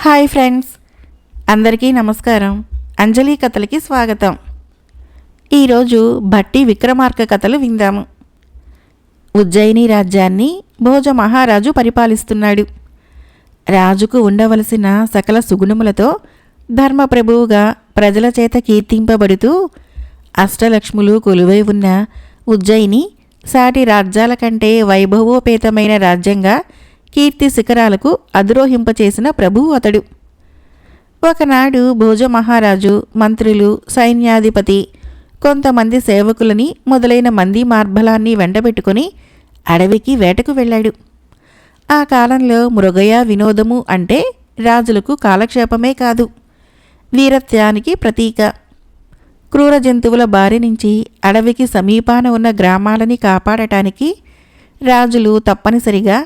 Hi friends, అందరికీ నమస్కారం. అంజలి కథలకి స్వాగతం. ఈరోజు భట్టి విక్రమార్క కథలు విందాము. ఉజ్జయిని రాజ్యాన్ని భోజ మహారాజు పరిపాలిస్తున్నాడు. రాజుకు ఉండవలసిన సకల సుగుణములతో ధర్మప్రభువుగా ప్రజల చేత కీర్తింపబడుతూ అష్టలక్ష్ములు కొలువై ఉన్న ఉజ్జయిని సాటి రాజ్యాల కంటే వైభవోపేతమైన రాజ్యంగా కీర్తి శిఖరాలకు అధిరోహింపచేసిన ప్రభువు అతడు. ఒకనాడు భోజ మహారాజు మంత్రులు, సైన్యాధిపతి, కొంతమంది సేవకులని మొదలైన మంది మార్బలాన్ని వెంటబెట్టుకుని అడవికి వేటకు వెళ్ళాడు. ఆ కాలంలో మృగయ వినోదము అంటే రాజులకు కాలక్షేపమే కాదు, వీరత్యానికి ప్రతీక. క్రూర జంతువుల బారి నుంచి అడవికి సమీపాన ఉన్న గ్రామాలని కాపాడటానికి రాజులు తప్పనిసరిగా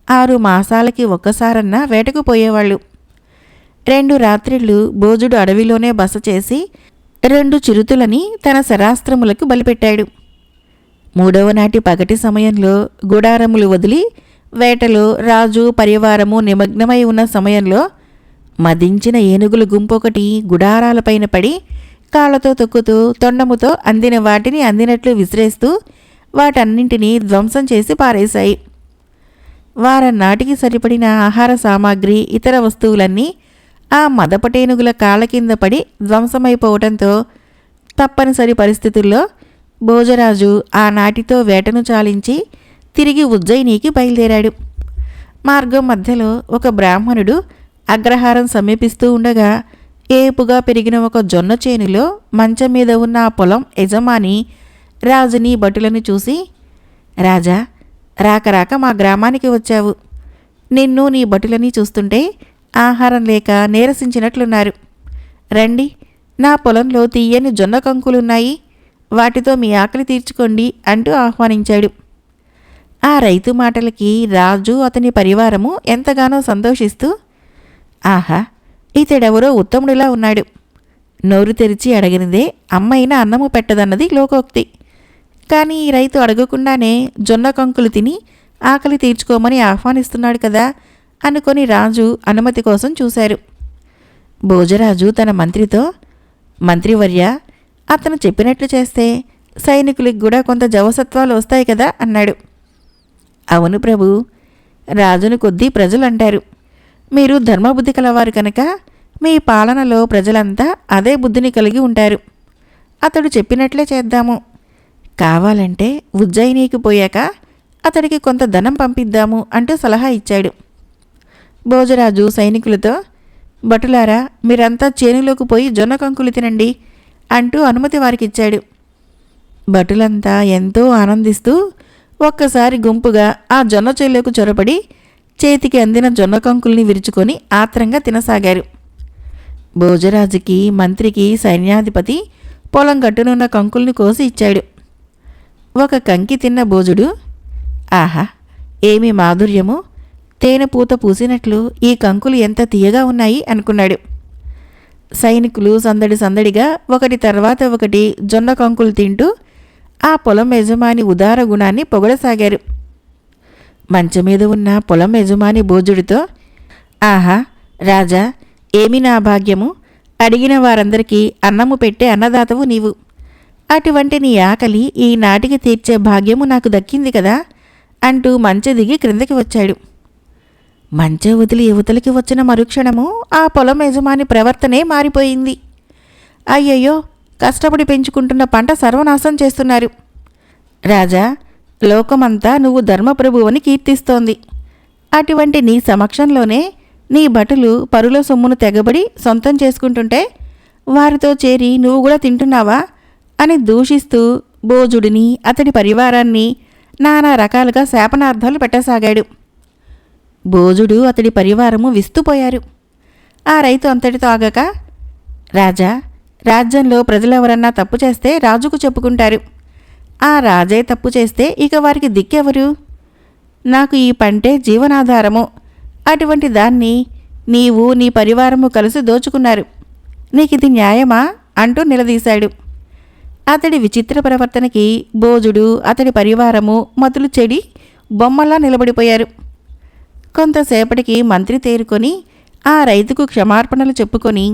6 మాసాలకి ఒక్కసారన్నా వేటకు పోయేవాళ్ళు. 2 రాత్రిళ్ళు భోజుడు అడవిలోనే బస చేసి 2 చిరుతులని తన శరాస్త్రములకు బలిపెట్టాడు. 3వ నాటి పగటి సమయంలో గుడారములు వదిలి వేటలో రాజు పరివారము నిమగ్నమై ఉన్న సమయంలో మదించిన ఏనుగుల గుంపొకటి గుడారాలపైన పడి కాళ్లతో తొక్కుతూ తొండముతో అందిన వాటిని అందినట్లు విసిరేస్తూ వాటన్నింటినీ ధ్వంసం చేసి పారేశాయి. వారం నాటికి సరిపడిన ఆహార సామాగ్రి, ఇతర వస్తువులన్నీ ఆ మదపటేనుగుల కాళ్ళ కింద పడి ధ్వంసమైపోవటంతో తప్పనిసరి పరిస్థితుల్లో భోజరాజు ఆనాటితో వేటను చాలించి తిరిగి ఉజ్జయినికి బయలుదేరాడు. మార్గం మధ్యలో ఒక బ్రాహ్మణుడు అగ్రహారం సమీపిస్తూ ఉండగా ఏపుగా పెరిగిన ఒక జొన్న చేనులో మంచం మీద ఉన్న ఆ పొలం యజమాని రాజుని భటులను చూసి, రాజా, రాక మా గ్రామానికి వచ్చావు. నిన్ను నీ భటులని చూస్తుంటే ఆహారం లేక నీరసించినట్లున్నారు. రండి, నా పొలంలో తీయని జొన్న కంకులున్నాయి, వాటితో మీ ఆకలి తీర్చుకోండి అంటూ ఆహ్వానించాడు. ఆ రైతు మాటలకి రాజు, అతని పరివారము ఎంతగానో సంతోషిస్తూ, ఆహా, ఇతడెవరో ఉత్తముడిలా ఉన్నాడు, నోరు తెరిచి అడగనిదే అమ్మైన అన్నము పెట్టదన్నది లోకోక్తి. కానీ ఈ రైతు అడగకుండానే జొన్న కంకులు తిని ఆకలి తీర్చుకోమని ఆహ్వానిస్తున్నాడు కదా అనుకొని రాజు అనుమతి కోసం చూశారు. భోజరాజు తన మంత్రితో, మంత్రివర్య, అతను చెప్పినట్లు చేస్తే సైనికులకు కూడా కొంత జవసత్వాలు వస్తాయి కదా అన్నాడు. అవును ప్రభు, రాజును కొద్దీ ప్రజలు అంటారు. మీరు ధర్మబుద్ధి కలవారు కనుక మీ పాలనలో ప్రజలంతా అదే బుద్ధిని కలిగి ఉంటారు. అతడు చెప్పినట్లే చేద్దాము. కావాలంటే ఉజ్జయినికి పోయాక అతడికి కొంత ధనం పంపిద్దాము అంటూ సలహా ఇచ్చాడు. భోజరాజు సైనికులతో, భటులారా, మీరంతా చేనులోకి పోయి జొన్న కంకులు తినండి అంటూ అనుమతి వారికిచ్చాడు. భటులంతా ఎంతో ఆనందిస్తూ ఒక్కసారి గుంపుగా ఆ జొన్న చేలోకి చొరబడి చేతికి అందిన జొన్న కంకుల్ని విరుచుకొని ఆత్రంగా తినసాగారు. భోజరాజుకి, మంత్రికి సైన్యాధిపతి పొలం గట్టునున్న కంకుల్ని కోసి ఇచ్చాడు. ఒక కంకి తిన్న భోజుడు, ఆహా, ఏమి మాధుర్యము, తేనె పూత పూసినట్లు ఈ కంకులు ఎంత తీయగా ఉన్నాయి అనుకున్నాడు. సైనికులు సందడి సందడిగా ఒకటి తర్వాత ఒకటి జొన్న కంకులు తింటూ ఆ పొలం యజమాని ఉదార గుణాన్ని పొగడసాగారు. మంచం మీద ఉన్న పొలం యజమాని భోజుడితో, ఆహా రాజా, ఏమి నా భాగ్యము, అడిగిన వారందరికీ అన్నము పెట్టే అన్నదాతవు నీవు. అటువంటి నీ ఆకలి ఈనాటికి తీర్చే భాగ్యము నాకు దక్కింది కదా అంటూ మంచె దిగి క్రిందకి వచ్చాడు. మంచె వదిలి యువతలకి వచ్చిన మరుక్షణము ఆ పొలం యజమాని ప్రవర్తనే మారిపోయింది. అయ్యయ్యో, కష్టపడి పెంచుకుంటున్న పంట సర్వనాశం చేస్తున్నారు. రాజా, లోకమంతా నువ్వు ధర్మప్రభువని కీర్తిస్తోంది. అటువంటి నీ సమక్షంలోనే నీ భటులు పరుల సొమ్మును తెగబడి సొంతం చేసుకుంటుంటే వారితో చేరి నువ్వు కూడా తింటున్నావా అని దూషిస్తూ భోజుడిని, అతడి పరివారాన్ని నానా రకాలుగా శాపనార్థాలు పెట్టసాగాడు. భోజుడు, అతడి పరివారము విస్తుపోయారు. ఆ రైతు అంతటితో ఆగక, రాజా, రాజ్యంలో ప్రజలెవరన్నా తప్పు చేస్తే రాజుకు చెప్పుకుంటారు. ఆ రాజే తప్పు చేస్తే ఇక వారికి దిక్కెవరు? నాకు ఈ పంటే జీవనాధారము. అటువంటి దాన్ని నీవు, నీ పరివారము కలిసి దోచుకున్నారు. నీకిది న్యాయమా అంటూ నిలదీశాడు. అతడి విచిత్ర ప్రవర్తనకి భోజుడు, అతడి పరివారము మతులు చెడి బొమ్మలా నిలబడిపోయారు. కొంతసేపటికి మంత్రి తేరుకొని ఆ రైతుకు క్షమార్పణలు చెప్పుకొని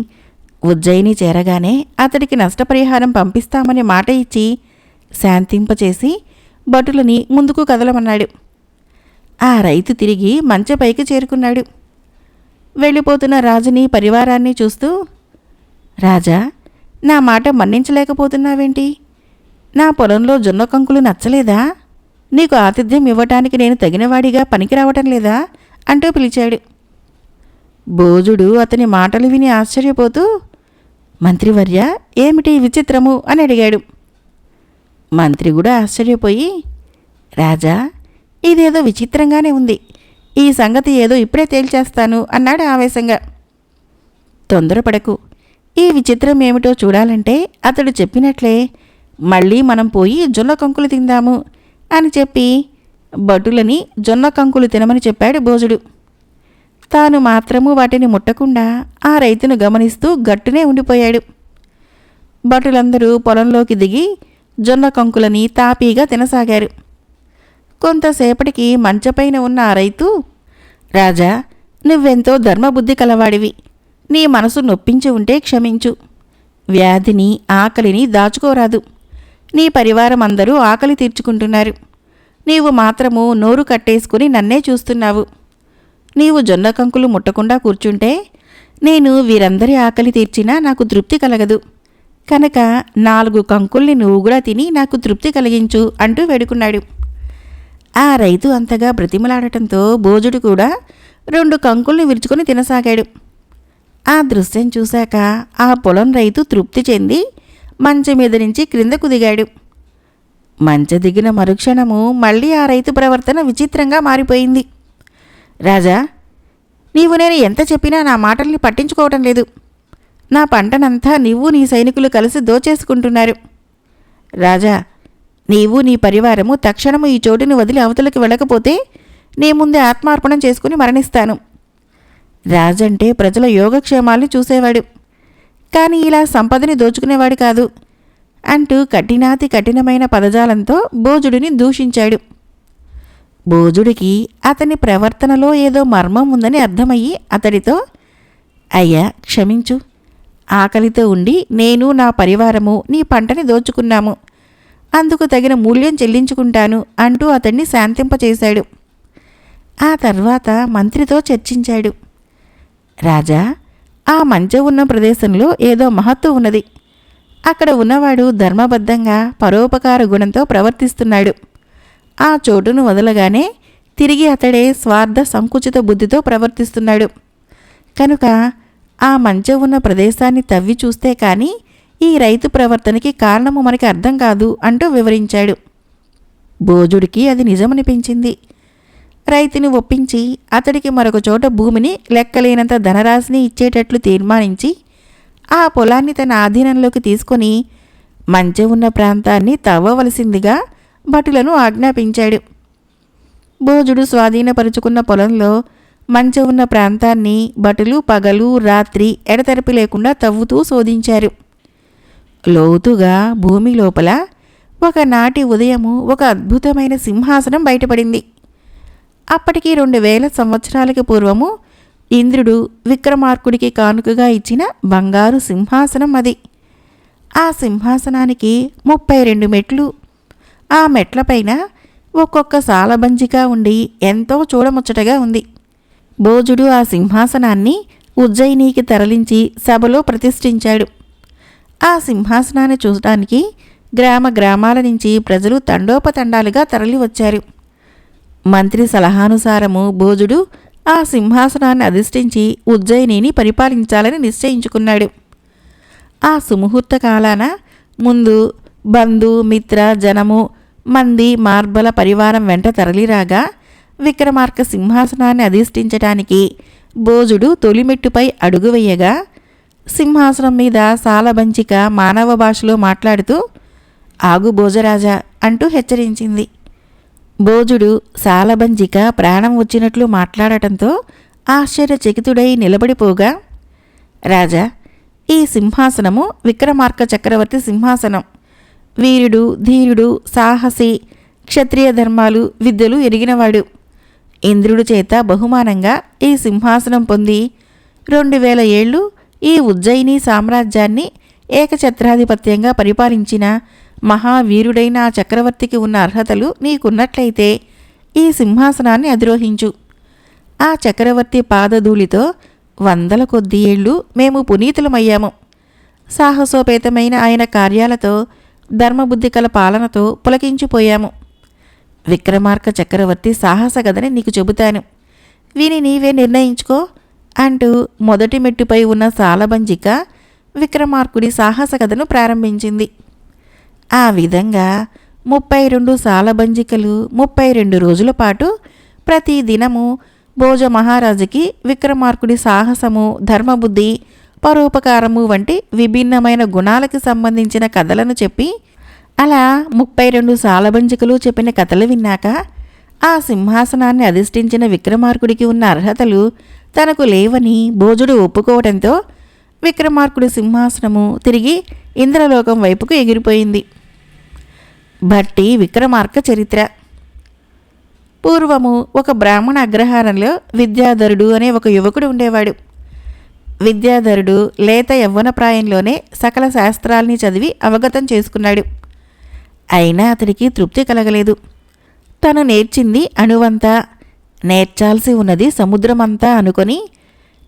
ఉజ్జయిని చేరగానే అతడికి నష్టపరిహారం పంపిస్తామని మాట ఇచ్చి శాంతింపచేసి భటులని ముందుకు కదలమన్నాడు. ఆ రైతు తిరిగి మంచెపైకి చేరుకున్నాడు. వెళ్ళిపోతున్న రాజుని పరివారాన్ని చూస్తూ, రాజా, నా మాట మన్నించలేకపోతున్నావేంటి? నా పొలంలో జొన్న కంకులు నచ్చలేదా? నీకు ఆతిథ్యం ఇవ్వటానికి నేను తగినవాడిగా పనికిరావటం లేదా అంటూ పిలిచాడు. భోజుడు అతని మాటలు విని ఆశ్చర్యపోతూ, మంత్రివర్య, ఏమిటి విచిత్రము అని అడిగాడు. మంత్రి కూడా ఆశ్చర్యపోయి, రాజా, ఇదేదో విచిత్రంగానే ఉంది. ఈ సంగతి ఏదో ఇప్పుడే తేల్చేస్తాను అన్నాడు ఆవేశంగా. తొందరపడకు. ఈ విచిత్రం ఏమిటో చూడాలంటే అతడు చెప్పినట్లే మళ్ళీ మనం పోయి జొన్న కంకులు తిందాము అని చెప్పి భటులని జొన్న కంకులు తినమని చెప్పాడు భోజుడు. తాను మాత్రము వాటిని ముట్టకుండా ఆ రైతును గమనిస్తూ గట్టునే ఉండిపోయాడు. భటులందరూ పొలంలోకి దిగి జొన్న కంకులని తాపీగా తినసాగారు. కొంతసేపటికి మంచపైన ఉన్న ఆ రైతు, రాజా, నువ్వెంతో ధర్మబుద్ధి కలవాడివి. నీ మనసు నొప్పించి ఉంటే క్షమించు. వ్యాధిని, ఆకలిని దాచుకోరాదు. నీ పరివారం అందరూ ఆకలి తీర్చుకుంటున్నారు. నీవు మాత్రము నోరు కట్టేసుకుని నన్నే చూస్తున్నావు. నీవు జొన్న కంకులు ముట్టకుండా కూర్చుంటే నేను వీరందరి ఆకలి తీర్చినా నాకు తృప్తి కలగదు. కనుక 4 కంకుల్ని నువ్వు కూడా తిని నాకు తృప్తి కలిగించు అంటూ వేడుకున్నాడు. ఆ రైతు అంతగా బ్రతిమలాడటంతో భోజుడు కూడా 2 కంకుల్ని విరుచుకొని తినసాగాడు. ఆ దృశ్యం చూశాక ఆ పొలం రైతు తృప్తి చెంది మంచె మీద నుంచి క్రిందకు దిగాడు. మంచె దిగిన మరుక్షణము మళ్ళీ ఆ రైతు ప్రవర్తన విచిత్రంగా మారిపోయింది. రాజా, నీవు నేను ఎంత చెప్పినా నా మాటల్ని పట్టించుకోవటం లేదు. నా పంటనంతా నీవు నీ సైనికులు కలిసి దోచేసుకుంటున్నారు. రాజా, నీవు నీ పరివారము తక్షణము ఈ చోటుని వదిలి అవతలకి వెళ్ళకపోతే నీ ముందే ఆత్మార్పణం చేసుకుని మరణిస్తాను. రాజంటే ప్రజల యోగక్షేమాల్ని చూసేవాడు, కానీ ఇలా సంపదని దోచుకునేవాడు కాదు అంటూ కఠినాతి కఠినమైన పదజాలంతో భోజుడిని దూషించాడు. భోజుడికి అతని ప్రవర్తనలో ఏదో మర్మం ఉందని అర్థమయ్యి అతడితో, అయ్యా, క్షమించు. ఆకలితో ఉండి నేను, నా పరివారము నీ పంటని దోచుకున్నాము. అందుకు తగిన మూల్యం చెల్లించుకుంటాను అంటూ అతన్ని శాంతింపచేశాడు. ఆ తర్వాత మంత్రితో చర్చించాడు. రాజా, ఆ మంచె ఉన్న ప్రదేశంలో ఏదో మహత్తు ఉన్నది. అక్కడ ఉన్నవాడు ధర్మబద్ధంగా పరోపకార గుణంతో ప్రవర్తిస్తున్నాడు. ఆ చోటును వదలగానే తిరిగి అతడే స్వార్థ సంకుచిత బుద్ధితో ప్రవర్తిస్తున్నాడు. కనుక ఆ మంచె ఉన్న ప్రదేశాన్ని తవ్వి చూస్తే కానీ ఈ రైతు ప్రవర్తనకి కారణము మనకి అర్థం కాదు అంటూ వివరించాడు. భోజుడికి అది నిజమనిపించింది. రైతుని ఒప్పించి అతడికి మరొక చోట భూమిని లెక్కలేనంత ధనరాశిని ఇచ్చేటట్లు తీర్మానించి ఆ పొలాన్ని తన ఆధీనంలోకి తీసుకొని మంచె ఉన్న ప్రాంతాన్ని తవ్వవలసిందిగా భటులను ఆజ్ఞాపించాడు. భోజుడు స్వాధీనపరుచుకున్న పొలంలో మంచె ఉన్న ప్రాంతాన్ని భటులు పగలు రాత్రి ఎడతెరపి లేకుండా తవ్వుతూ శోధించారు. లోతుగా భూమి లోపల ఒకనాటి ఉదయము ఒక అద్భుతమైన సింహాసనం బయటపడింది. అప్పటికి 2000 సంవత్సరాలకి పూర్వము ఇంద్రుడు విక్రమార్కుడికి కానుకగా ఇచ్చిన బంగారు సింహాసనం అది. ఆ సింహాసనానికి 32 మెట్లు. ఆ మెట్లపైన ఒక్కొక్క సాలబంజిగా ఉండి ఎంతో చూడముచ్చటగా ఉంది. భోజుడు ఆ సింహాసనాన్ని ఉజ్జయినికి తరలించి సభలో ప్రతిష్ఠించాడు. ఆ సింహాసనాన్ని చూడటానికి గ్రామ గ్రామాల నుంచి ప్రజలు తండోపతండాలుగా తరలివచ్చారు. మంత్రి సలహానుసారము భోజుడు ఆ సింహాసనాన్ని అధిష్ఠించి ఉజ్జయినిని పరిపాలించాలని నిశ్చయించుకున్నాడు. ఆ సుముహూర్త కాలాన ముందు బంధు మిత్ర జనము మంది మార్బల పరివారం వెంట తరలిరాగా విక్రమార్క సింహాసనాన్ని అధిష్ఠించటానికి భోజుడు తొలిమెట్టుపై అడుగు వేయగా సింహాసనం మీద సాలబంచిక మానవ భాషలో మాట్లాడుతూ, ఆగు భోజరాజా అంటూ హెచ్చరించింది. భోజుడు సాలబంజిక ప్రాణం వచ్చినట్లు మాట్లాడటంతో ఆశ్చర్యచకితుడై నిలబడిపోగా, రాజా, ఈ సింహాసనము విక్రమార్క చక్రవర్తి సింహాసనం. వీరుడు, ధీరుడు, సాహసి, క్షత్రియ ధర్మాలు, విద్యలు ఎరిగినవాడు. ఇంద్రుడి చేత బహుమానంగా ఈ సింహాసనం పొంది 2000 ఏళ్ళు ఈ ఉజ్జయిని సామ్రాజ్యాన్ని ఏకఛత్రాధిపత్యంగా పరిపాలించిన మహావీరుడైన ఆ చక్రవర్తికి ఉన్న అర్హతలు నీకున్నట్లయితే ఈ సింహాసనాన్ని అధిరోహించు. ఆ చక్రవర్తి పాదధూళితో 100 కొద్ది ఏళ్ళు మేము పునీతులమయ్యాము. సాహసోపేతమైన ఆయన కార్యాలతో, ధర్మబుద్ధి కల పాలనతో పులకించిపోయాము. విక్రమార్క చక్రవర్తి సాహసగదని నీకు చెబుతాను, విని నీవే నిర్ణయించుకో అంటూ మొదటి మెట్టుపై ఉన్న సాలబంజిక విక్రమార్కుడి సాహసకథను ప్రారంభించింది. ఆ విధంగా 32 సాలబంజికలు 32 రోజుల పాటు ప్రతి దినము భోజ మహారాజుకి విక్రమార్కుడి సాహసము, ధర్మబుద్ధి, పరోపకారము వంటి విభిన్నమైన గుణాలకు సంబంధించిన కథలను చెప్పి, అలా 32 సాలబంజికలు చెప్పిన కథలు విన్నాక ఆ సింహాసనాన్ని అధిష్ఠించిన విక్రమార్కుడికి ఉన్న అర్హతలు తనకు లేవని భోజుడు ఒప్పుకోవడంతో విక్రమార్కుడి సింహాసనము తిరిగి ఇంద్రలోకం వైపుకు ఎగిరిపోయింది. భట్టి విక్రమార్క చరిత్ర. పూర్వము ఒక బ్రాహ్మణ అగ్రహారంలో విద్యాధరుడు అనే ఒక యువకుడు ఉండేవాడు. విద్యాధరుడు లేత యవ్వన ప్రాయంలోనే సకల శాస్త్రాల్ని చదివి అవగతం చేసుకున్నాడు. అయినా అతడికి తృప్తి కలగలేదు. తను నేర్చింది అణువంతా, నేర్చాల్సి ఉన్నది సముద్రమంతా అనుకొని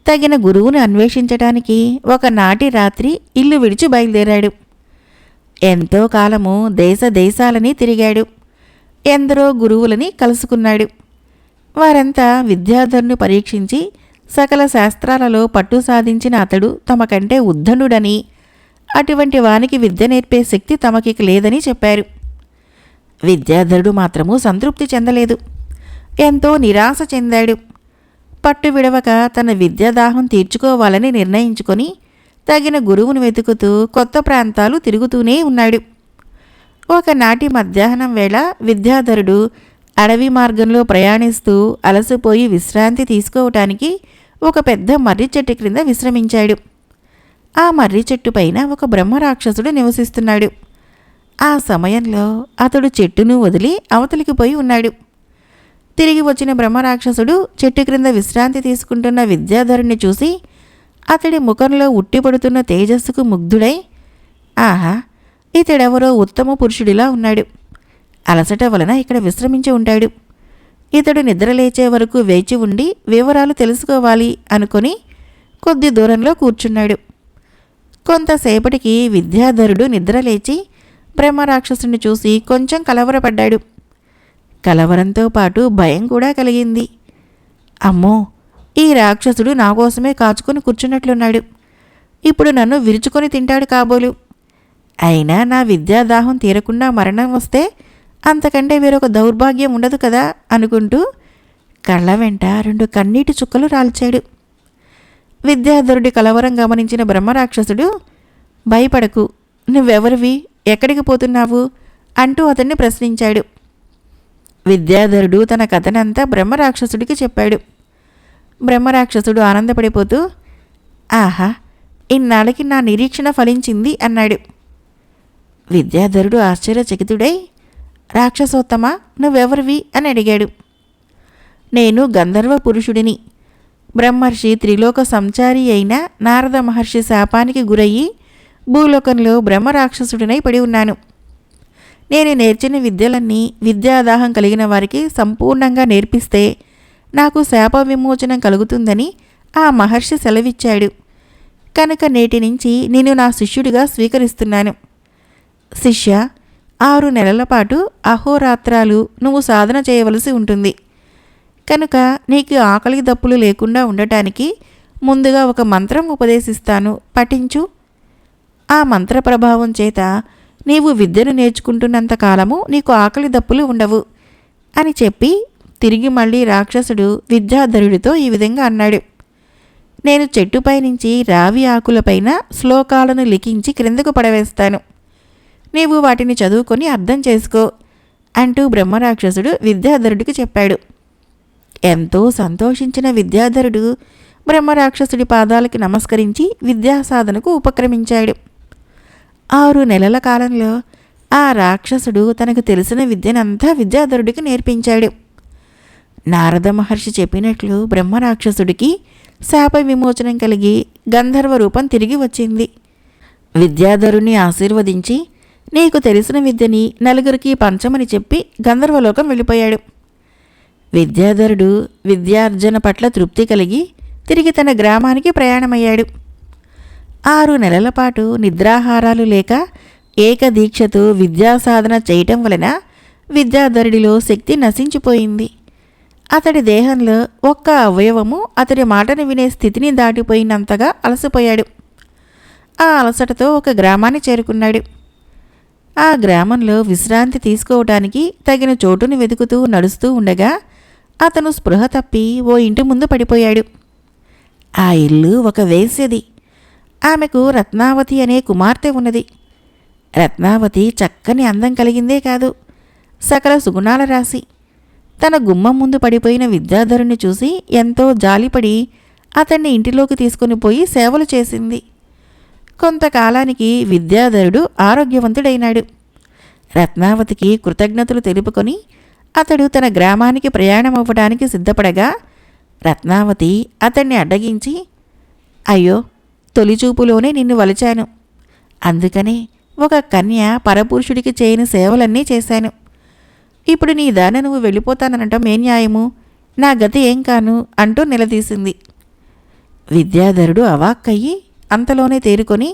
తగిన గురువుని అన్వేషించటానికి ఒకనాటి రాత్రి ఇల్లు విడిచి బయలుదేరాడు. ఎంతో కాలము దేశాలని తిరిగాడు. ఎందరో గురువులని కలుసుకున్నాడు. వారంతా విద్యాధరుని పరీక్షించి సకల శాస్త్రాలలో పట్టు సాధించిన అతడు తమకంటే ఉద్ధనుడని, అటువంటి వానికి విద్య నేర్పే శక్తి తమకి లేదని చెప్పారు. విద్యాధరుడు మాత్రము సంతృప్తి చెందలేదు. ఎంతో నిరాశ చెందాడు. పట్టు విడవక తన విద్యాదాహం తీర్చుకోవాలని నిర్ణయించుకొని తగిన గురువును వెతుకుతూ కొత్త ప్రాంతాలు తిరుగుతూనే ఉన్నాడు. ఒకనాటి మధ్యాహ్నం వేళ విద్యాధరుడు అడవి మార్గంలో ప్రయాణిస్తూ అలసిపోయి విశ్రాంతి తీసుకోవటానికి ఒక పెద్ద మర్రి చెట్టు క్రింద విశ్రమించాడు. ఆ మర్రి చెట్టు పైన ఒక బ్రహ్మరాక్షసుడు నివసిస్తున్నాడు. ఆ సమయంలో అతడు చెట్టును వదిలి అవతలికి పోయి ఉన్నాడు. తిరిగి వచ్చిన బ్రహ్మరాక్షసుడు చెట్టు క్రింద విశ్రాంతి తీసుకుంటున్న విద్యాధరుణ్ణి చూసి అతడి ముఖంలో ఉట్టిపడుతున్న తేజస్సుకు ముగ్ధుడై, ఆహా, ఇతడెవరో ఉత్తమ పురుషుడిలా ఉన్నాడు. అలసట వలన ఇక్కడ విశ్రమించి ఉంటాడు. ఇతడు నిద్రలేచే వరకు వేచి ఉండి వివరాలు తెలుసుకోవాలి అనుకొని కొద్ది దూరంలో కూర్చున్నాడు. కొంతసేపటికి విద్యాధరుడు నిద్రలేచి బ్రహ్మరాక్షసుని చూసి కొంచెం కలవరపడ్డాడు. కలవరంతో పాటు భయం కూడా కలిగింది. అమ్మో, ఈ రాక్షసుడు నా కోసమే కాచుకొని కూర్చున్నట్లున్నాడు. ఇప్పుడు నన్ను విరుచుకొని తింటాడు కాబోలు. అయినా నా విద్యాదాహం తీరకుండా మరణం వస్తే అంతకంటే వేరొక దౌర్భాగ్యం ఉండదు కదా అనుకుంటూ కళ్ళ వెంట 2 కన్నీటి చుక్కలు రాల్చాడు. విద్యాధరుడి కలవరం గమనించిన బ్రహ్మరాక్షసుడు, భయపడకు, నువ్వెవరివి, ఎక్కడికి పోతున్నావు అంటూ అతన్ని ప్రశ్నించాడు. విద్యాధరుడు తన కథనంతా బ్రహ్మరాక్షసుడికి చెప్పాడు. బ్రహ్మరాక్షసుడు ఆనందపడిపోతూ, ఆహా, ఇన్నాళ్ళకి నా నిరీక్షణ ఫలించింది అన్నాడు. విద్యాధరుడు ఆశ్చర్యచకితుడై, రాక్షసోత్తమా, నువ్వెవరివి అని అడిగాడు. నేను గంధర్వ పురుషుడిని. బ్రహ్మర్షి త్రిలోక సంచారి అయిన నారద మహర్షి శాపానికి గురయ్యి భూలోకంలో బ్రహ్మరాక్షసుడినై పడి ఉన్నాను. నేను నేర్చిన విద్యలన్నీ విద్యాదాహం కలిగిన వారికి సంపూర్ణంగా నేర్పిస్తే నాకు శాప విమోచనం కలుగుతుందని ఆ మహర్షి సెలవిచ్చాడు. కనుక నేటి నుంచి నేను నా శిష్యుడిగా స్వీకరిస్తున్నాను. శిష్య, 6 నెలల పాటు అహోరాత్రాలు నువ్వు సాధన చేయవలసి ఉంటుంది. కనుక నీకు ఆకలి దప్పులు లేకుండా ఉండటానికి ముందుగా ఒక మంత్రం ఉపదేశిస్తాను, పఠించు. ఆ మంత్ర ప్రభావం చేత నీవు విద్యను నేర్చుకుంటున్నంత కాలము నీకు ఆకలి దప్పులు ఉండవు అని చెప్పి తిరిగి మళ్ళీ రాక్షసుడు విద్యాధరుడితో ఈ విధంగా అన్నాడు. నేను చెట్టుపై నుంచి రావి ఆకులపైన శ్లోకాలను లిఖించి క్రిందకు పడవేస్తాను. నీవు వాటిని చదువుకొని అర్థం చేసుకో అంటూ బ్రహ్మరాక్షసుడు విద్యాధరుడికి చెప్పాడు. ఎంతో సంతోషించిన విద్యాధరుడు బ్రహ్మరాక్షసుడి పాదాలకి నమస్కరించి విద్యాసాధనకు ఉపక్రమించాడు. 6 నెలల కాలంలో ఆ రాక్షసుడు తనకు తెలిసిన విద్యనంతా విద్యాధరుడికి నేర్పించాడు. నారద మహర్షి చెప్పినట్లు బ్రహ్మరాక్షసుడికి శాప విమోచనం కలిగి గంధర్వ రూపం తిరిగి వచ్చింది. విద్యాధరుణ్ణి ఆశీర్వదించి నీకు తెలిసిన విద్యని నలుగురికి పంచమని చెప్పి గంధర్వలోకం వెళ్ళిపోయాడు. విద్యాధరుడు విద్యార్జన పట్ల తృప్తి కలిగి తిరిగి తన గ్రామానికి ప్రయాణమయ్యాడు. 6 నెలల పాటు నిద్రాహారాలు లేక ఏకదీక్షతో విద్యాసాధన చేయటం వలన విద్యాధరుడిలో శక్తి నశించిపోయింది. అతడి దేహంలో ఒక్క అవయవము అతడి మాటను వినే స్థితిని దాటిపోయినంతగా అలసిపోయాడు. ఆ అలసటతో ఒక గ్రామాన్ని చేరుకున్నాడు. ఆ గ్రామంలో విశ్రాంతి తీసుకోవటానికి తగిన చోటును వెతుకుతూ నడుస్తూ ఉండగా అతను స్పృహ తప్పి ఓ ఇంటి ముందు పడిపోయాడు. ఆ ఇల్లు ఒక వేశ్యది. ఆమెకు రత్నావతి అనే కుమార్తె ఉన్నది. రత్నావతి చక్కని అందం కలిగిందే కాదు, సకల సుగుణాల రాశి. తన గుమ్మం ముందు పడిపోయిన విద్యాధరుణ్ణి చూసి ఎంతో జాలిపడి అతన్ని ఇంటిలోకి తీసుకుని పోయి సేవలు చేసింది. కొంతకాలానికి విద్యాధరుడు ఆరోగ్యవంతుడైనాడు. రత్నావతికి కృతజ్ఞతలు తెలుపుకొని అతడు తన గ్రామానికి ప్రయాణమవ్వడానికి సిద్ధపడగా రత్నావతి అతన్ని అడ్డగించి, అయ్యో, తొలిచూపులోనే నిన్ను వలిచాను. అందుకనే ఒక కన్య పరపురుషుడికి చేయని సేవలన్నీ చేశాను. ఇప్పుడు నీ దాన నువ్వు వెళ్ళిపోతాననటం ఏ న్యాయము? నా గతి ఏం కాను అంటూ నిలదీసింది. విద్యాధరుడు అవాక్కయ్యి అంతలోనే తేరుకొని,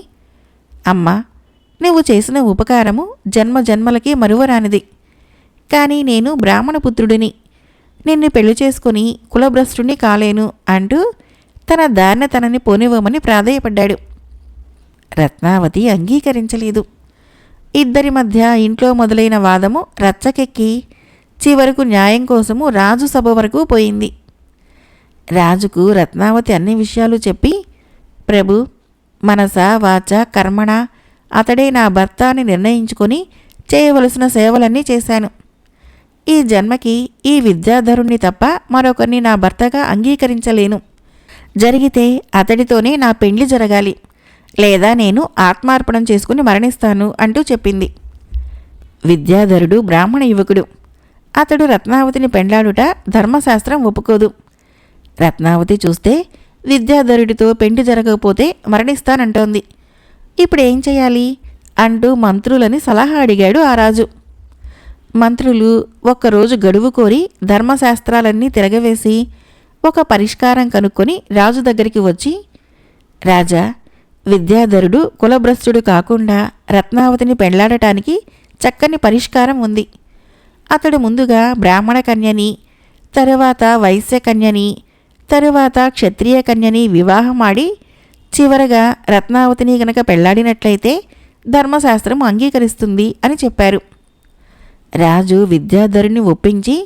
అమ్మా, నువ్వు చేసిన ఉపకారము జన్మ జన్మలకి మరువరానిది. కానీ నేను బ్రాహ్మణపుత్రుడిని, నిన్ను పెళ్లి చేసుకుని కులభ్రష్టుణ్ణి కాలేను అంటూ తన దారిన తనని పోనివ్వమని ప్రాధేయపడ్డాడు. రత్నావతి అంగీకరించలేదు. ఇద్దరి మధ్య ఇంట్లో మొదలైన వాదము రచ్చకెక్కి చివరకు న్యాయం కోసము రాజు సభ వరకు పోయింది. రాజుకు రత్నావతి అన్ని విషయాలు చెప్పి, ప్రభు, మనస వాచ కర్మణ అతడే నా భర్త అని నిర్ణయించుకొని చేయవలసిన సేవలన్నీ చేశాను. ఈ జన్మకి ఈ విద్యాధరుణ్ణి తప్ప మరొకరిని నా భర్తగా అంగీకరించలేను. జరిగితే అతడితోనే నా పెండ్లి జరగాలి, లేదా నేను ఆత్మార్పణం చేసుకుని మరణిస్తాను అంటూ చెప్పింది. విద్యాధరుడు బ్రాహ్మణ యువకుడు. అతడు రత్నావతిని పెండ్లాడుట ధర్మశాస్త్రం ఒప్పుకోదు. రత్నావతి చూస్తే విద్యాధరుడితో పెండ్లి జరగకపోతే మరణిస్తానంటోంది. ఇప్పుడేం చేయాలి అంటూ మంత్రులని సలహా అడిగాడు ఆ రాజు. మంత్రులు ఒక్కరోజు గడువు కోరి ధర్మశాస్త్రాలన్నీ తిరగవేసి ఒక పరిష్కారం కనుక్కొని రాజు దగ్గరికి వచ్చి, రాజా, విద్యాధరుడు కులభ్రష్టుడు కాకుండా రత్నావతిని పెళ్లాడటానికి చక్కని పరిష్కారం ఉంది. అతడు ముందుగా బ్రాహ్మణ కన్యని, తరువాత వైశ్య కన్యని, తరువాత క్షత్రియ కన్యని వివాహమాడి చివరగా రత్నావతిని గనక పెళ్లాడినట్లయితే ధర్మశాస్త్రం అంగీకరిస్తుంది అని చెప్పారు. రాజు విద్యాధరుని ఒప్పించి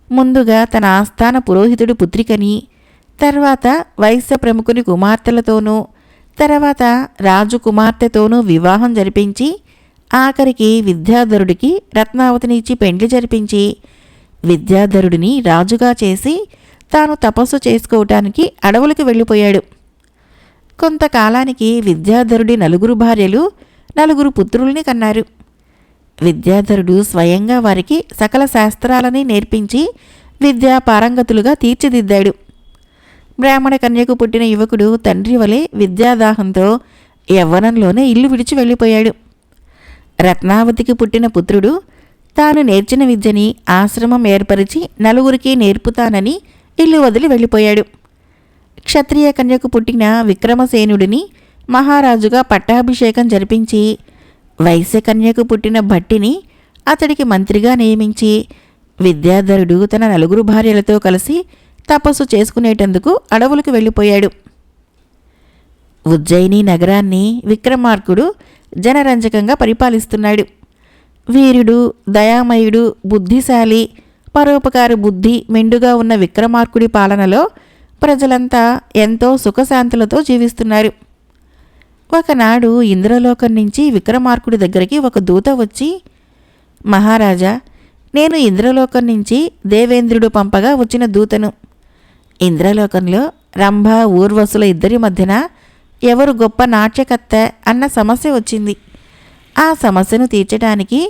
ముందుగా తన ఆస్థాన పురోహితుడి పుత్రికని, తర్వాత వైశ్య ప్రముఖుని కుమార్తెలతోనూ, తర్వాత రాజు కుమార్తెతోనూ వివాహం జరిపించి ఆఖరికి విద్యాధరుడికి రత్నావతిని ఇచ్చి పెండ్లి జరిపించి విద్యాధరుడిని రాజుగా చేసి తాను తపస్సు చేసుకోవటానికి అడవులకు వెళ్ళిపోయాడు. కొంతకాలానికి విద్యాధరుడి 4 భార్యలు 4 పుత్రుల్ని కన్నారు. విద్యాధరుడు స్వయంగా వారికి సకల శాస్త్రాలని నేర్పించి విద్యా పారంగతులుగా తీర్చిదిద్దాడు. బ్రాహ్మణ కన్యకు పుట్టిన యువకుడు తండ్రి వలె విద్యాదాహంతో యవ్వనంలోనే ఇల్లు విడిచి వెళ్ళిపోయాడు. రత్నావతికి పుట్టిన పుత్రుడు తాను నేర్చిన విద్యని ఆశ్రమం ఏర్పరిచి 4కి నేర్పుతానని ఇల్లు వదిలి వెళ్ళిపోయాడు. క్షత్రియ కన్యకు పుట్టిన విక్రమసేనుడిని మహారాజుగా పట్టాభిషేకం జరిపించి, వైశ్య కన్యకు పుట్టిన భట్టిని అతడికి మంత్రిగా నియమించి విద్యాధరుడు తన 4 భార్యలతో కలిసి తపస్సు చేసుకునేటందుకు అడవులకు వెళ్ళిపోయాడు. ఉజ్జయిని నగరాన్ని విక్రమార్కుడు జనరంజకంగా పరిపాలిస్తున్నాడు. వీరుడు, దయామయుడు, బుద్ధిశాలి, పరోపకార బుద్ధి మెండుగా ఉన్న విక్రమార్కుడి పాలనలో ప్రజలంతా ఎంతో సుఖశాంతులతో జీవిస్తున్నారు. ఒకనాడు ఇంద్రలోకం నుంచి విక్రమార్కుడి దగ్గరికి ఒక దూత వచ్చి, మహారాజా, నేను ఇంద్రలోకం నుంచి దేవేంద్రుడు పంపగా వచ్చిన దూతను. ఇంద్రలోకంలో రంభ ఊర్వశుల ఇద్దరి మధ్యన ఎవరు గొప్ప నాట్యకర్త అన్న సమస్య వచ్చింది. ఆ సమస్యను తీర్చడానికి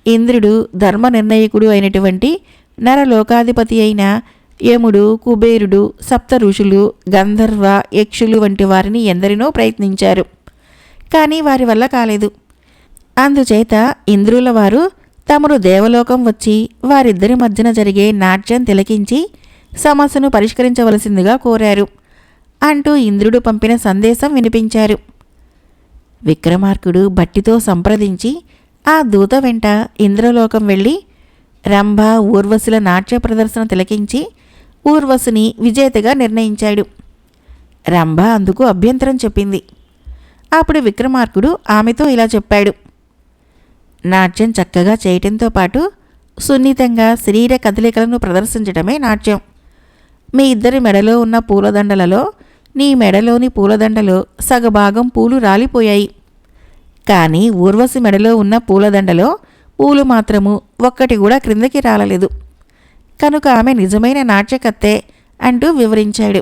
ఇంద్రుడు ధర్మ నిర్ణయకుడు అయినటువంటి నరలోకాధిపతి అయిన యముడు, కుబేరుడు, సప్త ఋషులు, గంధర్వ, యక్షులు వంటి వారిని ఎందరినో ప్రయత్నించారు. కానీ వారి వల్ల కాలేదు. అందుచేత ఇంద్రుల వారు తమరు దేవలోకం వచ్చి వారిద్దరి మధ్యన జరిగే నాట్యం తిలకించి సమస్యను పరిష్కరించవలసిందిగా కోరారు అంటూ ఇంద్రుడు పంపిన సందేశం వినిపించారు. విక్రమార్కుడు భట్టితో సంప్రదించి ఆ దూత వెంట ఇంద్రలోకం వెళ్ళి రంభ, ఊర్వశుల నాట్య ప్రదర్శన తిలకించి ఊర్వశిని విజేతగా నిర్ణయించాడు. రంభ అందుకు అభ్యంతరం చెప్పింది. అప్పుడు విక్రమార్కుడు ఆమెతో ఇలా చెప్పాడు: నాట్యం చక్కగా చేయటంతో పాటు సున్నితంగా శరీర కదలికలను ప్రదర్శించడమే నాట్యం. మీ ఇద్దరి మెడలో ఉన్న పూలదండలలో నీ మెడలోని పూలదండలో సగభాగం పూలు రాలిపోయాయి. కానీ ఊర్వశి మెడలో ఉన్న పూలదండలో పూలు మాత్రము ఒక్కటి కూడా క్రిందకి రాలలేదు. కనుక ఆమె నిజమైన నాట్యకత్తె అంటూ వివరించాడు.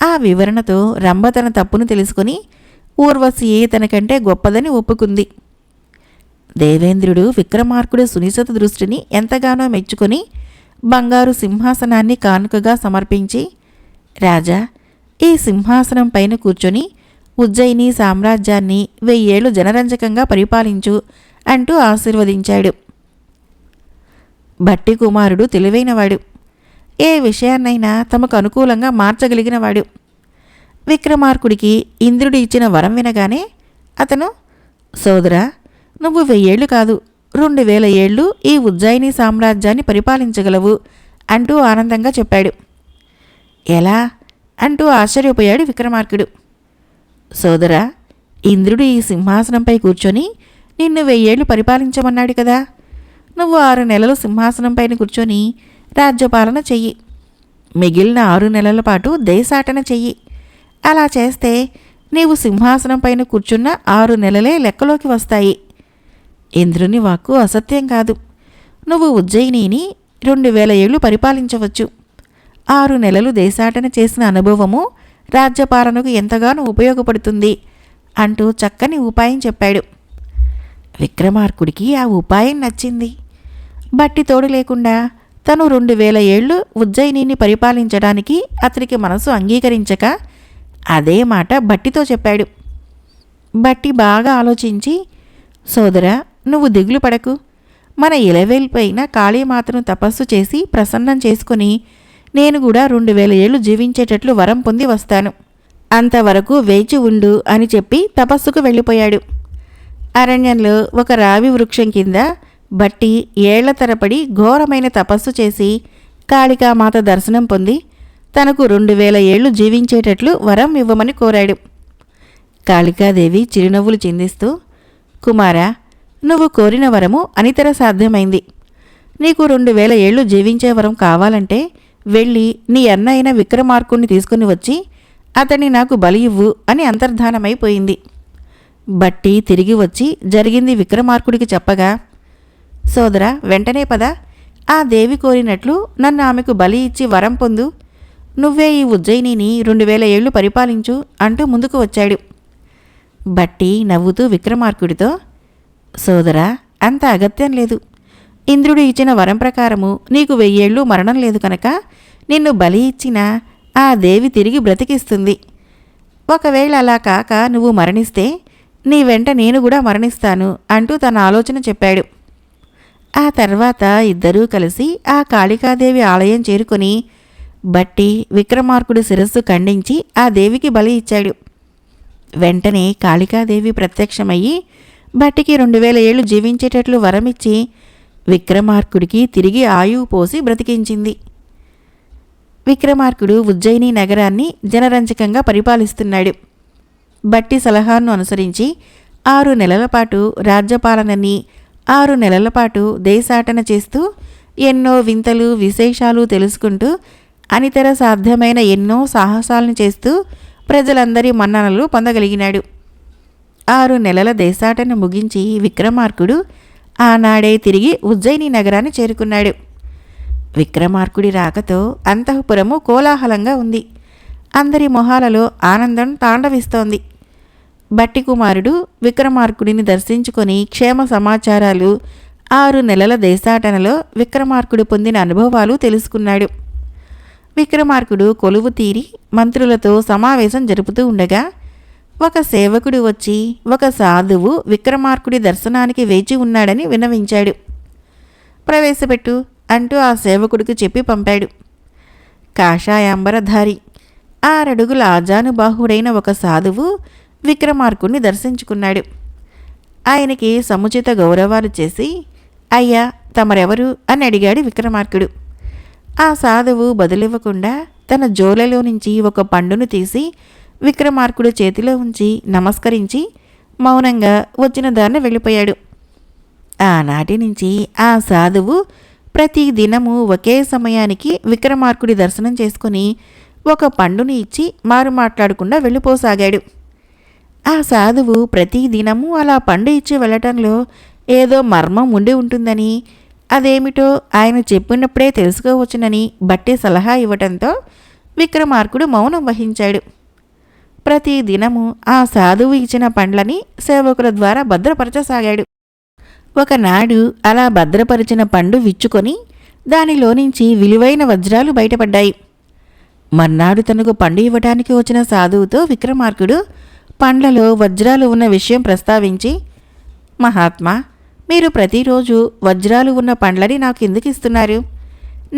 ఆ వివరణతో రంభ తన తప్పును తెలుసుకుని ఊర్వశియే తనకంటే గొప్పదని ఒప్పుకుంది. దేవేంద్రుడు విక్రమార్కుడి సునిశిత దృష్టిని ఎంతగానో మెచ్చుకొని బంగారు సింహాసనాన్ని కానుకగా సమర్పించి, రాజా, ఈ సింహాసనం పైన కూర్చొని ఉజ్జయిని సామ్రాజ్యాన్ని 1000 ఏళ్లు జనరంజకంగా పరిపాలించు అంటూ ఆశీర్వదించాడు. భట్టి కుమారుడు తెలివైనవాడు. ఏ విషయాన్నైనా తమకు అనుకూలంగా మార్చగలిగినవాడు. విక్రమార్కుడికి ఇంద్రుడు ఇచ్చిన వరం వినగానే అతను, సోదరా, నువ్వు 1000 ఏళ్లు కాదు 2000 ఏళ్ళు ఈ ఉజ్జయిని సామ్రాజ్యాన్ని పరిపాలించగలవు అంటూ ఆనందంగా చెప్పాడు. ఎలా అంటూ ఆశ్చర్యపోయాడు విక్రమార్కుడు. సోదరా, ఇంద్రుడు ఈ సింహాసనంపై కూర్చొని నిన్ను 1000 ఏళ్లు పరిపాలించమన్నాడు కదా. నువ్వు 6 నెలలు సింహాసనం పైన కూర్చొని రాజ్యపాలన చెయ్యి. మిగిలిన 6 నెలల పాటు దేశాటన చెయ్యి. అలా చేస్తే నీవు సింహాసనం పైన కూర్చున్న 6 నెలలే లెక్కలోకి వస్తాయి. ఇంద్రుని వాక్కు అసత్యం కాదు. నువ్వు ఉజ్జయినిని 2000 ఏళ్లు పరిపాలించవచ్చు. 6 నెలలు దేశాటన చేసిన అనుభవము రాజ్యపాలనకు ఎంతగానో ఉపయోగపడుతుంది అంటూ చక్కని ఉపాయం చెప్పాడు. విక్రమార్కుడికి ఆ ఉపాయం నచ్చింది. బట్టి తోడు లేకుండా తను 2000 ఏళ్లు ఉజ్జయినిని పరిపాలించడానికి అతనికి మనసు అంగీకరించక అదే మాట బట్టితో చెప్పాడు. బట్టి బాగా ఆలోచించి, సోదరా, నువ్వు దిగులు పడకు. మన ఇలవేల్పైన కాళీమాతను తపస్సు చేసి ప్రసన్నం చేసుకుని నేను కూడా 2000 ఏళ్లు జీవించేటట్లు వరం పొంది వస్తాను. అంతవరకు వేచి ఉండు అని చెప్పి తపస్సుకు వెళ్ళిపోయాడు. అరణ్యంలో ఒక రావి వృక్షం కింద బట్టి ఏళ్ల తరబడి ఘోరమైన తపస్సు చేసి కాళికామాత దర్శనం పొంది తనకు 2000 ఏళ్లు జీవించేటట్లు వరం ఇవ్వమని కోరాడు. కాళికాదేవి చిరునవ్వులు చిందిస్తూ, కుమారా, నువ్వు కోరిన వరము అనితర సాధ్యమైంది. నీకు 2000 ఏళ్లు జీవించే వరం కావాలంటే వెళ్ళి నీ అన్న అయిన విక్రమార్కుణ్ణి తీసుకుని వచ్చి అతన్ని నాకు బలి ఇవ్వు అని అంతర్ధానమైపోయింది. బట్టి తిరిగి వచ్చి జరిగింది విక్రమార్కుడికి చెప్పగా, సోదరా, వెంటనే పద, ఆ దేవి కోరినట్లు నన్ను ఆమెకు బలి ఇచ్చి వరం పొందు. నువ్వే ఈ ఉజ్జయినిని 2000 ఏళ్లు పరిపాలించు అంటూ ముందుకు వచ్చాడు. బట్టి నవ్వుతూ విక్రమార్కుడితో, సోదరా, అంత అగత్యం లేదు. ఇంద్రుడు ఇచ్చిన వరం ప్రకారము నీకు 1000 ఏళ్ళు మరణం లేదు కనుక నిన్ను బలి ఇచ్చినా ఆ దేవి తిరిగి బ్రతికిస్తుంది. ఒకవేళ అలా కాక నువ్వు మరణిస్తే నీ వెంట నేను కూడా మరణిస్తాను అంటూ తన ఆలోచన చెప్పాడు. ఆ తర్వాత ఇద్దరూ కలిసి ఆ కాళికాదేవి ఆలయం చేరుకొని బట్టి విక్రమార్కుడి శిరస్సు ఖండించి ఆ దేవికి బలి ఇచ్చాడు. వెంటనే కాళికాదేవి ప్రత్యక్షమయ్యి బట్టికి 2000 ఏళ్లు జీవించేటట్లు వరమిచ్చి విక్రమార్కుడికి తిరిగి ఆయువు పోసి బ్రతికించింది. విక్రమార్కుడు ఉజ్జయిని నగరాన్ని జనరంజకంగా పరిపాలిస్తున్నాడు. బట్టి సలహాను అనుసరించి 6 నెలల పాటు రాజ్యపాలనని, 6 నెలల పాటు దేశాటన చేస్తూ ఎన్నో వింతలు విశేషాలు తెలుసుకుంటూ అనితర సాధ్యమైన ఎన్నో సాహసాలను చేస్తూ ప్రజలందరి మన్ననలు పొందగలిగినాడు. 6 నెలల దేశాటన ముగించి విక్రమార్కుడు ఆనాడే తిరిగి ఉజ్జయిని నగరాన్ని చేరుకున్నాడు. విక్రమార్కుడి రాకతో అంతఃపురము కోలాహలంగా ఉంది. అందరి మొహాలలో ఆనందం తాండవిస్తోంది. బట్టి కుమారుడు విక్రమార్కుడిని దర్శించుకొని క్షేమ సమాచారాలు, 6 నెలల దేశాటనలో విక్రమార్కుడు పొందిన అనుభవాలు తెలుసుకున్నాడు. విక్రమార్కుడు కొలువు తీరి మంత్రులతో సమావేశం జరుపుతూ ఉండగా ఒక సేవకుడు వచ్చి ఒక సాధువు విక్రమార్కుడి దర్శనానికి వేచి ఉన్నాడని విన్నవించాడు. ప్రవేశపెట్టు అంటూ ఆ సేవకుడికి చెప్పి పంపాడు. కాషాయాంబరధారి 6 అడుగుల ఆజానుబాహుడైన ఒక సాధువు విక్రమార్కుడిని దర్శించుకున్నాడు. ఆయనకి సముచిత గౌరవాలు చేసి, అయ్యా తమరెవరు అని అడిగాడు విక్రమార్కుడు. ఆ సాధువు బదులివ్వకుండా తన జోలలో నుంచి ఒక పండును తీసి విక్రమార్కుడు చేతిలో ఉంచి నమస్కరించి మౌనంగా వచ్చిన దారిని వెళ్ళిపోయాడు. ఆనాటి నుంచి ఆ సాధువు ప్రతి దినము ఒకే సమయానికి విక్రమార్కుడి దర్శనం చేసుకుని ఒక పండుని ఇచ్చి మారు మాట్లాడకుండా వెళ్ళిపోసాగాడు. ఆ సాధువు ప్రతి దినము అలా పండు ఇచ్చి వెళ్ళటంలో ఏదో మర్మం ఉండి ఉంటుందని, అదేమిటో ఆయన చెప్పినప్పుడే తెలుసుకోవచ్చునని బట్టి సలహా ఇవ్వటంతో విక్రమార్కుడు మౌనం వహించాడు. ప్రతి దినము ఆ సాధువు ఇచ్చిన పండ్లని సేవకుల ద్వారా భద్రపరచసాగాడు. ఒకనాడు అలా భద్రపరిచిన పండు విచ్చుకొని దానిలోనుంచి విలువైన వజ్రాలు బయటపడ్డాయి. మర్నాడు తనకు పండు ఇవ్వటానికి వచ్చిన సాధువుతో విక్రమార్కుడు పండ్లలో వజ్రాలు ఉన్న విషయం ప్రస్తావించి, మహాత్మా, మీరు ప్రతిరోజు వజ్రాలు ఉన్న పండ్లని నాకు ఎందుకు ఇస్తున్నారు?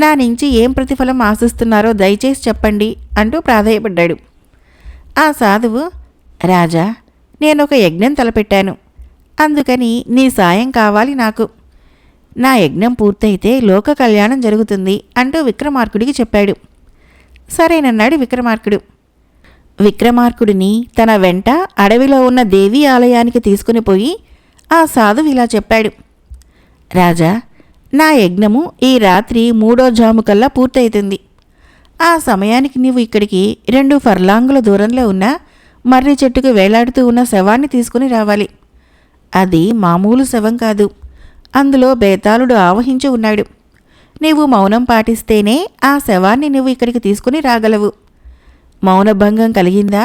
నా నుంచి ఏం ప్రతిఫలం ఆశిస్తున్నారో దయచేసి చెప్పండి అంటూ ప్రాధేయపడ్డాడు. ఆ సాధువు, రాజా, నేనొక యజ్ఞం తలపెట్టాను. అందుకని నీ సాయం కావాలి నాకు. నా యజ్ఞం పూర్తయితే లోక కళ్యాణం జరుగుతుంది అంటూ విక్రమార్కుడికి చెప్పాడు. సరేనన్నాడు విక్రమార్కుడు. విక్రమార్కుడిని తన వెంట అడవిలో ఉన్న దేవీ ఆలయానికి తీసుకుని పోయి ఆ సాధువు ఇలా చెప్పాడు. రాజా, నా యజ్ఞము ఈ రాత్రి 3వ జాము కల్లా పూర్తయితుంది. ఆ సమయానికి నీవు ఇక్కడికి 2 ఫర్లాంగుల దూరంలో ఉన్న మర్రి చెట్టుకు వేలాడుతూ ఉన్న శవాన్ని తీసుకుని రావాలి. అది మామూలు శవం కాదు. అందులో బేతాళుడు ఆవహించి ఉన్నాడు. నీవు మౌనం పాటిస్తేనే ఆ శవాన్ని నువ్వు ఇక్కడికి తీసుకుని రాగలవు. మౌనభంగం కలిగిందా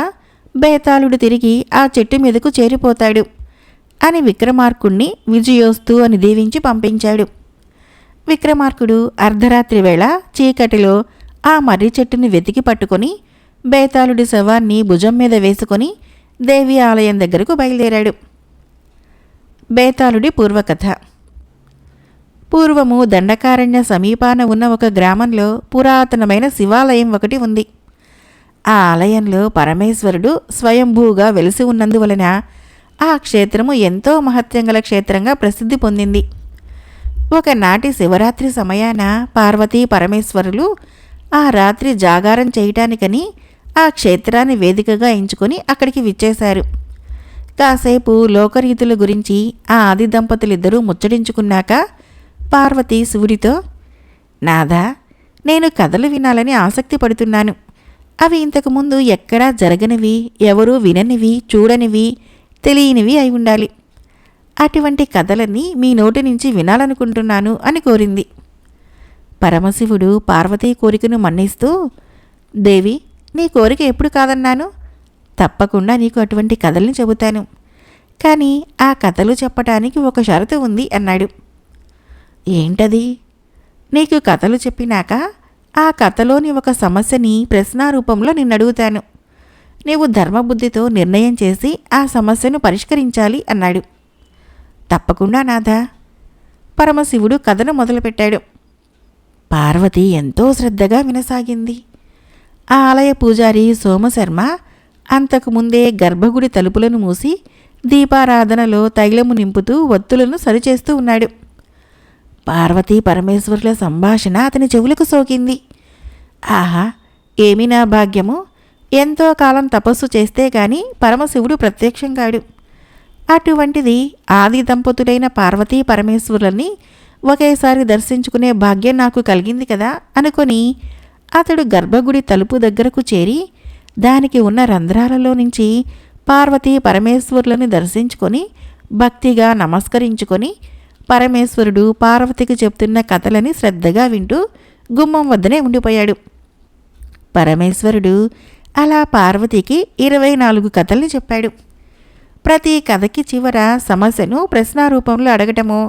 బేతాళుడు తిరిగి ఆ చెట్టు మీదకు చేరిపోతాడు అని విక్రమార్కుణ్ణి విజయోస్తు అని దీవించి పంపించాడు. విక్రమార్కుడు అర్ధరాత్రి వేళ చీకటిలో ఆ మర్రి చెట్టుని వెతికి పట్టుకొని బేతాళుడి శవాన్ని భుజం మీద వేసుకొని దేవి ఆలయం దగ్గరకు బయలుదేరాడు. బేతాళుడి పూర్వకథ. పూర్వము దండకారణ్య సమీపాన ఉన్న ఒక గ్రామంలో పురాతనమైన శివాలయం ఒకటి ఉంది. ఆ ఆలయంలో పరమేశ్వరుడు స్వయంభూగా వెలిసి ఉన్నందువలన ఆ క్షేత్రము ఎంతో మహత్యం గల క్షేత్రంగా ప్రసిద్ధి పొందింది. ఒకనాటి శివరాత్రి సమయాన పార్వతీ పరమేశ్వరులు ఆ రాత్రి జాగారం చేయటానికని ఆ క్షేత్రాన్ని వేదికగా ఎంచుకొని అక్కడికి విచ్చేశారు. కాసేపు లోకరీతుల గురించి ఆ ఆది దంపతులిద్దరూ ముచ్చడించుకున్నాక పార్వతి శివుడితో, నాదా, నేను కథలు వినాలని ఆసక్తి పడుతున్నాను. అవి ఇంతకుముందు ఎక్కడా జరగనివి, ఎవరూ విననివి, చూడనివి, తెలియనివి అయి ఉండాలి. అటువంటి కథలన్నీ మీ నోటి నుంచి వినాలనుకుంటున్నాను అని కోరింది. పరమశివుడు పార్వతీ కోరికను మన్నిస్తూ, దేవి, నీ కోరిక ఎప్పుడు కాదన్నాను? తప్పకుండా నీకు అటువంటి కథల్ని చెబుతాను. కానీ ఆ కథలు చెప్పటానికి ఒక షరతు ఉంది అన్నాడు. ఏంటది? నీకు కథలు చెప్పినాక ఆ కథలోని ఒక సమస్యని ప్రశ్నారూపంలో నిన్నడుగుతాను. నీవు ధర్మబుద్ధితో నిర్ణయం చేసి ఆ సమస్యను పరిష్కరించాలి అన్నాడు. తప్పకుండా నాథా. పరమశివుడు కథను మొదలుపెట్టాడు. పార్వతి ఎంతో శ్రద్ధగా వినసాగింది. ఆ ఆలయ పూజారి సోమశర్మ అంతకుముందే గర్భగుడి తలుపులను మూసి దీపారాధనలో తైలము నింపుతూ ఒత్తులను సరిచేస్తూ ఉన్నాడు. పార్వతీ పరమేశ్వరుల సంభాషణ అతని చెవులకు సోకింది. ఆహా, ఏమి నా భాగ్యము! ఎంతో కాలం తపస్సు చేస్తే గాని పరమశివుడు ప్రత్యక్షం కాడు. అటువంటిది ఆది దంపతులైన పార్వతీ పరమేశ్వరులని ఒకేసారి దర్శించుకునే భాగ్యం నాకు కలిగింది కదా అనుకొని అతడు గర్భగుడి తలుపు దగ్గరకు చేరి దానికి ఉన్న రంధ్రాలలో నుంచి పార్వతీ పరమేశ్వరులను దర్శించుకొని భక్తిగా నమస్కరించుకొని పరమేశ్వరుడు పార్వతికి చెప్తున్న కథలని శ్రద్ధగా వింటూ గుమ్మం వద్దనే ఉండిపోయాడు. పరమేశ్వరుడు అలా పార్వతికి 24 కథల్ని చెప్పాడు. ప్రతి కథకి చివర సమస్యను ప్రశ్నారూపంలో అడగటము,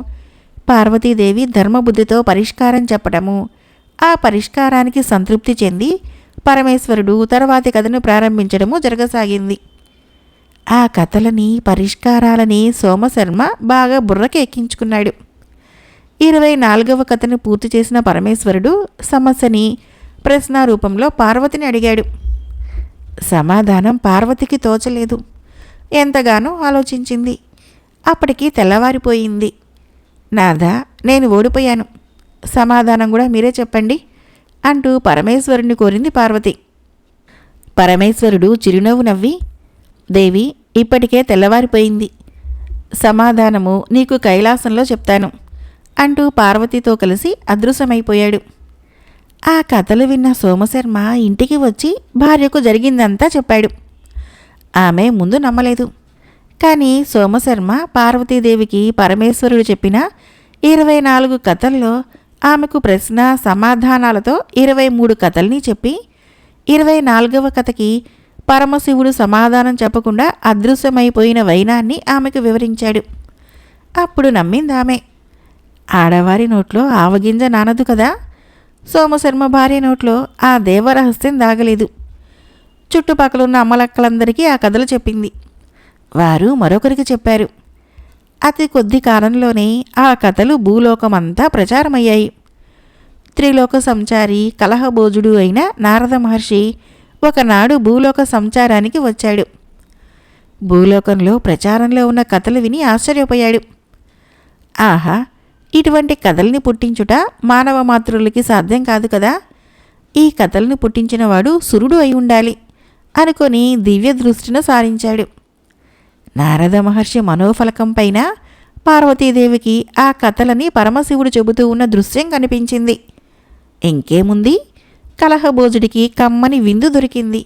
పార్వతీదేవి ధర్మబుద్ధితో పరిష్కారం చెప్పటము, ఆ పరిష్కారానికి సంతృప్తి చెంది పరమేశ్వరుడు తర్వాతి కథను ప్రారంభించడము జరగసాగింది. ఆ కథలని, పరిష్కారాలని సోమశర్మ బాగా బుర్రకి ఎక్కించుకున్నాడు. 24వ కథను పూర్తి చేసిన పరమేశ్వరుడు సమస్యని ప్రశ్న రూపంలో పార్వతిని అడిగాడు. సమాధానం పార్వతికి తోచలేదు. ఎంతగానో ఆలోచించింది. అప్పటికి తెల్లవారిపోయింది. నాదా, నేను ఓడిపోయాను, సమాధానం కూడా మీరే చెప్పండి అంటూ పరమేశ్వరుని కోరింది పార్వతి. పరమేశ్వరుడు చిరునవ్వు నవ్వి, దేవి, ఇప్పటికే తెల్లవారిపోయింది, సమాధానము నీకు కైలాసంలో చెప్తాను అంటూ పార్వతితో కలిసి అదృశ్యమైపోయాడు. ఆ కథలు విన్న సోమశర్మ ఇంటికి వచ్చి భార్యకు జరిగిందంతా చెప్పాడు. ఆమె ముందు నమ్మలేదు. కానీ సోమశర్మ పార్వతీదేవికి పరమేశ్వరుడు చెప్పిన 24 కథల్లో ఆమెకు ప్రశ్న సమాధానాలతో 23 కథల్ని చెప్పి 24వ కథకి పరమశివుడు సమాధానం చెప్పకుండా అదృశ్యమైపోయిన వైనాన్ని ఆమెకు వివరించాడు. అప్పుడు నమ్మిందామె. ఆడవారి నోట్లో ఆవగింజ నానదు కదా. సోమశర్మ భార్య నోట్లో ఆ దేవరహస్యం దాగలేదు. చుట్టుపక్కలున్న అమ్మలక్కలందరికీ ఆ కథలు చెప్పింది. వారు మరొకరికి చెప్పారు. అతి కొద్ది కాలంలోనే ఆ కథలు భూలోకమంతా ప్రచారమయ్యాయి. త్రిలోక సంచారి, కలహభోజుడు అయిన నారద మహర్షి ఒకనాడు భూలోక సంచారానికి వచ్చాడు. భూలోకంలో ప్రచారంలో ఉన్న కథలు విని ఆశ్చర్యపోయాడు. ఆహా, ఇటువంటి కథల్ని పుట్టించుట మానవ మాతృలకి సాధ్యం కాదు కదా. ఈ కథల్ని పుట్టించినవాడు సురుడు అయి ఉండాలి అనుకొని దివ్య దృష్టిని సారించాడు. నారద మహర్షి మనోఫలకం పైన పార్వతీదేవికి ఆ కథలని పరమశివుడు చెబుతూ ఉన్న దృశ్యం కనిపించింది. ఇంకేముంది, కలహభోజుడికి కమ్మని విందు దొరికింది.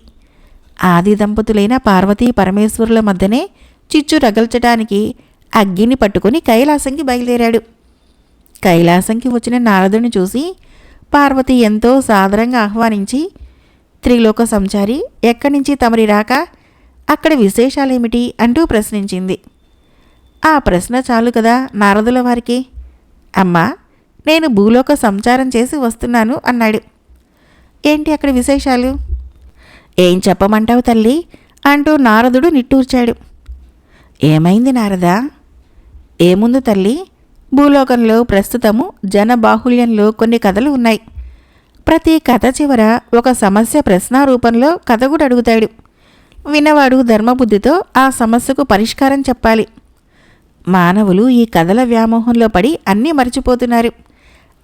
ఆది దంపతులైన పార్వతీ పరమేశ్వరుల మధ్యనే చిచ్చు రగల్చటానికి అగ్గిని పట్టుకుని కైలాసంకి బయలుదేరాడు. కైలాసంకి వచ్చిన నారదుని చూసి పార్వతి ఎంతో సాదరంగా ఆహ్వానించి, త్రిలోక సంచారి, ఎక్కడి నుంచి తమరి రాక, అక్కడ విశేషాలేమిటి అంటూ ప్రశ్నించింది. ఆ ప్రశ్న చాలు కదా నారదుల వారికి. అమ్మా, నేను భూలోక సంచారం చేసి వస్తున్నాను అన్నాడు. ఏంటి అక్కడ విశేషాలు? ఏం చెప్పమంటావు తల్లి అంటూ నారదుడు నిట్టూర్చాడు. ఏమైంది నారదా? ఏముందు తల్లి, భూలోకంలో ప్రస్తుతము జనబాహుళ్యంలో కొన్ని కథలు ఉన్నాయి. ప్రతి కథ చివర ఒక సమస్య ప్రశ్న రూపంలో కథ కూడా అడుగుతాడు. విన్నవాడు ధర్మబుద్ధితో ఆ సమస్యకు పరిష్కారం చెప్పాలి. మానవులు ఈ కథల వ్యామోహంలో పడి అన్నీ మర్చిపోతున్నారు.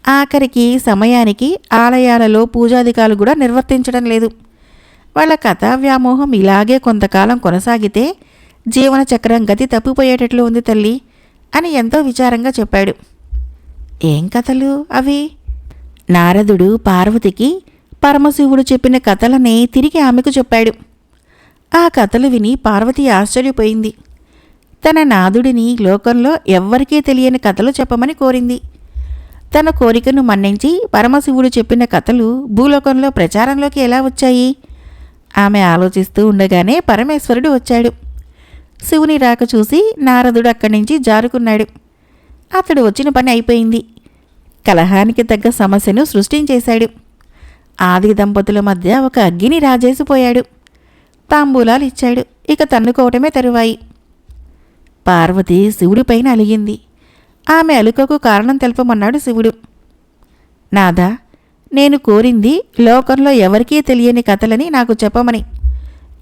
ఆఖరికి సమయానికి ఆలయాలలో పూజాధికాలు కూడా నిర్వర్తించడం లేదు. వాళ్ళ కథా వ్యామోహం ఇలాగే కొంతకాలం కొనసాగితే జీవన చక్రం గతి తప్పిపోయేటట్లు ఉంది తల్లి అని ఎంతో విచారంగా చెప్పాడు. ఏం కథలు అవి? నారదుడు పార్వతికి పరమశివుడు చెప్పిన కథలనే తిరిగి ఆమెకు చెప్పాడు. ఆ కథలు విని పార్వతి ఆశ్చర్యపోయింది. తన నాదుడిని లోకంలో ఎవ్వరికీ తెలియని కథలు చెప్పమని కోరింది. తన కోరికను మన్నించి పరమశివుడు చెప్పిన కథలు భూలోకంలో ప్రచారంలోకి ఎలా వచ్చాయి? ఆమె ఆలోచిస్తూ ఉండగానే పరమేశ్వరుడు వచ్చాడు. శివుని రాక చూసి నారదుడు అక్కడి నుంచి జారుకున్నాడు. అతడు వచ్చిన పని అయిపోయింది. కలహానికి తగ్గ సమస్యను సృష్టించేశాడు. ఆది దంపతుల మధ్య ఒక అగ్గిని రాజేసిపోయాడు. తాంబూలాలు ఇచ్చాడు. ఇక తన్నుకోవటమే తరువాయి. పార్వతి శివుడిపైన అలిగింది. ఆమె అలుకకు కారణం తెలపమన్నాడు శివుడు. నాదా, నేను కోరింది లోకంలో ఎవరికీ తెలియని కథలని నాకు చెప్పమని.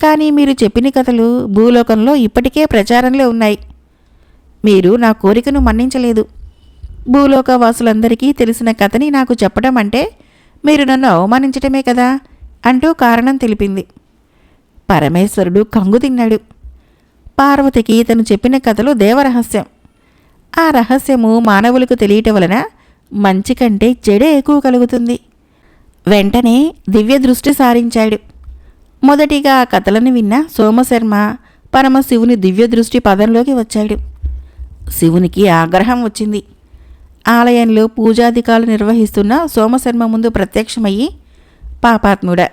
కానీ మీరు చెప్పిన కథలు భూలోకంలో ఇప్పటికే ప్రచారంలో ఉన్నాయి. మీరు నా కోరికను మన్నించలేదు. భూలోకవాసులందరికీ తెలిసిన కథని నాకు చెప్పడం అంటే మీరు నన్ను అవమానించటమే కదా అంటూ కారణం తెలిపింది. పరమేశ్వరుడు కంగు తిన్నాడు. పార్వతికి తను చెప్పిన కథలు దేవరహస్యం. ఆ రహస్యము మానవులకు తెలియటం వలన మంచి కంటే చెడే ఎక్కువ కలుగుతుంది. వెంటనే దివ్య దృష్టి సారించాడు. మొదటిగా ఆ కథలను విన్న సోమశర్మ పరమశివుని దివ్య దృష్టి పదంలోకి వచ్చాడు. శివునికి ఆగ్రహం వచ్చింది. ఆలయంలో పూజాధికాలు నిర్వహిస్తున్న సోమశర్మ ముందు ప్రత్యక్షమయ్యి, పాపాత్ముడా,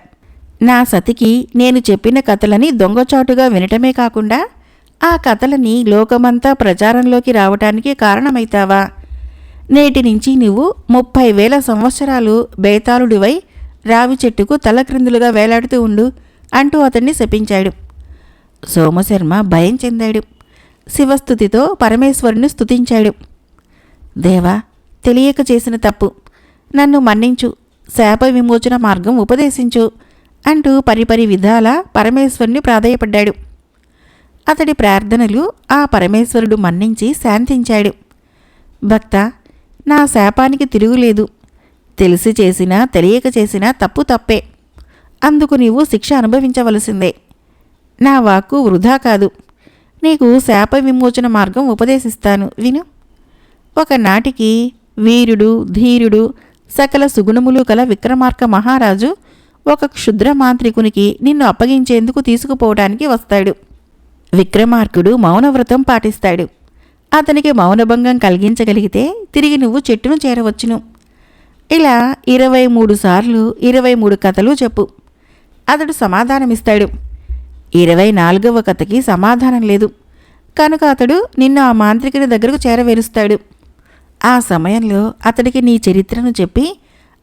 నా సతికి నేను చెప్పిన కథలని దొంగచాటుగా వినటమే కాకుండా ఆ కథలని లోకమంతా ప్రచారంలోకి రావటానికి కారణమైతావా? నేటి నుంచి నువ్వు 30,000 సంవత్సరాలు బేతాళుడివై రావి చెట్టుకు తలక్రిందులుగా వేలాడుతూ ఉండు అంటూ అతన్ని శపించాడు. సోమశర్మ భయం చెందాడు. శివస్థుతితో పరమేశ్వరుని స్తుతించాడు. దేవా, తెలియక చేసిన తప్పు, నన్ను మన్నించు, శాప విమోచన మార్గం ఉపదేశించు అంటూ పరిపరి విధాల పరమేశ్వరుని ప్రాధేయపడ్డాడు. అతడి ప్రార్థనలు ఆ పరమేశ్వరుడు మన్నించి శాంతించాడు. భక్త, నా శాపానికి తిరుగులేదు. తెలిసి చేసినా తెలియక చేసినా తప్పు తప్పే. అందుకు నీవు శిక్ష అనుభవించవలసిందే. నా వాక్కు వృధా కాదు. నీకు శాప విమోచన మార్గం ఉపదేశిస్తాను, విను. ఒకనాటికి వీరుడు, ధీరుడు, సకల సుగుణములు కల విక్రమార్క మహారాజు ఒక క్షుద్ర మాంత్రికునికి నిన్ను అప్పగించేందుకు తీసుకుపోవడానికి వస్తాడు. విక్రమార్కుడు మౌనవ్రతం పాటిస్తాడు. అతనికి మౌనభంగం కలిగించగలిగితే తిరిగి నువ్వు చెట్టును చేరవచ్చును. ఇలా 23 సార్లు 23 కథలు చెప్పు. అతడు సమాధానమిస్తాడు. 24వ కథకి సమాధానం లేదు కనుక అతడు నిన్ను ఆ మాంత్రికుడి దగ్గరకు చేరవేరుస్తాడు. ఆ సమయంలో అతడికి నీ చరిత్రను చెప్పి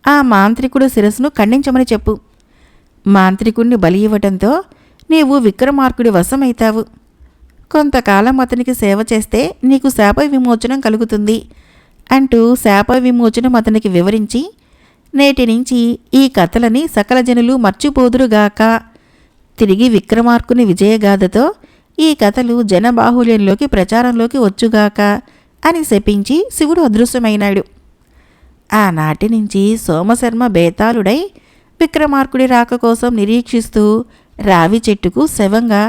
ఆ మాంత్రికుడు శిరస్సును ఖండించమని చెప్పు. మాంత్రికుణ్ణి బలి ఇవ్వటంతో నీవు విక్రమార్కుడి వశమైతావు. కొంతకాలం అతనికి సేవ చేస్తే నీకు శాప విమోచనం కలుగుతుంది అంటూ శాప విమోచనం అతనికి వివరించి, నేటి నుంచి ఈ కథలని సకల జనులు మర్చిపోదురుగాక. తిరిగి విక్రమార్కుని విజయగాథతో ఈ కథలు జనబాహుళ్యంలోకి ప్రచారంలోకి వచ్చుగాక అని శపించి శివుడు అదృశ్యమైనాడు. ఆనాటి నుంచి సోమశర్మ బేతాళుడై విక్రమార్కుడి రాక కోసం నిరీక్షిస్తూ రావి చెట్టుకు శవంగా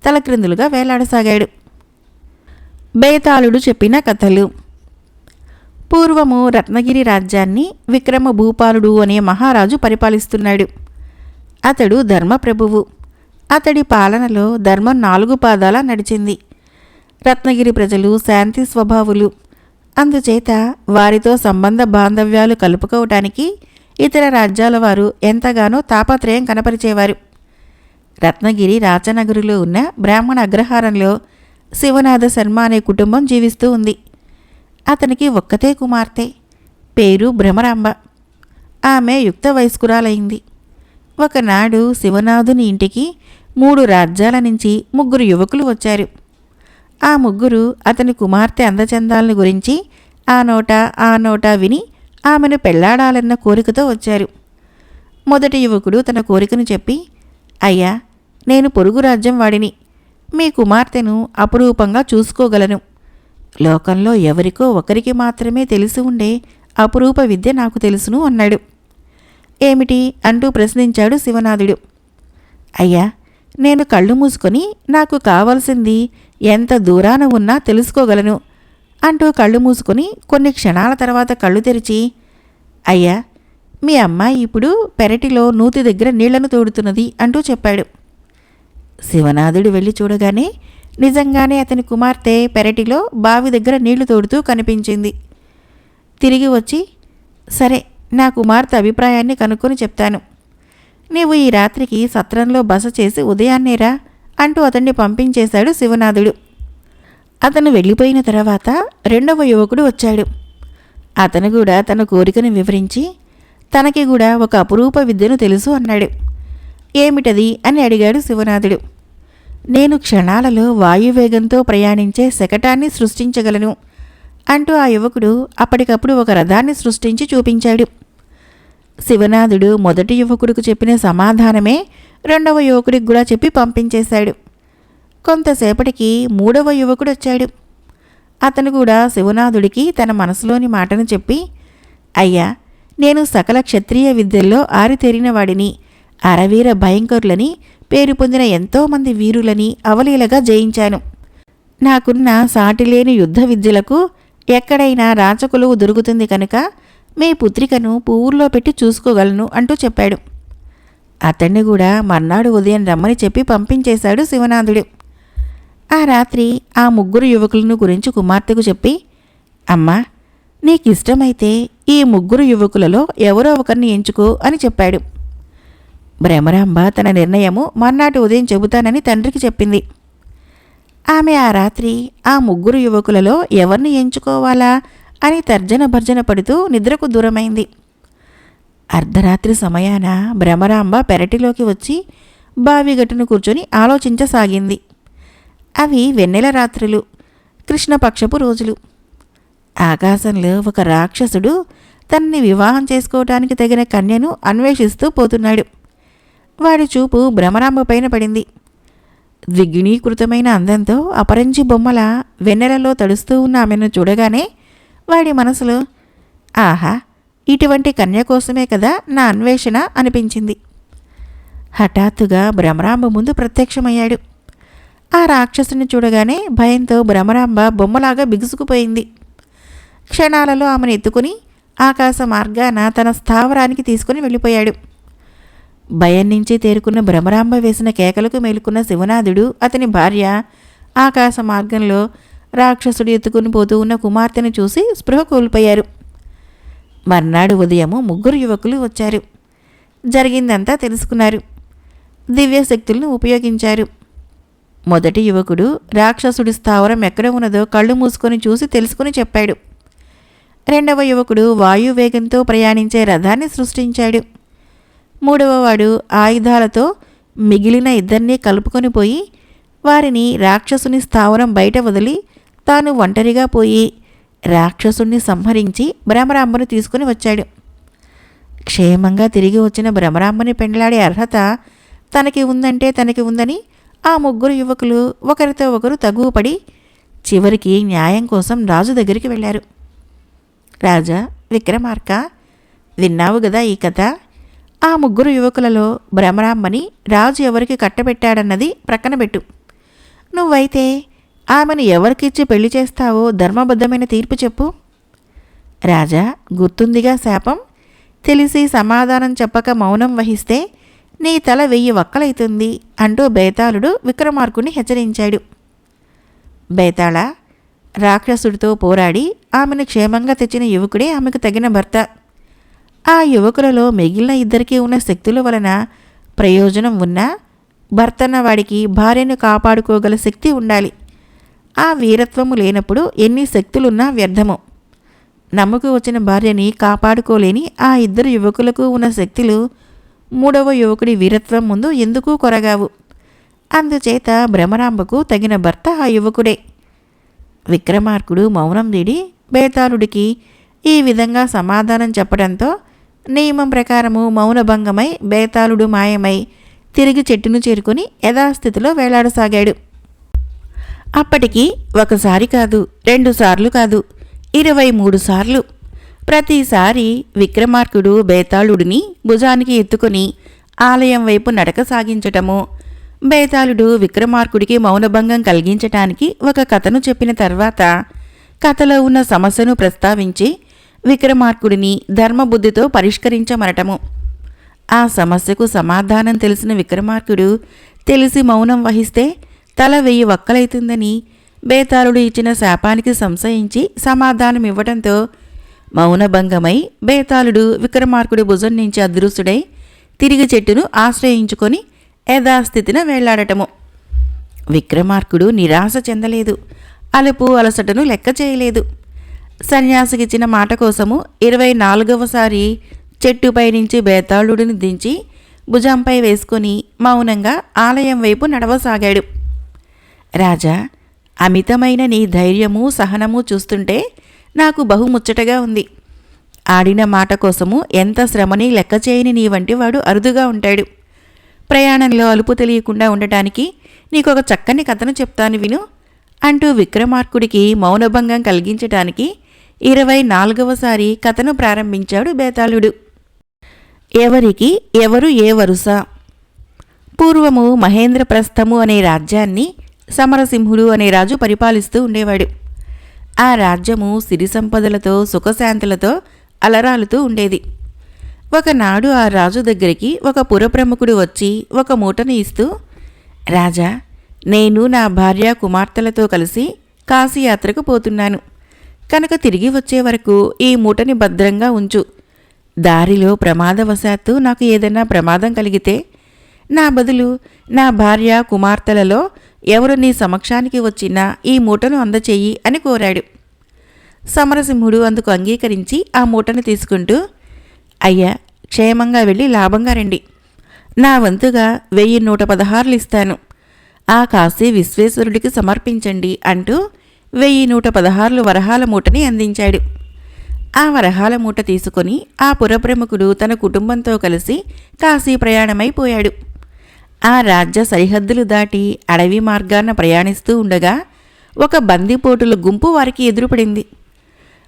తలక్రిందులుగా వేలాడసాగాడు. బేతాళుడు చెప్పిన కథలు. పూర్వము రత్నగిరి రాజ్యాన్ని విక్రమ భూపాలుడు అనే మహారాజు పరిపాలిస్తున్నాడు. అతడు ధర్మప్రభువు. అతడి పాలనలో ధర్మం 4 పాదాల నడిచింది. రత్నగిరి ప్రజలు శాంతి స్వభావులు. అందుచేత వారితో సంబంధ బాంధవ్యాలు కలుపుకోవటానికి ఇతర రాజ్యాల వారు ఎంతగానో తాపత్రయం కనపరిచేవారు. రత్నగిరి రాచనగరులో ఉన్న బ్రాహ్మణ అగ్రహారంలో శివనాథ శర్మ అనే కుటుంబం జీవిస్తూ ఉంది. అతనికి ఒక్కతే కుమార్తె, పేరు భ్రమరాంబ. ఆమె యుక్త వయస్కురాలైంది. ఒకనాడు శివనాథుని ఇంటికి 3 రాజ్యాల నుంచి 3 యువకులు వచ్చారు. ఆ 3 అతని కుమార్తె అందచందాలను గురించి ఆ నోట విని ఆమెను పెళ్లాడాలన్న కోరికతో వచ్చారు. మొదటి యువకుడు తన కోరికను చెప్పి, అయ్యా, నేను పొరుగు రాజ్యం వాడిని. మీ కుమార్తెను అపురూపంగా చూసుకోగలను. లోకంలో ఎవరికో ఒకరికి మాత్రమే తెలిసి ఉండే అపురూప విద్య నాకు తెలుసును అన్నాడు. ఏమిటి అంటూ ప్రశ్నించాడు శివనాథుడు. అయ్యా, నేను కళ్ళు మూసుకొని నాకు కావలసింది ఎంత దూరాన ఉన్నా తెలుసుకోగలను అంటూ కళ్ళు మూసుకొని కొన్ని క్షణాల తర్వాత కళ్ళు తెరిచి, అయ్యా, మీ అమ్మాయి ఇప్పుడు పెరటిలో నూతి దగ్గర నీళ్లను తోడుతున్నది అంటూ చెప్పాడు. శివనాథుడు వెళ్ళి చూడగానే నిజంగానే అతని కుమార్తె పెరటిలో బావి దగ్గర నీళ్లు తోడుతూ కనిపించింది. తిరిగి వచ్చి, సరే, నా కుమార్తె అభిప్రాయాన్ని కనుక్కొని చెప్తాను. నీవు ఈ రాత్రికి సత్రంలో బస చేసి ఉదయాన్నేరా అంటూ అతన్ని పంపించేశాడు శివనాథుడు. అతను వెళ్ళిపోయిన తర్వాత 2వ యువకుడు వచ్చాడు. అతను కూడా తన కోరికను వివరించి తనకి కూడా ఒక అపురూప విద్యను తెలుసు అన్నాడు. ఏమిటది అని అడిగాడు శివనాథుడు. నేను క్షణాలలో వాయువేగంతో ప్రయాణించే శకటాన్ని సృష్టించగలను అంటూ ఆ యువకుడు అప్పటికప్పుడు ఒక రథాన్ని సృష్టించి చూపించాడు. శివనాథుడు మొదటి యువకుడికి చెప్పిన సమాధానమే 2వ యువకుడికి కూడా చెప్పి పంపించేశాడు. కొంతసేపటికి 3వ యువకుడు వచ్చాడు. అతను కూడా శివనాథుడికి తన మనసులోని మాటను చెప్పి, అయ్యా, నేను సకల క్షత్రియ విద్యల్లో ఆరితేరిన వాడిని. అరవీర భయంకరులని పేరు పొందిన ఎంతోమంది వీరులని అవలీలగా జయించాను. నాకున్న సాటిలేని యుద్ధ విద్యలకు ఎక్కడైనా రాచకొలువు దొరుకుతుంది కనుక మీ పుత్రికను పువ్వుల్లో పెట్టి చూసుకోగలను అంటూ చెప్పాడు. అతన్ని కూడా మర్నాడు ఉదయం రమ్మని చెప్పి పంపించేశాడు శివనాథుడు. ఆ రాత్రి ఆ 3 యువకులను గురించి కుమార్తెకు చెప్పి, అమ్మా, నీకిష్టమైతే ఈ 3 యువకులలో ఎవరో ఒకరిని ఎంచుకో అని చెప్పాడు. భ్రమరాంబ తన నిర్ణయము మర్నాటి ఉదయం చెబుతానని తండ్రికి చెప్పింది. ఆమె ఆ రాత్రి ఆ 3 యువకులలో ఎవరిని ఎంచుకోవాలా అని తర్జన భర్జన పడుతూ నిద్రకు దూరమైంది. అర్ధరాత్రి సమయాన భ్రమరాంబ పెరటిలోకి వచ్చి బావిగట్టును కూర్చొని ఆలోచించసాగింది. అవి వెన్నెల రాత్రులు, కృష్ణపక్షపు రోజులు. ఆకాశంలో ఒక రాక్షసుడు తనని వివాహం చేసుకోవటానికి తగిన కన్యను అన్వేషిస్తూ పోతున్నాడు. వాడి చూపు భ్రమరాంబ పైన పడింది. ద్విగుణీకృతమైన అందంతో అపరంజి బొమ్మల వెన్నెలలో తడుస్తూ ఉన్న ఆమెను చూడగానే వాడి మనసులో, ఆహా, ఇటువంటి కన్య కోసమే కదా నా అన్వేషణ అనిపించింది. హఠాత్తుగా భ్రమరాంబ ముందు ప్రత్యక్షమయ్యాడు. ఆ రాక్షసుని చూడగానే భయంతో భ్రమరాంబ బొమ్మలాగా బిగుసుకుపోయింది. క్షణాలలో ఆమెను ఎత్తుకుని ఆకాశ మార్గాన తన స్థావరానికి తీసుకుని వెళ్ళిపోయాడు. భయం నుంచి తేరుకున్న భ్రమరాంబ వేసిన కేకలకు మేలుకున్న శివనాథుడు, అతని భార్య ఆకాశ మార్గంలో రాక్షసుడు ఎత్తుకుని పోతూ ఉన్న కుమార్తెను చూసి స్పృహ కోల్పోయారు. మర్నాడు ఉదయము 3 యువకులు వచ్చారు. జరిగిందంతా తెలుసుకున్నారు. దివ్యశక్తులను ఉపయోగించారు. మొదటి యువకుడు రాక్షసుడి స్థావరం ఎక్కడ ఉన్నదో కళ్ళు మూసుకొని చూసి తెలుసుకుని చెప్పాడు. రెండవ యువకుడు వాయువేగంతో ప్రయాణించే రథాన్ని సృష్టించాడు. మూడవవాడు ఆయుధాలతో మిగిలిన ఇద్దరినీ కలుపుకొని పోయి వారిని రాక్షసుని స్థావరం బయట వదిలి తాను ఒంటరిగా పోయి రాక్షసుణ్ణి సంహరించి భ్రమరాంబను తీసుకుని వచ్చాడు. క్షేమంగా తిరిగి వచ్చిన భ్రమరాంబని పెండ్లాడే అర్హత తనకి ఉందంటే తనకి ఉందని ఆ 3 యువకులు ఒకరితో ఒకరు తగువపడి చివరికి న్యాయం కోసం రాజు దగ్గరికి వెళ్ళారు. రాజా విక్రమార్క, విన్నావు గదా ఈ కథ? ఆ 3 యువకులలో భ్రమరాంబని రాజు ఎవరికి కట్టబెట్టాడన్నది ప్రక్కన పెట్టు. నువ్వైతే ఆమెను ఎవరికిచ్చి పెళ్లి చేస్తావో ధర్మబద్ధమైన తీర్పు చెప్పు. రాజా, గుర్తుందిగా శాపం? తెలిసి సమాధానం చెప్పక మౌనం వహిస్తే నీ తల 1000 వక్కలైతుంది అంటూ బేతాళుడు విక్రమార్కుని హెచ్చరించాడు. బేతాళ, రాక్షసుడితో పోరాడి ఆమెను క్షేమంగా తెచ్చిన యువకుడే ఆమెకు తగిన భర్త. ఆ యువకులలో మిగిలిన ఇద్దరికీ ఉన్న శక్తుల వలన ప్రయోజనం ఉన్నా భర్తన్న వాడికి భార్యను కాపాడుకోగల శక్తి ఉండాలి. ఆ వీరత్వము లేనప్పుడు ఎన్ని శక్తులున్నా వ్యర్థము. నమ్ముకు వచ్చిన భార్యని కాపాడుకోలేని ఆ 2 యువకులకు ఉన్న శక్తులు 3వ యువకుడి వీరత్వం ముందు ఎందుకు కొరగావు. అందుచేత భ్రమరాంబకు తగిన భర్త ఆ యువకుడే. విక్రమార్కుడు మౌనం వీడి బేతాళుడికి ఈ విధంగా సమాధానం చెప్పడంతో నియమం ప్రకారము మౌనభంగమై బేతాళుడు మాయమై తిరిగి చెట్టును చేరుకుని యథాస్థితిలో వేలాడసాగాడు. అప్పటికి ఒకసారి కాదు, 2 సార్లు కాదు, 23 సార్లు. ప్రతిసారి విక్రమార్కుడు బేతాళుడిని భుజానికి ఎత్తుకుని ఆలయం వైపు నడక సాగించటము, బేతాళుడు విక్రమార్కుడికి మౌనభంగం కలిగించటానికి ఒక కథను చెప్పిన తర్వాత కథలో ఉన్న సమస్యను ప్రస్తావించి విక్రమార్కుడిని ధర్మబుద్ధితో పరిష్కరించమనటము. ఆ సమస్యకు సమాధానం తెలిసిన విక్రమార్కుడు తెలిసి మౌనం వహిస్తే తల 1000 వక్కలైతుందని బేతాళుడు ఇచ్చిన శాపానికి సంశయించి సమాధానమివ్వటంతో మౌనభంగమై బేతాళుడు విక్రమార్కుడి భుజం నుంచి అదృశ్యుడై తిరిగి చెట్టును ఆశ్రయించుకొని యథాస్థితిన వేళ్లాడటము. విక్రమార్కుడు నిరాశ చెందలేదు. అలుపు అలసటను లెక్క చేయలేదు. సన్యాసికిచ్చిన మాట కోసము 24వసారి చెట్టుపై నుంచి బేతాళుడిని దించి భుజంపై వేసుకొని మౌనంగా ఆలయం వైపు నడవసాగాడు. రాజా, అమితమైన నీ ధైర్యము సహనము చూస్తుంటే నాకు బహుముచ్చటగా ఉంది. ఆడిన మాట కోసము ఎంత శ్రమని లెక్క చేయని నీ వంటి వాడు అరుదుగా ఉంటాడు. ప్రయాణంలో అలుపు తెలియకుండా ఉండటానికి నీకొక చక్కని కథను చెప్తాను విను అంటూ విక్రమార్కుడికి మౌనభంగం కలిగించటానికి 24వసారి కథను ప్రారంభించాడు బేతాళుడు. ఎవరికి ఎవరు ఏ వరుస. పూర్వము మహేంద్రప్రస్థము అనే రాజ్యాన్ని సమరసింహుడు అనే రాజు పరిపాలిస్తూ ఉండేవాడు. ఆ రాజ్యము సిరి సంపదలతో సుఖశాంతులతో అలరాలుతూ ఉండేది. ఒకనాడు ఆ రాజు దగ్గరికి ఒక పురప్రముఖుడు వచ్చి ఒక మూటను ఇస్తూ, రాజా, నేను నా భార్య కుమార్తెలతో కలిసి కాశీయాత్రకు పోతున్నాను కనుక తిరిగి వచ్చే వరకు ఈ మూటని భద్రంగా ఉంచు. దారిలో ప్రమాదవశాత్తు నాకు ఏదైనా ప్రమాదం కలిగితే నా బదులు నా భార్య కుమార్తెలలో ఎవరు నీ సమక్షానికి వచ్చినా ఈ మూటను అందచేయి అని కోరాడు. సమరసింహుడు అందుకు అంగీకరించి ఆ మూటను తీసుకుంటూ, అయ్యా, క్షేమంగా వెళ్ళి లాభంగా రండి. నా వంతుగా 1116 ఇస్తాను. ఆ కాశీ విశ్వేశ్వరుడికి సమర్పించండి అంటూ 1116 వరహాల మూటని అందించాడు. ఆ వరహాల మూట తీసుకొని ఆ పురప్రముఖుడు తన కుటుంబంతో కలిసి కాశీ ప్రయాణమైపోయాడు. ఆ రాజ్య సరిహద్దులు దాటి అడవి మార్గాన ప్రయాణిస్తూ ఉండగా ఒక బందిపోటుల గుంపు వారికి ఎదురుపడింది.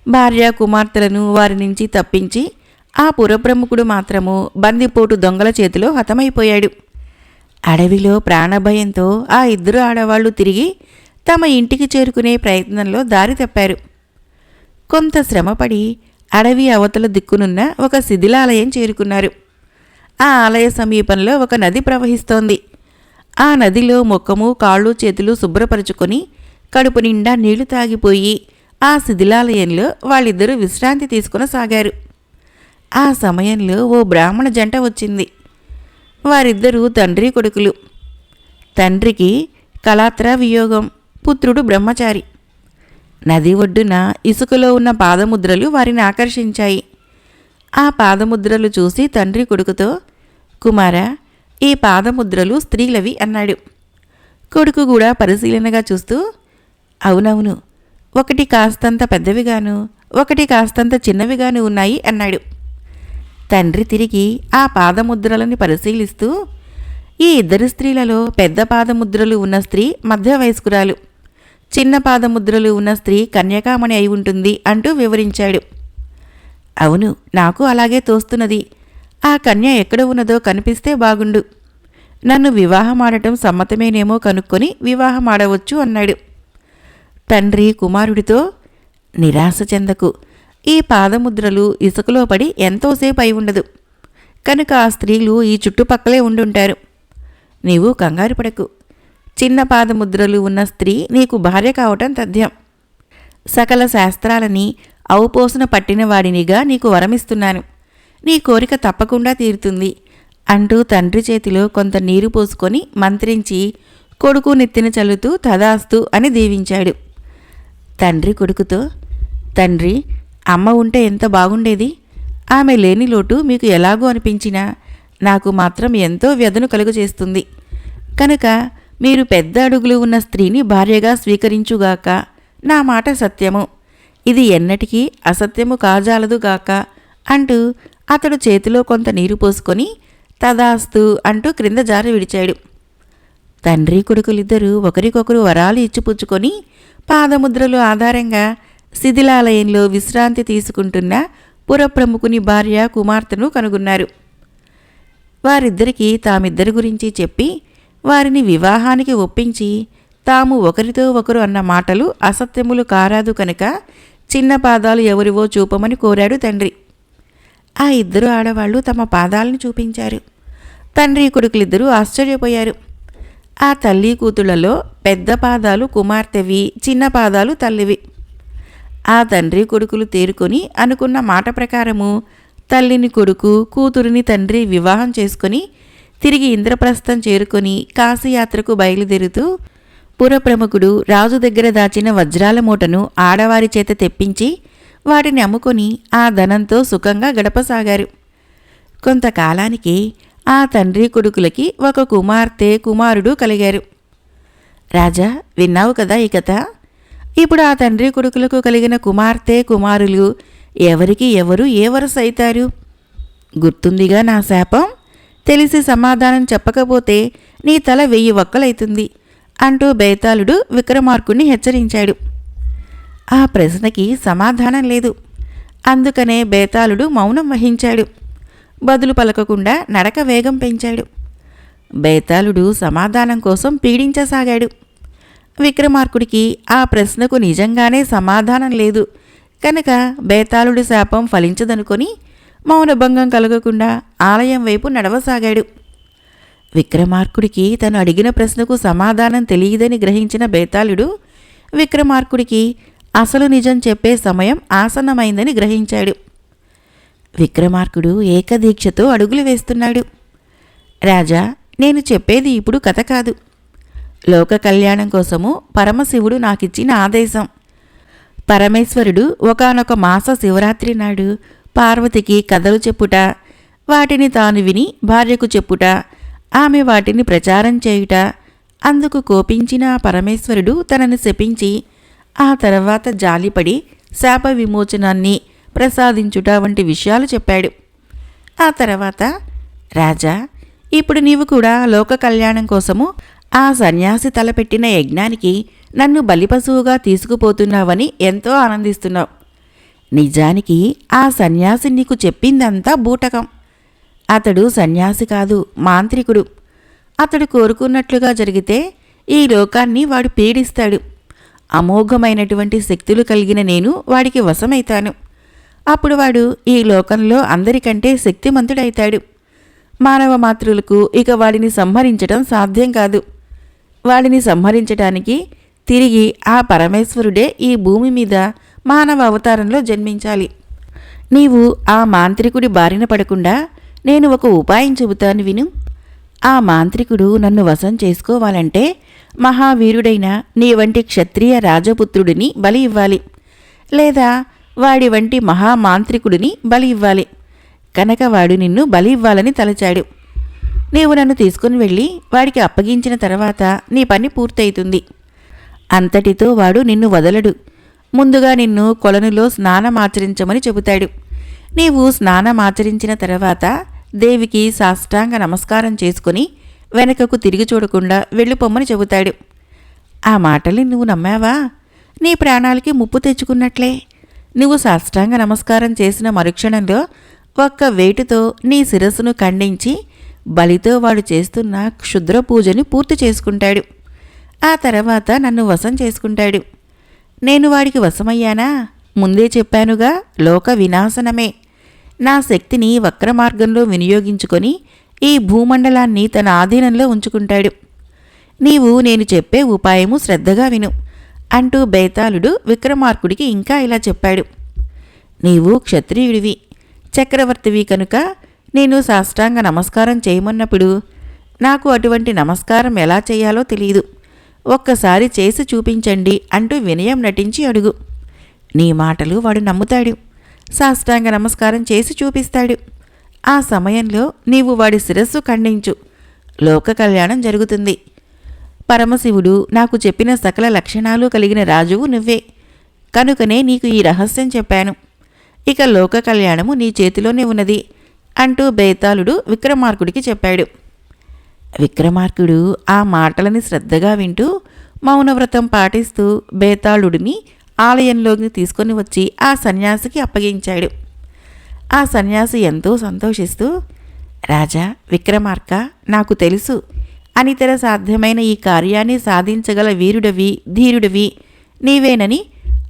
భార్య కుమార్తెలను వారి నుంచి తప్పించి ఆ పురప్రముఖుడు మాత్రము బందిపోటు దొంగల చేతిలో హతమైపోయాడు. అడవిలో ప్రాణభయంతో ఆ ఇద్దరు ఆడవాళ్లు తిరిగి తమ ఇంటికి చేరుకునే ప్రయత్నంలో దారి తప్పారు. కొంత శ్రమపడి అడవి అవతల దిక్కునున్న ఒక శిథిలాలయం చేరుకున్నారు. ఆ ఆలయ సమీపంలో ఒక నది ప్రవహిస్తోంది. ఆ నదిలో ముఖము కాళ్ళు చేతులు శుభ్రపరుచుకొని కడుపు నిండా నీళ్లు తాగిపోయి ఆ శిథిలాలయంలో వాళ్ళిద్దరూ విశ్రాంతి తీసుకునసాగారు. ఆ సమయంలో ఓ బ్రాహ్మణ జంట వచ్చింది. వారిద్దరూ తండ్రి కొడుకులు. తండ్రికి కళాత్ర వియోగం, పుత్రుడు బ్రహ్మచారి. నది ఒడ్డున ఇసుకలో ఉన్న పాదముద్రలు వారిని ఆకర్షించాయి. ఆ పాదముద్రలు చూసి తండ్రి కొడుకుతో, కుమారా, ఈ పాదముద్రలు స్త్రీలవి అన్నాడు. కొడుకు కూడా పరిశీలనగా చూస్తూ, అవునవును, ఒకటి కాస్తంత పెద్దవిగాను, ఒకటి కాస్తంత చిన్నవిగాను ఉన్నాయి అన్నాడు. తండ్రి తిరిగి ఆ పాదముద్రలని పరిశీలిస్తూ, ఈ ఇద్దరు స్త్రీలలో పెద్ద పాదముద్రలు ఉన్న స్త్రీ మధ్య వయస్కురాలు, చిన్న పాదముద్రలు ఉన్న స్త్రీ కన్యకామణి అయి ఉంటుంది అంటూ వివరించాడు. అవును, నాకు అలాగే తోస్తున్నది. ఆ కన్య ఎక్కడ ఉన్నదో కనిపిస్తే బాగుండు. నన్ను వివాహమాడటం సమ్మతమేనేమో కనుక్కొని వివాహమాడవచ్చు అన్నాడు. తండ్రి కుమారుడితో, నిరాశ చెందకు. ఈ పాదముద్రలు ఇసుకలో పడి ఎంతోసేపు అయి ఉండదు. కనుక ఆ స్త్రీలు ఈ చుట్టుపక్కలే ఉండుంటారు. నీవు కంగారు పడకు. చిన్న పాదముద్రలు ఉన్న స్త్రీ నీకు భార్య కావటం తథ్యం. సకల శాస్త్రాలని ఔపోసన పట్టినవాడినిగా నీకు వరమిస్తున్నాను. నీ కోరిక తప్పకుండా తీరుతుంది అంటూ తండ్రి చేతిలో కొంత నీరు పోసుకొని మంత్రించి కొడుకు నెత్తిన చల్లుతూ తదాస్తు అని దీవించాడు. తండ్రి కొడుకుతో, తండ్రి, అమ్మ ఉంటే ఎంత బాగుండేది. ఆమె లేని లోటు మీకు ఎలాగో అనిపించినా నాకు మాత్రం ఎంతో వ్యధను కలుగజేస్తుంది. కనుక మీరు పెద్ద అడుగులు ఉన్న స్త్రీని భార్యగా స్వీకరించుగాక. నా మాట సత్యము, ఇది ఎన్నటికీ అసత్యము కాజాలదుగాక అంటూ అతడు చేతిలో కొంత నీరు పోసుకొని తదాస్తు అంటూ క్రింద జారి విడిచాడు. తండ్రి కొడుకులిద్దరూ ఒకరికొకరు వరాలు ఇచ్చిపుచ్చుకొని పాదముద్రలు ఆధారంగా శిథిలాలయంలో విశ్రాంతి తీసుకుంటున్న పురప్రముఖుని భార్య కుమార్తెను కనుగొన్నారు. వారిద్దరికీ తామిద్దరి గురించి చెప్పి వారిని వివాహానికి ఒప్పించి తాము ఒకరితో ఒకరు అన్న మాటలు అసత్యములు కారాదు కనుక చిన్న పాదాలు ఎవరివో చూపమని కోరాడు తండ్రి. ఆ ఇద్దరు ఆడవాళ్లు తమ పాదాలను చూపించారు. తండ్రి కొడుకులిద్దరూ ఆశ్చర్యపోయారు. ఆ తల్లి కూతుళ్లలో పెద్ద పాదాలు కుమార్తెవి, చిన్న పాదాలు తల్లివి. ఆ తండ్రి కొడుకులు తేరుకొని అనుకున్న మాట ప్రకారము తల్లిని కొడుకు, కూతురిని తండ్రి వివాహం చేసుకొని తిరిగి ఇంద్రప్రస్థం చేరుకొని కాశీయాత్రకు బయలుదేరుతూ పురప్రముఖుడు రాజు దగ్గర దాచిన వజ్రాల మూటను ఆడవారి చేత తెప్పించి వాటిని అమ్ముకొని ఆ ధనంతో సుఖంగా గడపసాగారు. కొంతకాలానికి ఆ తండ్రి కొడుకులకి ఒక కుమార్తె కుమారుడు కలిగారు. రాజా, విన్నావు కదా ఈ కథ. ఇప్పుడు ఆ తండ్రి కొడుకులకు కలిగిన కుమార్తె కుమారులు ఎవరికి ఎవరు ఏ వరస అవుతారు? గుర్తుందిగా నా శాపం. తెలిసి సమాధానం చెప్పకపోతే నీ తల 1000 వక్కలైతుంది అంటూ బేతాళుడు విక్రమార్కుణ్ణి హెచ్చరించాడు. ఆ ప్రశ్నకి సమాధానం లేదు. అందుకనే బేతాళుడు మౌనం వహించాడు. బదులు పలకకుండా నడక వేగం పెంచాడు. బేతాళుడు సమాధానం కోసం పీడించసాగాడు. విక్రమార్కుడికి ఆ ప్రశ్నకు నిజంగానే సమాధానం లేదు కనుక బేతాళుడి శాపం ఫలించదనుకొని మౌనభంగం కలగకుండా ఆలయం వైపు నడవసాగాడు. విక్రమార్కుడికి తను అడిగిన ప్రశ్నకు సమాధానం తెలియదని గ్రహించిన బేతాళుడు విక్రమార్కుడికి అసలు నిజం చెప్పే సమయం ఆసన్నమైందని గ్రహించాడు. విక్రమార్కుడు ఏకదీక్షతో అడుగులు వేస్తున్నాడు. రాజా, నేను చెప్పేది ఇప్పుడు కథ కాదు. లోక కళ్యాణం కోసము పరమశివుడు నాకిచ్చిన ఆదేశం. పరమేశ్వరుడు ఒకానొక మాస శివరాత్రి నాడు పార్వతికి కథలు చెప్పుట, వాటిని తాను విని భార్యకు చెప్పుట, ఆమె వాటిని ప్రచారం చేయుట, అందుకు కోపించిన ఆ పరమేశ్వరుడు తనని శపించి ఆ తర్వాత జాలిపడి శాప విమోచనాన్ని ప్రసాదించుట వంటి విషయాలు చెప్పాడు. ఆ తర్వాత, రాజా, ఇప్పుడు నీవు కూడా లోక కళ్యాణం కోసము ఆ సన్యాసి తలపెట్టిన యజ్ఞానికి నన్ను బలిపశువుగా తీసుకుపోతున్నావని ఎంతో ఆనందిస్తున్నావు. నిజానికి ఆ సన్యాసి నీకు చెప్పిందంతా బూటకం. అతడు సన్యాసి కాదు, మాంత్రికుడు. అతడు కోరుకున్నట్లుగా జరిగితే ఈ లోకాన్ని వాడు పీడిస్తాడు. అమోఘమైనటువంటి శక్తులు కలిగిన నేను వాడికి వశమైతాను. అప్పుడు వాడు ఈ లోకంలో అందరికంటే శక్తిమంతుడైతాడు. మానవ మాతృలకు ఇక వాడిని సంహరించటం సాధ్యం కాదు. వాడిని సంహరించటానికి తిరిగి ఆ పరమేశ్వరుడే ఈ భూమి మీద మానవ అవతారంలో జన్మించాలి. నీవు ఆ మాంత్రికుడి బారిన పడకుండా నేను ఒక ఉపాయం చెబుతాను విను. ఆ మాంత్రికుడు నన్ను వశం చేసుకోవాలంటే మహావీరుడైన నీ వంటి క్షత్రియ రాజపుత్రుడిని బలి ఇవ్వాలి, లేదా వాడి వంటి మహామాంత్రికుడిని బలి ఇవ్వాలి. కనుక వాడు నిన్ను బలి ఇవ్వాలని తలచాడు. నీవు నన్ను తీసుకుని వెళ్ళి వాడికి అప్పగించిన తర్వాత నీ పని పూర్తయితుంది. అంతటితో వాడు నిన్ను వదలడు. ముందుగా నిన్ను కొలనులో స్నానమాచరించమని చెబుతాడు. నీవు స్నానమాచరించిన తర్వాత దేవికి సాష్టాంగ నమస్కారం చేసుకుని వెనకకు తిరిగి చూడకుండా వెళ్ళిపోమ్మని చెబుతాడు. ఆ మాటల్ని నువ్వు నమ్మావా? నీ ప్రాణాలకి ముప్పు తెచ్చుకున్నట్లే. నువ్వు సాష్టాంగ నమస్కారం చేసిన మరుక్షణంలో ఒక్క వేటుతో నీ శిరస్సును ఖండించి బలితో వాడు చేస్తున్న క్షుద్ర పూజని పూర్తి చేసుకుంటాడు. ఆ తర్వాత నన్ను వశం చేసుకుంటాడు. నేను వాడికి వశమయ్యానా? ముందే చెప్పానుగా, లోక వినాశనమే. నా శక్తిని వక్రమార్గంలో వినియోగించుకొని ఈ భూమండలాన్ని తన ఆధీనంలో ఉంచుకుంటాడు. నీవు నేను చెప్పే ఉపాయము శ్రద్ధగా విను అంటూ బేతాళుడు విక్రమార్కుడికి ఇంకా ఇలా చెప్పాడు. నీవు క్షత్రియుడివి, చక్రవర్తివి కనుక నేను సాష్టాంగ నమస్కారం చేయమన్నప్పుడు నాకు అటువంటి నమస్కారం ఎలా చేయాలో తెలియదు. ఒక్కసారి చేసి చూపించండి అంటూ వినయం నటించి అడుగు. నీ మాటలు వాడు నమ్ముతాడు. సాష్టాంగ నమస్కారం చేసి చూపిస్తాడు. ఆ సమయంలో నీవు వాడి శిరస్సు ఖండించు. లోక కళ్యాణం జరుగుతుంది. పరమశివుడు నాకు చెప్పిన సకల లక్షణాలు కలిగిన రాజువు నువ్వే. కనుకనే నీకు ఈ రహస్యం చెప్పాను. ఇక లోక కళ్యాణము నీ చేతిలోనే ఉన్నది అంటూ బేతాళుడు విక్రమార్కుడికి చెప్పాడు. విక్రమార్కుడు ఆ మాటలని శ్రద్ధగా వింటూ మౌనవ్రతం పాటిస్తూ బేతాళుడిని ఆలయంలోకి తీసుకొని వచ్చి ఆ సన్యాసికి అప్పగించాడు. ఆ సన్యాసి ఎంతో సంతోషిస్తూ, రాజా విక్రమార్క, నాకు తెలుసు అనితర సాధ్యమైన ఈ కార్యాన్ని సాధించగల వీరుడవి ధీరుడివి నీవేనని.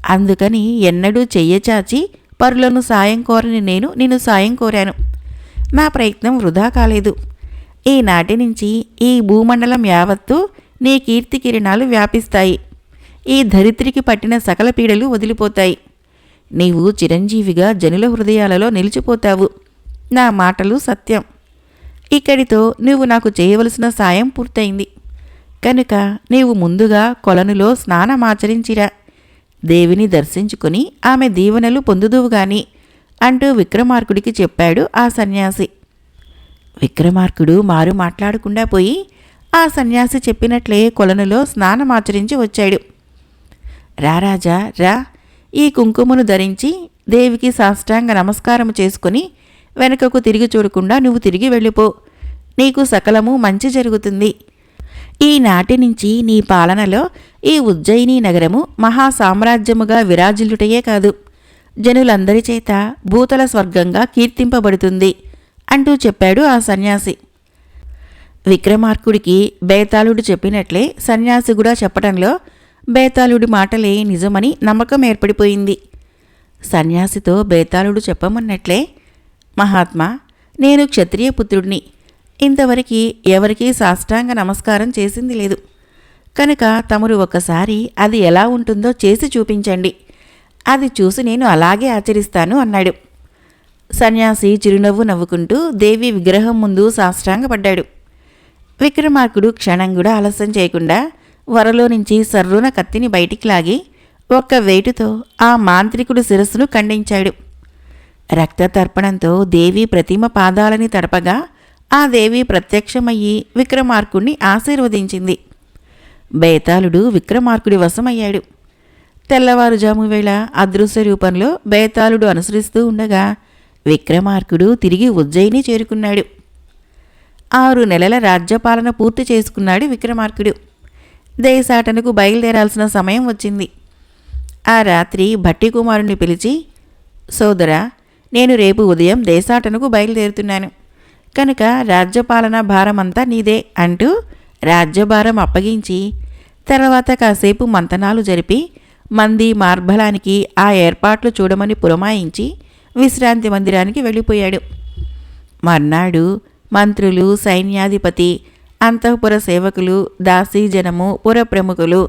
అందుకని ఎన్నడూ చెయ్యచాచి పరులను సాయం కోరని నేను నిన్ను సాయం కోరాను. నా ప్రయత్నం వృధా కాలేదు. ఈనాటి నుంచి ఈ భూమండలం యావత్తూ నీ కీర్తి కిరణాలు వ్యాపిస్తాయి. ఈ ధరిత్రికి పట్టిన సకల పీడలు వదిలిపోతాయి. నీవు చిరంజీవిగా జనుల హృదయాలలో నిలిచిపోతావు. నా మాటలు సత్యం. ఇక్కడితో నువ్వు నాకు చేయవలసిన సాయం పూర్తయింది. కనుక నీవు ముందుగా కొలనులో స్నానమాచరించిరా. దేవిని దర్శించుకుని ఆమె దీవెనలు పొందుదువుగాని అంటూ విక్రమార్కుడికి చెప్పాడు ఆ సన్యాసి. విక్రమార్కుడు మారు మాట్లాడకుండా పోయి ఆ సన్యాసి చెప్పినట్లే కొలనులో స్నానమాచరించి వచ్చాడు. రారాజా రా, ఈ కుంకుమను ధరించి దేవికి సాష్టాంగ నమస్కారము చేసుకుని వెనుకకు తిరిగి చూడకుండా నువ్వు తిరిగి వెళ్ళిపో. నీకు సకలము మంచి జరుగుతుంది. ఈనాటి నుంచి నీ పాలనలో ఈ ఉజ్జయిని నగరము మహాసామ్రాజ్యముగా విరాజిల్లుటయే కాదు, జనులందరి చేత భూతల స్వర్గంగా కీర్తింపబడుతుంది అంటూ చెప్పాడు ఆ సన్యాసి. విక్రమార్కుడికి బేతాళుడు చెప్పినట్లే సన్యాసి కూడా చెప్పటంలో బేతాళుడి మాటలే నిజమని నమ్మకం ఏర్పడిపోయింది. సన్యాసితో బేతాళుడు చెప్పమన్నట్లే, మహాత్మా, నేను క్షత్రియ పుత్రుడిని. ఇంతవరకు ఎవరికీ సాష్టాంగ నమస్కారం చేసింది లేదు. కనుక తమరు ఒకసారి అది ఎలా ఉంటుందో చేసి చూపించండి. అది చూసి నేను అలాగే ఆచరిస్తాను అన్నాడు. సన్యాసి చిరునవ్వు నవ్వుకుంటూ దేవి విగ్రహం ముందు సాష్టాంగపడ్డాడు. విక్రమార్కుడు క్షణం కూడా ఆలస్యం చేయకుండా వరలో నుంచి సర్రున కత్తిని బయటికి లాగి ఒక్క వేటుతో ఆ మాంత్రికుడు శిరస్సును ఖండించాడు. రక్తతర్పణంతో దేవి ప్రతిమ పాదాలని తడపగా ఆ దేవి ప్రత్యక్షమయ్యి విక్రమార్కుణ్ణి ఆశీర్వదించింది. బేతాళుడు విక్రమార్కుడి వశమయ్యాడు. తెల్లవారుజాము వేళ అదృశ్య రూపంలో బేతాళుడు అనుసరిస్తూ ఉండగా విక్రమార్కుడు తిరిగి ఉజ్జయిని చేరుకున్నాడు. 6 నెలల రాజ్యపాలన పూర్తి చేసుకున్నాడు విక్రమార్కుడు. దేశాటనకు బయలుదేరాల్సిన సమయం వచ్చింది. ఆ రాత్రి భట్టి కుమారుణ్ణి పిలిచి, సోదరా, నేను రేపు ఉదయం దేశాటనకు బయలుదేరుతున్నాను కనుక రాజ్యపాలన భారమంతా నీదే అంటూ రాజ్యభారం అప్పగించి తర్వాత కాసేపు మంతనాలు జరిపి మంది మార్బలానికి ఆ ఏర్పాట్లు చూడమని పురమాయించి విశ్రాంతి మందిరానికి వెళ్ళిపోయాడు. మర్నాడు మంత్రులు, సైన్యాధిపతి, అంతఃపుర సేవకులు, దాసీజనము, పురప్రముఖులు,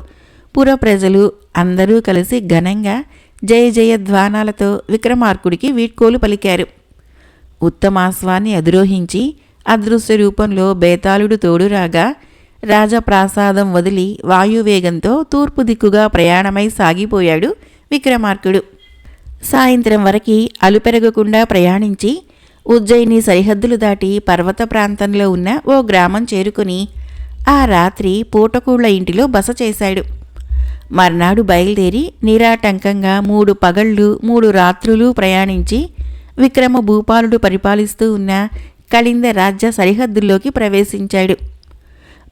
పురప్రజలు అందరూ కలిసి ఘనంగా జయ జయధ్వానాలతో విక్రమార్కుడికి వీడ్కోలు పలికారు. ఉత్తమాశ్వాన్ని అధిరోహించి అదృశ్య రూపంలో బేతాళుడు తోడురాగా రాజప్రాసాదం వదిలి వాయువేగంతో తూర్పు దిక్కుగా ప్రయాణమై సాగిపోయాడు విక్రమార్కుడు. సాయంత్రం వరకు అలుపెరగకుండా ప్రయాణించి ఉజ్జయిని సరిహద్దులు దాటి పర్వత ప్రాంతంలో ఉన్న ఓ గ్రామం చేరుకుని ఆ రాత్రి పూటకూళ్ల ఇంటిలో బస చేశాడు. మర్నాడు బయలుదేరి నిరాటంకంగా 3 పగళ్ళు 3 రాత్రులు ప్రయాణించి విక్రమ భూపాలుడు పరిపాలిస్తూ ఉన్న కళింద రాజ్య సరిహద్దుల్లోకి ప్రవేశించాడు.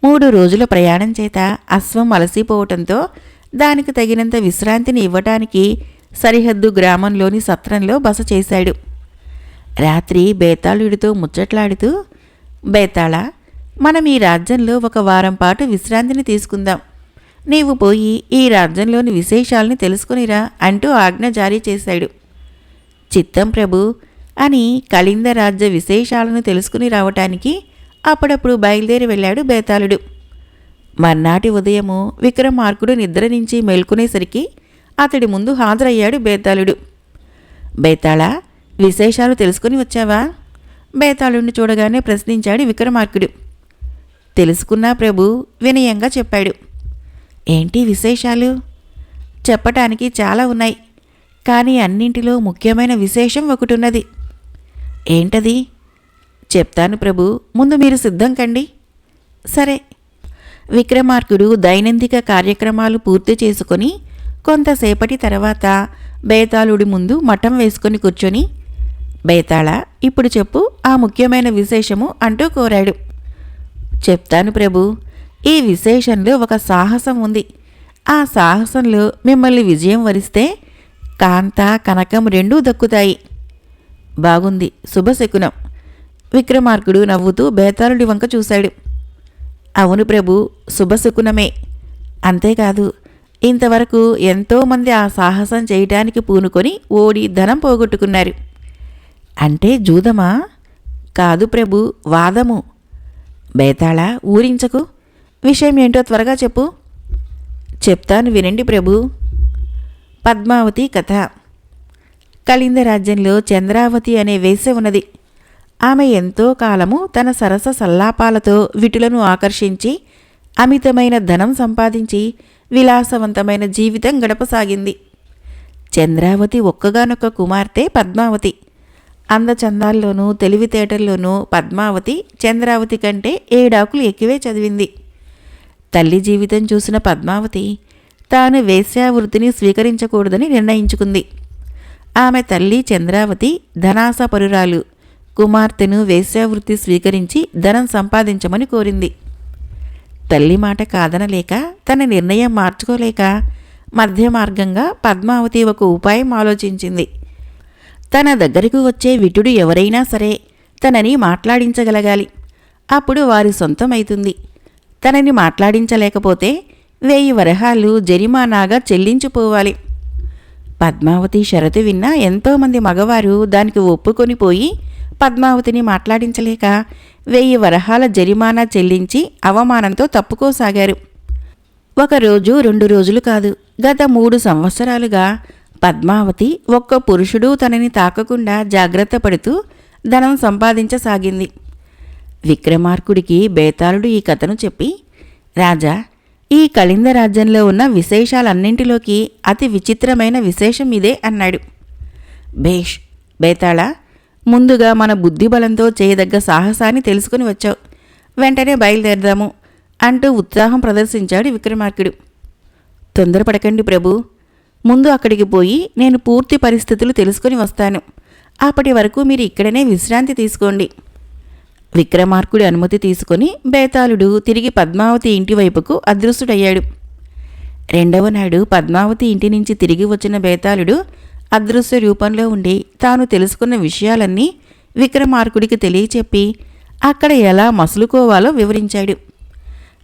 3 రోజుల ప్రయాణం చేత అశ్వం అలసిపోవటంతో దానికి తగినంత విశ్రాంతిని ఇవ్వటానికి సరిహద్దు గ్రామంలోని సత్రంలో బస చేశాడు. రాత్రి బేతాళుడితో ముచ్చట్లాడుతూ, బేతాళ, మనం ఈ రాజ్యంలో 1 వారం పాటు విశ్రాంతిని తీసుకుందాం. నీవు పోయి ఈ రాజ్యంలోని విశేషాలని తెలుసుకునిరా అంటూ ఆజ్ఞ జారీ చేశాడు. చిత్తం ప్రభు అని కళింద రాజ్య విశేషాలను తెలుసుకుని రావటానికి అప్పుడప్పుడు బయలుదేరి వెళ్ళాడు బేతాళుడు. మర్నాటి ఉదయము విక్రమార్కుడు నిద్ర నుంచి మేల్కొనేసరికి అతడి ముందు హాజరయ్యాడు బేతాళుడు. బేతాళ, విశేషాలు తెలుసుకుని వచ్చావా? బేతాళుడిని చూడగానే ప్రశ్నించాడు విక్రమార్కుడు. తెలుసుకున్నా ప్రభు, వినయంగా చెప్పాడు. ఏంటి విశేషాలు? చెప్పటానికి చాలా ఉన్నాయి, కానీ అన్నింటిలో ముఖ్యమైన విశేషం ఒకటున్నది. ఏంటది? చెప్తాను ప్రభు, ముందు మీరు సిద్ధం కండి. సరే. విక్రమార్కుడు దైనందిక కార్యక్రమాలు పూర్తి చేసుకొని కొంతసేపటి తర్వాత బేతాళుడి ముందు మఠం వేసుకొని కూర్చొని, బేతాళ, ఇప్పుడు చెప్పు ఆ ముఖ్యమైన విశేషము అంటూ కోరాడు. చెప్తాను ప్రభు, ఈ విశేషంలో ఒక సాహసం ఉంది. ఆ సాహసంలో మిమ్మల్ని విజయం వరిస్తే కాంత, కనకం 2 దక్కుతాయి. బాగుంది, శుభశకునం. విక్రమార్కుడు నవ్వుతూ బేతాళుడి వంక చూశాడు. అవును ప్రభు, శుభశకునమే. అంతేకాదు, ఇంతవరకు ఎంతోమంది ఆ సాహసం చేయటానికి పూనుకొని ఓడి ధనం పోగొట్టుకున్నారు. అంటే జూదమా? కాదు ప్రభు, వాదము. బేతాళ, ఊరించకు. విషయం ఏంటో త్వరగా చెప్పు. చెప్తాను వినండి ప్రభు. పద్మావతి కథ. కళింద రాజ్యంలో చంద్రావతి అనే వేశ్య ఉన్నది. ఆమె ఎంతో కాలము తన సరస సల్లాపాలతో విటులను ఆకర్షించి అమితమైన ధనం సంపాదించి విలాసవంతమైన జీవితం గడపసాగింది. చంద్రావతి ఒక్కగానొక్క కుమార్తె పద్మావతి. అందచందాల్లోనూ తెలివితేటల్లోనూ పద్మావతి చంద్రావతి కంటే 7 ఆకులు ఎక్కువే చదివింది. తల్లి జీవితం చూసిన పద్మావతి తాను వేశ్యావృత్తిని స్వీకరించకూడదని నిర్ణయించుకుంది. ఆమె తల్లి చంద్రావతి ధనాసపరురాలు. కుమార్తెను వేశ్యావృత్తి స్వీకరించి ధనం సంపాదించమని కోరింది. తల్లి మాట కాదనలేక, తన నిర్ణయం మార్చుకోలేక మధ్య మార్గంగా పద్మావతి ఒక ఉపాయం ఆలోచించింది. తన దగ్గరకు వచ్చే విటుడు ఎవరైనా సరే తనని మాట్లాడించగలగాలి. అప్పుడు వారి సొంతమైతుంది. తనని మాట్లాడించలేకపోతే 1000 వరహాలు జరిమానాగా చెల్లించిపోవాలి. పద్మావతి షరతు విన్న ఎంతోమంది మగవారు దానికి ఒప్పుకొని పోయి పద్మావతిని మాట్లాడించలేక 1000 వరహాల జరిమానా చెల్లించి అవమానంతో తప్పుకోసాగారు. 1 రోజు 2 రోజులు కాదు, గత 3 సంవత్సరాలుగా పద్మావతి ఒక్క పురుషుడు తనని తాకకుండా జాగ్రత్త పడుతూ ధనం సంపాదించసాగింది. విక్రమార్కుడికి బేతాళుడు ఈ కథను చెప్పి, రాజా, ఈ కళింద రాజ్యంలో ఉన్న విశేషాలన్నింటిలోకి అతి విచిత్రమైన విశేషం ఇదే అన్నాడు. భేష్ బేతాళ, ముందుగా మన బుద్ధిబలంతో చేయదగ్గ సాహసాన్ని తెలుసుకుని వచ్చావు. వెంటనే బయలుదేరదాము అంటూ ఉత్సాహం ప్రదర్శించాడు విక్రమార్కుడు. తొందరపడకండి ప్రభు, ముందు అక్కడికి పోయి నేను పూర్తి పరిస్థితులు తెలుసుకుని వస్తాను. అప్పటి వరకు మీరు ఇక్కడనే విశ్రాంతి తీసుకోండి. విక్రమార్కుడి అనుమతి తీసుకుని బేతాళుడు తిరిగి పద్మావతి ఇంటి వైపుకు అదృశ్యుడయ్యాడు. రెండవ నాడు పద్మావతి ఇంటి నుంచి తిరిగి వచ్చిన బేతాళుడు అదృశ్య రూపంలో ఉండి తాను తెలుసుకున్న విషయాలన్నీ విక్రమార్కుడికి తెలియచెప్పి అక్కడ ఎలా మసులుకోవాలో వివరించాడు.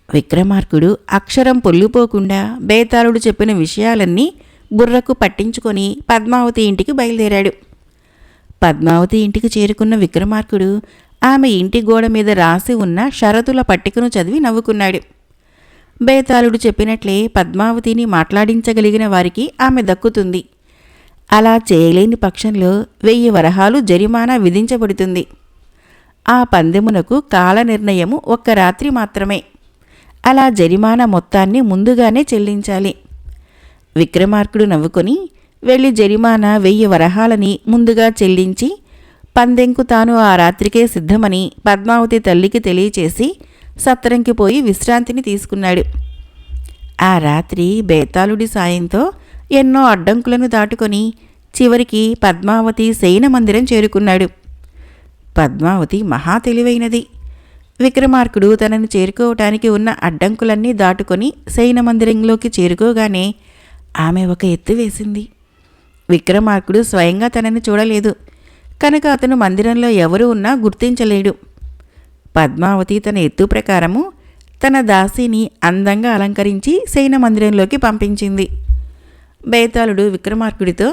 విక్రమార్కుడు అక్షరం పొల్లిపోకుండా బేతాళుడు చెప్పిన విషయాలన్నీ బుర్రకు పట్టించుకొని పద్మావతి ఇంటికి బయలుదేరాడు. పద్మావతి ఇంటికి చేరుకున్న విక్రమార్కుడు ఆమె ఇంటి గోడ మీద రాసి ఉన్న షరతుల పట్టికను చదివి నవ్వుకున్నాడు. బేతాళుడు చెప్పినట్లే పద్మావతిని మాట్లాడించగలిగిన వారికి ఆమె దక్కుతుంది. అలా చేయలేని పక్షంలో 1000 వరహాలు జరిమానా విధించబడుతుంది. ఆ పందెమునకు కాల నిర్ణయము 1 రాత్రి మాత్రమే. అలా జరిమానా మొత్తాన్ని ముందుగానే చెల్లించాలి. విక్రమార్కుడు నవ్వుకొని వెళ్ళి జరిమానా 1000 వరహాలని ముందుగా చెల్లించి పందెంకు తాను ఆ రాత్రికే సిద్ధమని పద్మావతి తల్లికి తెలియచేసి సత్రంకి పోయి విశ్రాంతిని తీసుకున్నాడు. ఆ రాత్రి బేతాళుడి సాయంతో ఎన్నో అడ్డంకులను దాటుకొని చివరికి పద్మావతి శయన మందిరం చేరుకున్నాడు. పద్మావతి మహా తెలివైనది. విక్రమార్కుడు తనను చేరుకోవటానికి ఉన్న అడ్డంకులన్నీ దాటుకొని శయన మందిరంలోకి చేరుకోగానే ఆమె ఒక ఎత్తు వేసింది. విక్రమార్కుడు స్వయంగా తనని చూడలేదు కనుక అతను మందిరంలో ఎవరు ఉన్నా గుర్తించలేడు. పద్మావతి తన ఎత్తు ప్రకారము తన దాసిని అందంగా అలంకరించి శయన మందిరంలోకి పంపించింది. బేతాళుడు విక్రమార్కుడితో,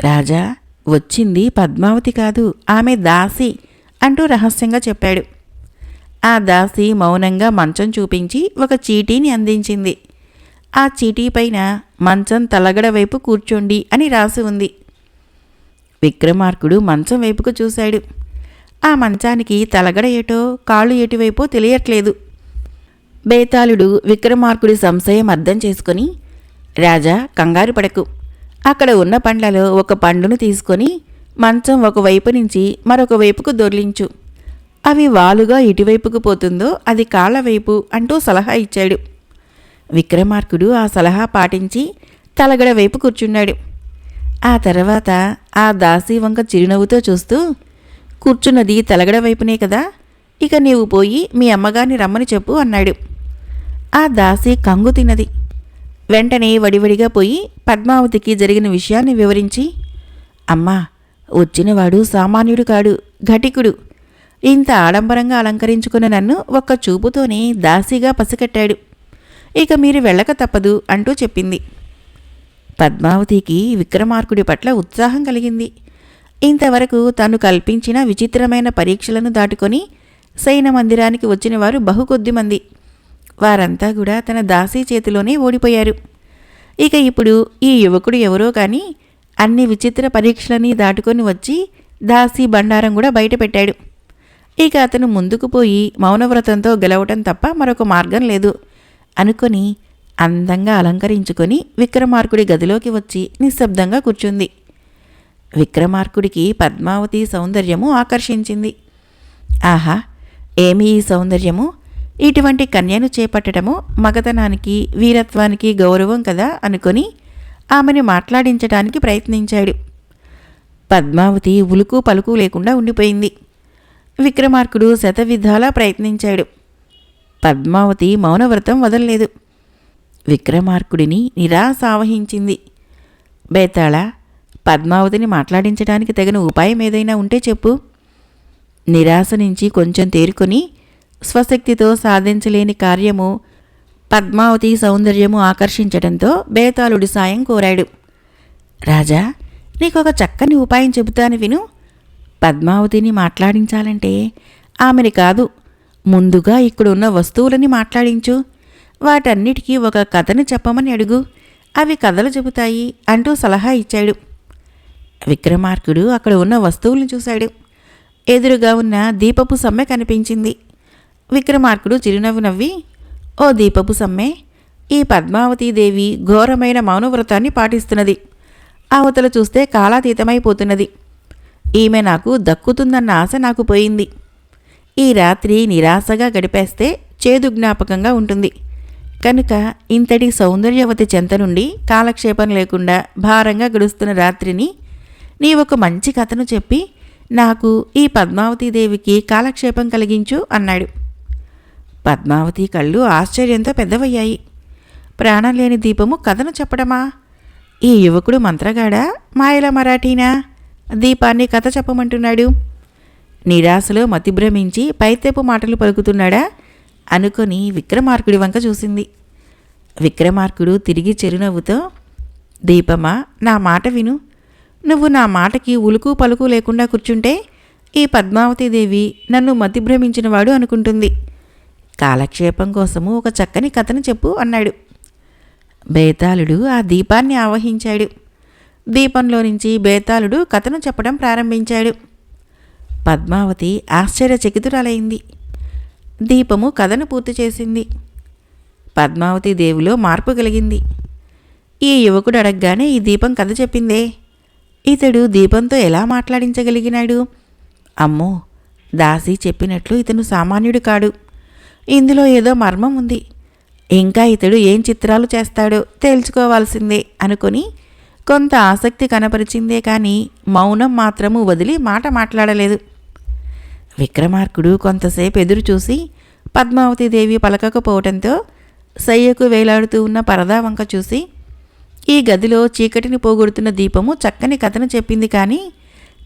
రాజా, వచ్చింది పద్మావతి కాదు, ఆమె దాసి అంటూ రహస్యంగా చెప్పాడు. ఆ దాసి మౌనంగా మంచం చూపించి ఒక చీటీని అందించింది. ఆ చీటీ పైన మంచం తలగడ వైపు కూర్చోండి అని రాసి ఉంది. విక్రమార్కుడు మంచం వైపుకు చూశాడు. ఆ మంచానికి తలగడ ఏటో కాళ్ళు ఎటువైపో తెలియట్లేదు. బేతాళుడు విక్రమార్కుడి సంశయం అర్థం చేసుకొని, రాజా, కంగారు పడకు. అక్కడ ఉన్న పండ్లలో ఒక పండును తీసుకొని మంచం ఒకవైపు నుంచి మరొక వైపుకు దొర్లించు. అవి వాలుగా ఎటువైపుకు పోతుందో అది కాళ్ళ వైపు అంటూ సలహా ఇచ్చాడు. విక్రమార్కుడు ఆ సలహా పాటించి తలగడ వైపు కూర్చున్నాడు. ఆ తర్వాత ఆ దాసి వంక చిరునవ్వుతో చూస్తూ, కూర్చున్నది తలగడ వైపునే కదా, ఇక నీవు పోయి మీ అమ్మగారిని రమ్మని చెప్పు అన్నాడు. ఆ దాసి కంగు తిన్నది. వెంటనే వడివడిగా పోయి పద్మావతికి జరిగిన విషయాన్ని వివరించి, అమ్మా, వచ్చినవాడు సామాన్యుడు కాడు, ఘటికుడు. ఇంత ఆడంబరంగా అలంకరించుకున్న నన్ను ఒక్క చూపుతోనే దాసిగా పసికట్టాడు. ఇక మీరు వెళ్ళక తప్పదు అంటూ చెప్పింది. పద్మావతికి విక్రమార్కుడి పట్ల ఉత్సాహం కలిగింది. ఇంతవరకు తాను కల్పించిన విచిత్రమైన పరీక్షలను దాటుకొని శయన మందిరానికి వచ్చిన వారు బహుకొద్దిమంది. వారంతా కూడా తన దాసీ చేతిలోనే ఓడిపోయారు. ఇక ఇప్పుడు ఈ యువకుడు ఎవరో కానీ అన్ని విచిత్ర పరీక్షలని దాటుకొని వచ్చి దాసీ బండారం కూడా బయటపెట్టాడు. ఇక అతను ముందుకు పోయి మౌనవ్రతంతో గెలవటం తప్ప మరొక మార్గం లేదు అనుకొని అందంగా అలంకరించుకొని విక్రమార్కుడి గదిలోకి వచ్చి నిశ్శబ్దంగా కూర్చుంది. విక్రమార్కుడికి పద్మావతి సౌందర్యము ఆకర్షించింది. ఆహా, ఏమి ఈ సౌందర్యము! ఇటువంటి కన్యను చేపట్టడము మగతనానికి, వీరత్వానికి గౌరవం కదా అనుకొని ఆమెను మాట్లాడించడానికి ప్రయత్నించాడు. పద్మావతి ఉలుకు పలుకు లేకుండా ఉండిపోయింది. విక్రమార్కుడు శతవిధాలా ప్రయత్నించాడు. పద్మావతి మౌనవ్రతం వదలలేదు. విక్రమార్కుడిని నిరాశ ఆవహించింది. బేతాళ, పద్మావతిని మాట్లాడించడానికి తగిన ఉపాయం ఏదైనా ఉంటే చెప్పు. నిరాశ నుంచి కొంచెం తేరుకొని స్వశక్తితో సాధించలేని కార్యము పద్మావతి సౌందర్యము ఆకర్షించడంతో బేతాళుడి సాయం కోరాడు. రాజా, నీకొక చక్కని ఉపాయం చెబుతాను విను. పద్మావతిని మాట్లాడించాలంటే ఆమెని కాదు, ముందుగా ఇక్కడున్న వస్తువులని మాట్లాడించు. వాటన్నిటికీ ఒక కథను చెప్పమని అడుగు, అవి కథలు చెబుతాయి అంటూ సలహా ఇచ్చాడు. విక్రమార్కుడు అక్కడ ఉన్న వస్తువులను చూశాడు. ఎదురుగా ఉన్న దీపపు సమ్మె కనిపించింది. విక్రమార్కుడు చిరునవ్వు నవ్వి, ఓ దీపపు సమ్మె, ఈ పద్మావతీదేవి ఘోరమైన మౌనవ్రతాన్ని పాటిస్తున్నది. అవతల చూస్తే కాలాతీతమైపోతున్నది. ఈమె నాకు దక్కుతుందన్న ఆశ నాకు పోయింది. ఈ రాత్రి నిరాశగా గడిపేస్తే చేదు జ్ఞాపకంగా ఉంటుంది. కనుక ఇంతటి సౌందర్యవతి చెంత నుండి కాలక్షేపం లేకుండా భారంగా గడుస్తున్న రాత్రిని నీవొక మంచి కథను చెప్పి నాకు ఈ పద్మావతీదేవికి కాలక్షేపం కలిగించు అన్నాడు. పద్మావతి కళ్ళు ఆశ్చర్యంతో పెద్దవయ్యాయి. ప్రాణం లేని దీపము కథను చెప్పడమా? ఈ యువకుడు మంత్రగాడా, మాయల మరాఠీనా? దీపాన్ని కథ చెప్పమంటున్నాడు. నిరాశలో మతిభ్రమించి పైతెపు మాటలు పలుకుతున్నాడా అనుకొని విక్రమార్కుడి వంక చూసింది. విక్రమార్కుడు తిరిగి చిరునవ్వుతో, దీపమా, నా మాట విను. నువ్వు నా మాటకి ఉలుకు పలుకు లేకుండా కూర్చుంటే ఈ పద్మావతీదేవి నన్ను మతిభ్రమించినవాడు అనుకుంటుంది. కాలక్షేపం కోసము ఒక చక్కని కథను చెప్పు అన్నాడు. బేతాళుడు ఆ దీపాన్ని ఆవహించాడు. దీపంలో నుంచి బేతాళుడు కథను చెప్పడం ప్రారంభించాడు. పద్మావతి ఆశ్చర్యచకితురాలైంది. దీపము కథను పూర్తి చేసింది. పద్మావతి దేవులో మార్పు కలిగింది. ఈ యువకుడు అడగగానే ఈ దీపం కథ చెప్పిందే. ఇతడు దీపంతో ఎలా మాట్లాడించగలిగినాడు? అమ్మో, దాసి చెప్పినట్లు ఇతను సామాన్యుడు కాడు. ఇందులో ఏదో మర్మం ఉంది. ఇంకా ఇతడు ఏం చిత్రాలు చేస్తాడో తేల్చుకోవాల్సిందే అనుకొని కొంత ఆసక్తి కనపరిచిందే కానీ మౌనం మాత్రము వదిలి మాట మాట్లాడలేదు. విక్రమార్కుడు కొంతసేపు ఎదురు చూసి పద్మావతీదేవి పలకకపోవటంతో సయ్యకు వేలాడుతూ ఉన్న పరదా వంక చూసి, ఈ గదిలో చీకటిని పోగొడుతున్న దీపము చక్కని కథను చెప్పింది కానీ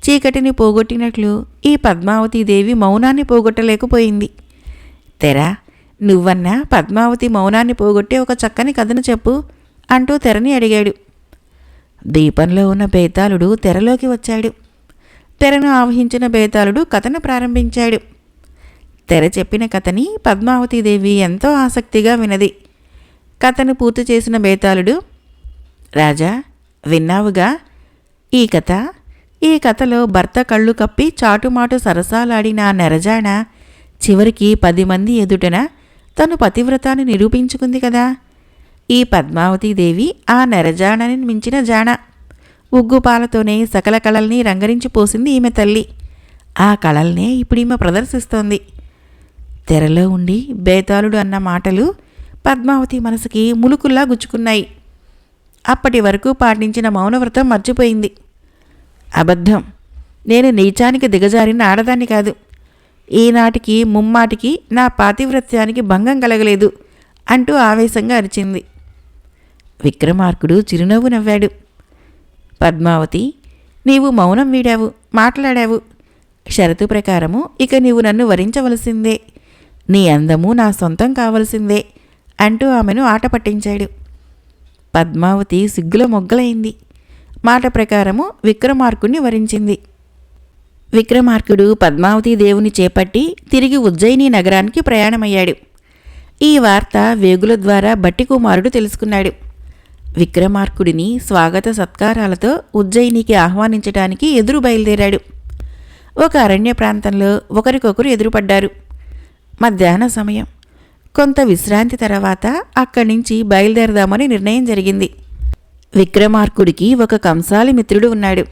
చీకటిని పోగొట్టినట్లు ఈ పద్మావతీదేవి మౌనాన్ని పోగొట్టలేకపోయింది. తెరా, నువ్వన్నా పద్మావతి మౌనాన్ని పోగొట్టే ఒక చక్కని కథను చెప్పు అంటూ తెరని అడిగాడు. దీపంలో ఉన్న బేతాళుడు తెరలోకి వచ్చాడు. తెరను ఆవహించిన బేతాళుడు కథను ప్రారంభించాడు. తెర చెప్పిన కథని పద్మావతీదేవి ఎంతో ఆసక్తిగా వినది. కథను పూర్తి చేసిన బేతాళుడు, రాజా, విన్నావుగా ఈ కథలో భర్త కళ్ళు కప్పి చాటుమాటు సరసాలాడిన ఆ నెరజాణ చివరికి 10 మంది ఎదుటన తను పతివ్రతాన్ని నిరూపించుకుంది కదా. ఈ పద్మావతీదేవి ఆ నెరజాణని మించిన జాణ. ఉగ్గుపాలతోనే సకల కళల్ని రంగరించి పోసింది ఈమె తల్లి. ఆ కళల్నే ఇప్పుడు ఈమె ప్రదర్శిస్తోంది. తెరలో ఉండి బేతాళుడు అన్న మాటలు పద్మావతి మనసుకి ములుకుల్లా గుచ్చుకున్నాయి. అప్పటి వరకు పాటించిన మౌనవ్రతం మర్చిపోయింది. అబద్ధం, నేను నీచానికి దిగజారిన ఆడదాన్ని కాదు. ఈనాటికి ముమ్మాటికి నా పాతివ్రత్యానికి భంగం కలగలేదు అంటూ ఆవేశంగా అరిచింది. విక్రమార్కుడు చిరునవ్వు నవ్వాడు. పద్మావతి, నీవు మౌనం వీడావు, మాట్లాడావు. షరతు ప్రకారము ఇక నీవు నన్ను వరించవలసిందే. నీ అందము నా సొంతం కావలసిందే అంటూ ఆమెను ఆట పట్టించాడు. పద్మావతి సిగ్గుల మొగ్గలైంది. మాట ప్రకారము విక్రమార్కుడిని వరించింది. విక్రమార్కుడు పద్మావతీ దేవుని చేపట్టి తిరిగి ఉజ్జయిని నగరానికి ప్రయాణమయ్యాడు. ఈ వార్త వేగుల ద్వారా బట్టికుమారుడు తెలుసుకున్నాడు. విక్రమార్కుడిని స్వాగత సత్కారాలతో ఉజ్జయినికి ఆహ్వానించటానికి ఎదురు బయలుదేరాడు. ఒక అరణ్య ప్రాంతంలో ఒకరికొకరు ఎదురుపడ్డారు. మధ్యాహ్న సమయం. కొంత విశ్రాంతి తర్వాత అక్కడి నుంచి బయలుదేరదామని నిర్ణయం జరిగింది. విక్రమార్కుడికి ఒక కంసాలి మిత్రుడు ఉన్నాడు.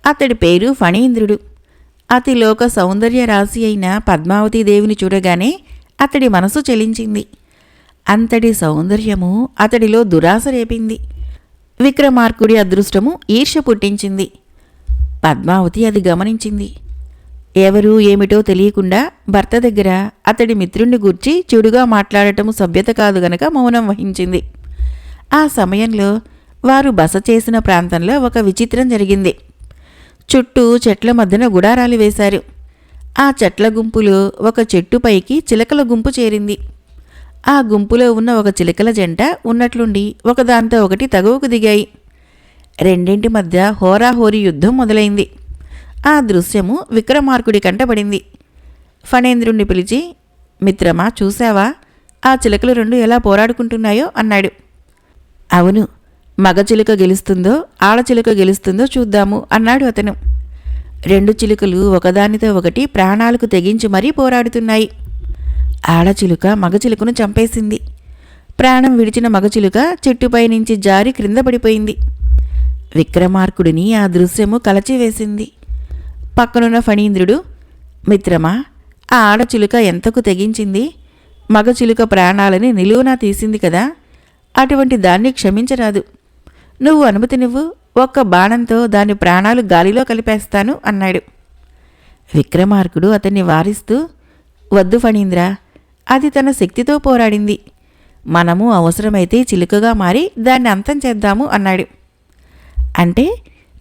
అతడి పేరు ఫణీంద్రుడు. అతి లోక సౌందర్య రాశి అయిన పద్మావతీదేవిని చూడగానే అతడి మనసు చెలించింది. అంతటి సౌందర్యము అతడిలో దురాశ రేపింది. విక్రమార్కుడి అదృష్టము ఈర్ష్య పుట్టించింది. పద్మావతి అది గమనించింది. ఎవరూ ఏమిటో తెలియకుండా భర్త దగ్గర అతడి మిత్రుణ్ణి గూర్చి చెడుగా మాట్లాడటము సభ్యత కాదు గనక మౌనం వహించింది. ఆ సమయంలో వారు బస చేసిన ప్రాంతంలో ఒక విచిత్రం జరిగింది. చుట్టూ చెట్ల మధ్యన గుడారాలు వేశారు. ఆ చెట్ల గుంపులో ఒక చెట్టుపైకి చిలకల గుంపు చేరింది. ఆ గుంపులో ఉన్న ఒక చిలకల జంట ఉన్నట్లుండి ఒకదాంతో ఒకటి తగువకు దిగాయి. రెండింటి మధ్య హోరాహోరీ యుద్ధం మొదలైంది. ఆ దృశ్యము విక్రమార్కుడి కంటపడింది. ఫణేంద్రుణ్ణి పిలిచి, మిత్రమా, చూశావా ఆ చిలకలు రెండు ఎలా పోరాడుకుంటున్నాయో అన్నాడు. అవును, మగ చిలుక గెలుస్తుందో ఆడచిలుక గెలుస్తుందో చూద్దాము అన్నాడు అతను. 2 చిలుకలు ఒకదానితో ఒకటి ప్రాణాలకు తెగించి మరీ పోరాడుతున్నాయి. ఆడచిలుక మగచిలుకను చంపేసింది. ప్రాణం విడిచిన మగచిలుక చెట్టుపై నుంచి జారి క్రింద పడిపోయింది. విక్రమార్కుడిని ఆ దృశ్యము కలచివేసింది. పక్కనున్న ఫణీంద్రుడు, మిత్రమా, ఆ ఆడచిలుక ఎంతకు తెగించింది? మగచిలుక ప్రాణాలని నిలువునా తీసింది కదా, అటువంటి దాన్ని క్షమించరాదు. నువ్వు అనుమతినివ్వు, ఒక్క బాణంతో దాని ప్రాణాలు గాలిలో కలిపేస్తాను అన్నాడు. విక్రమార్కుడు అతన్ని వారిస్తూ, వద్దు ఫణీంద్ర, అది తన శక్తితో పోరాడింది. మనము అవసరమైతే చిలుకగా మారి దాన్ని అంతం చేద్దాము అన్నాడు. అంటే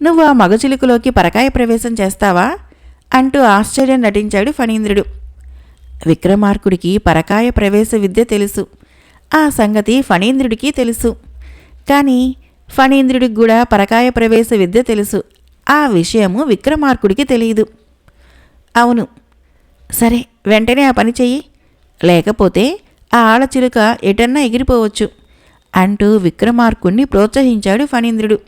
నువ్వు ఆ మగచిలుకలోకి పరకాయ ప్రవేశం చేస్తావా అంటూ ఆశ్చర్యం నటించాడు ఫణీంద్రుడు. విక్రమార్కుడికి పరకాయ ప్రవేశ విద్య తెలుసు. ఆ సంగతి ఫణీంద్రుడికి తెలుసు. కానీ ఫణీంద్రుడికి కూడా పరకాయ ప్రవేశ విద్య తెలుసు. ఆ విషయము విక్రమార్కుడికి తెలియదు. అవును, సరే, వెంటనే ఆ పని చెయ్యి, లేకపోతే ఆ ఆడచిలుక ఎటన్నా ఎగిరిపోవచ్చు అంటూ విక్రమార్కుడిని ప్రోత్సహించాడు ఫణీంద్రుడు.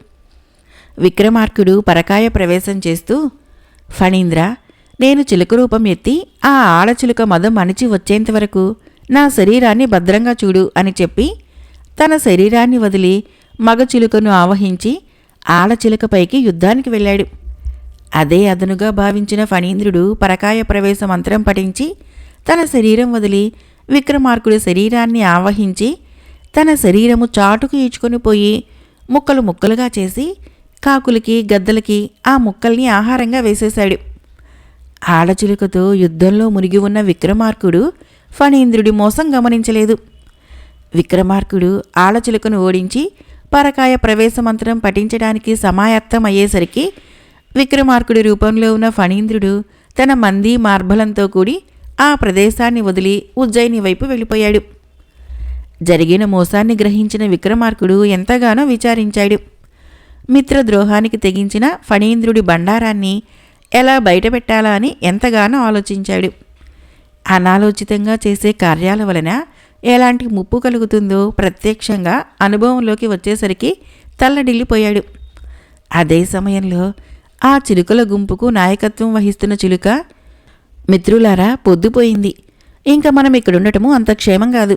విక్రమార్కుడు పరకాయ ప్రవేశం చేస్తూ, ఫణీంద్ర, నేను చిలుక రూపం ఎత్తి ఆ ఆడచిలుక మదం అణిచి వచ్చేంతవరకు నా శరీరాన్ని భద్రంగా చూడు అని చెప్పి తన శరీరాన్ని వదిలి మగచిలుకను ఆవహించి ఆడచిలుకపైకి యుద్ధానికి వెళ్ళాడు. అదే అదనుగా భావించిన ఫణీంద్రుడు పరకాయ ప్రవేశ మంత్రం పఠించి తన శరీరం వదిలి విక్రమార్కుడి శరీరాన్ని ఆవహించి తన శరీరము చాటుకు ఈడ్చుకొని పోయి ముక్కలు ముక్కలుగా చేసి కాకులకి గద్దలకి ఆ ముక్కల్ని ఆహారంగా వేసేశాడు. ఆడచిలుకతో యుద్ధంలో మునిగి ఉన్న విక్రమార్కుడు ఫణీంద్రుడి మోసం గమనించలేదు. విక్రమార్కుడు ఆడచిలుకను ఓడించి పరకాయ ప్రవేశ మంత్రం పఠించడానికి సమాయత్తం అయ్యేసరికి విక్రమార్కుడి రూపంలో ఉన్న ఫణీంద్రుడు తన మంది మార్బలంతో కూడి ఆ ప్రదేశాన్ని వదిలి ఉజ్జయిని వైపు వెళ్ళిపోయాడు. జరిగిన మోసాన్ని గ్రహించిన విక్రమార్కుడు ఎంతగానో విచారించాడు. మిత్రద్రోహానికి తెగించిన ఫణీంద్రుడి బండారాన్ని ఎలా బయటపెట్టాలా అని ఎంతగానో ఆలోచించాడు. అనాలోచితంగా చేసే కార్యాల వలన ఎలాంటి ముప్పు కలుగుతుందో ప్రత్యక్షంగా అనుభవంలోకి వచ్చేసరికి తల్లడిల్లిపోయాడు. అదే సమయంలో ఆ చిలుకల గుంపుకు నాయకత్వం వహిస్తున్న చిలుక, మిత్రులారా, పొద్దుపోయింది, ఇంకా మనం ఇక్కడుండటము అంత క్షేమం కాదు.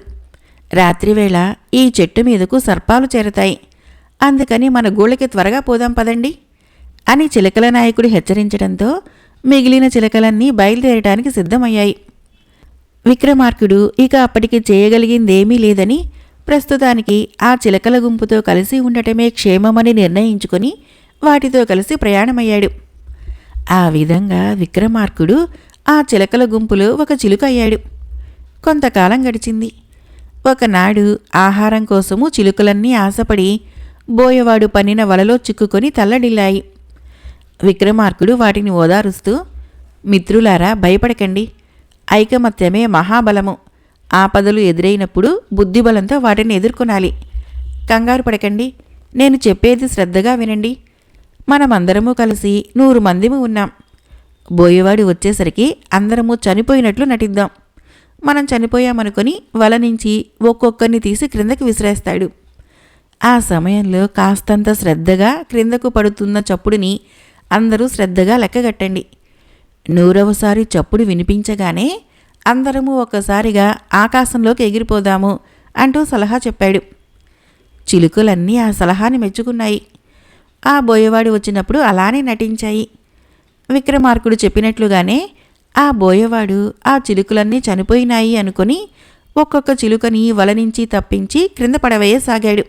రాత్రివేళ ఈ చెట్టు మీదకు సర్పాలు చేరతాయి, అందుకని మన గూళ్ళకి త్వరగా పోదాం పదండి అని చిలకల నాయకుడు హెచ్చరించడంతో మిగిలిన చిలకలన్నీ బయలుదేరటానికి సిద్ధమయ్యాయి. విక్రమార్కుడు ఇక అప్పటికి చేయగలిగిందేమీ లేదని, ప్రస్తుతానికి ఆ చిలకల గుంపుతో కలిసి ఉండటమే క్షేమమని నిర్ణయించుకొని వాటితో కలిసి ప్రయాణమయ్యాడు. ఆ విధంగా విక్రమార్కుడు ఆ చిలకల గుంపులో ఒక చిలుక అయ్యాడు. కొంతకాలం గడిచింది. ఒకనాడు ఆహారం కోసము చిలుకలన్నీ ఆశపడి బోయవాడు పన్నిన వలలో చిక్కుకొని తల్లడిల్లాయి. విక్రమార్కుడు వాటిని ఓదారుస్తూ, మిత్రులారా, భయపడకండి, ఐకమత్యమే మహాబలము. ఆపదలు ఎదురైనప్పుడు బుద్ధిబలంతో వాటిని ఎదుర్కొనాలి. కంగారు పడకండి, నేను చెప్పేది శ్రద్ధగా వినండి. మనమందరము కలిసి 100 మందిము ఉన్నాం. బోయేవాడు వచ్చేసరికి అందరము చనిపోయినట్లు నటిద్దాం. మనం చనిపోయామనుకొని వల నుంచి ఒక్కొక్కరిని తీసి క్రిందకి విసిరేస్తాడు. ఆ సమయంలో కాస్తంత శ్రద్ధగా క్రిందకు పడుతున్న చప్పుడుని అందరూ శ్రద్ధగా లెక్కగట్టండి. 100వసారి చప్పుడు వినిపించగానే అందరము ఒక్కసారిగా ఆకాశంలోకి ఎగిరిపోదాము అంటూ సలహా చెప్పాడు. చిలుకలన్నీ ఆ సలహాని మెచ్చుకున్నాయి. ఆ బోయవాడు వచ్చినప్పుడు అలానే నటించాయి. విక్రమార్కుడు చెప్పినట్లుగానే ఆ బోయవాడు ఆ చిలుకలన్నీ చనిపోయినాయి అనుకొని ఒక్కొక్క చిలుకని వల నుంచి తప్పించి క్రింద పడవేయసాగాడు.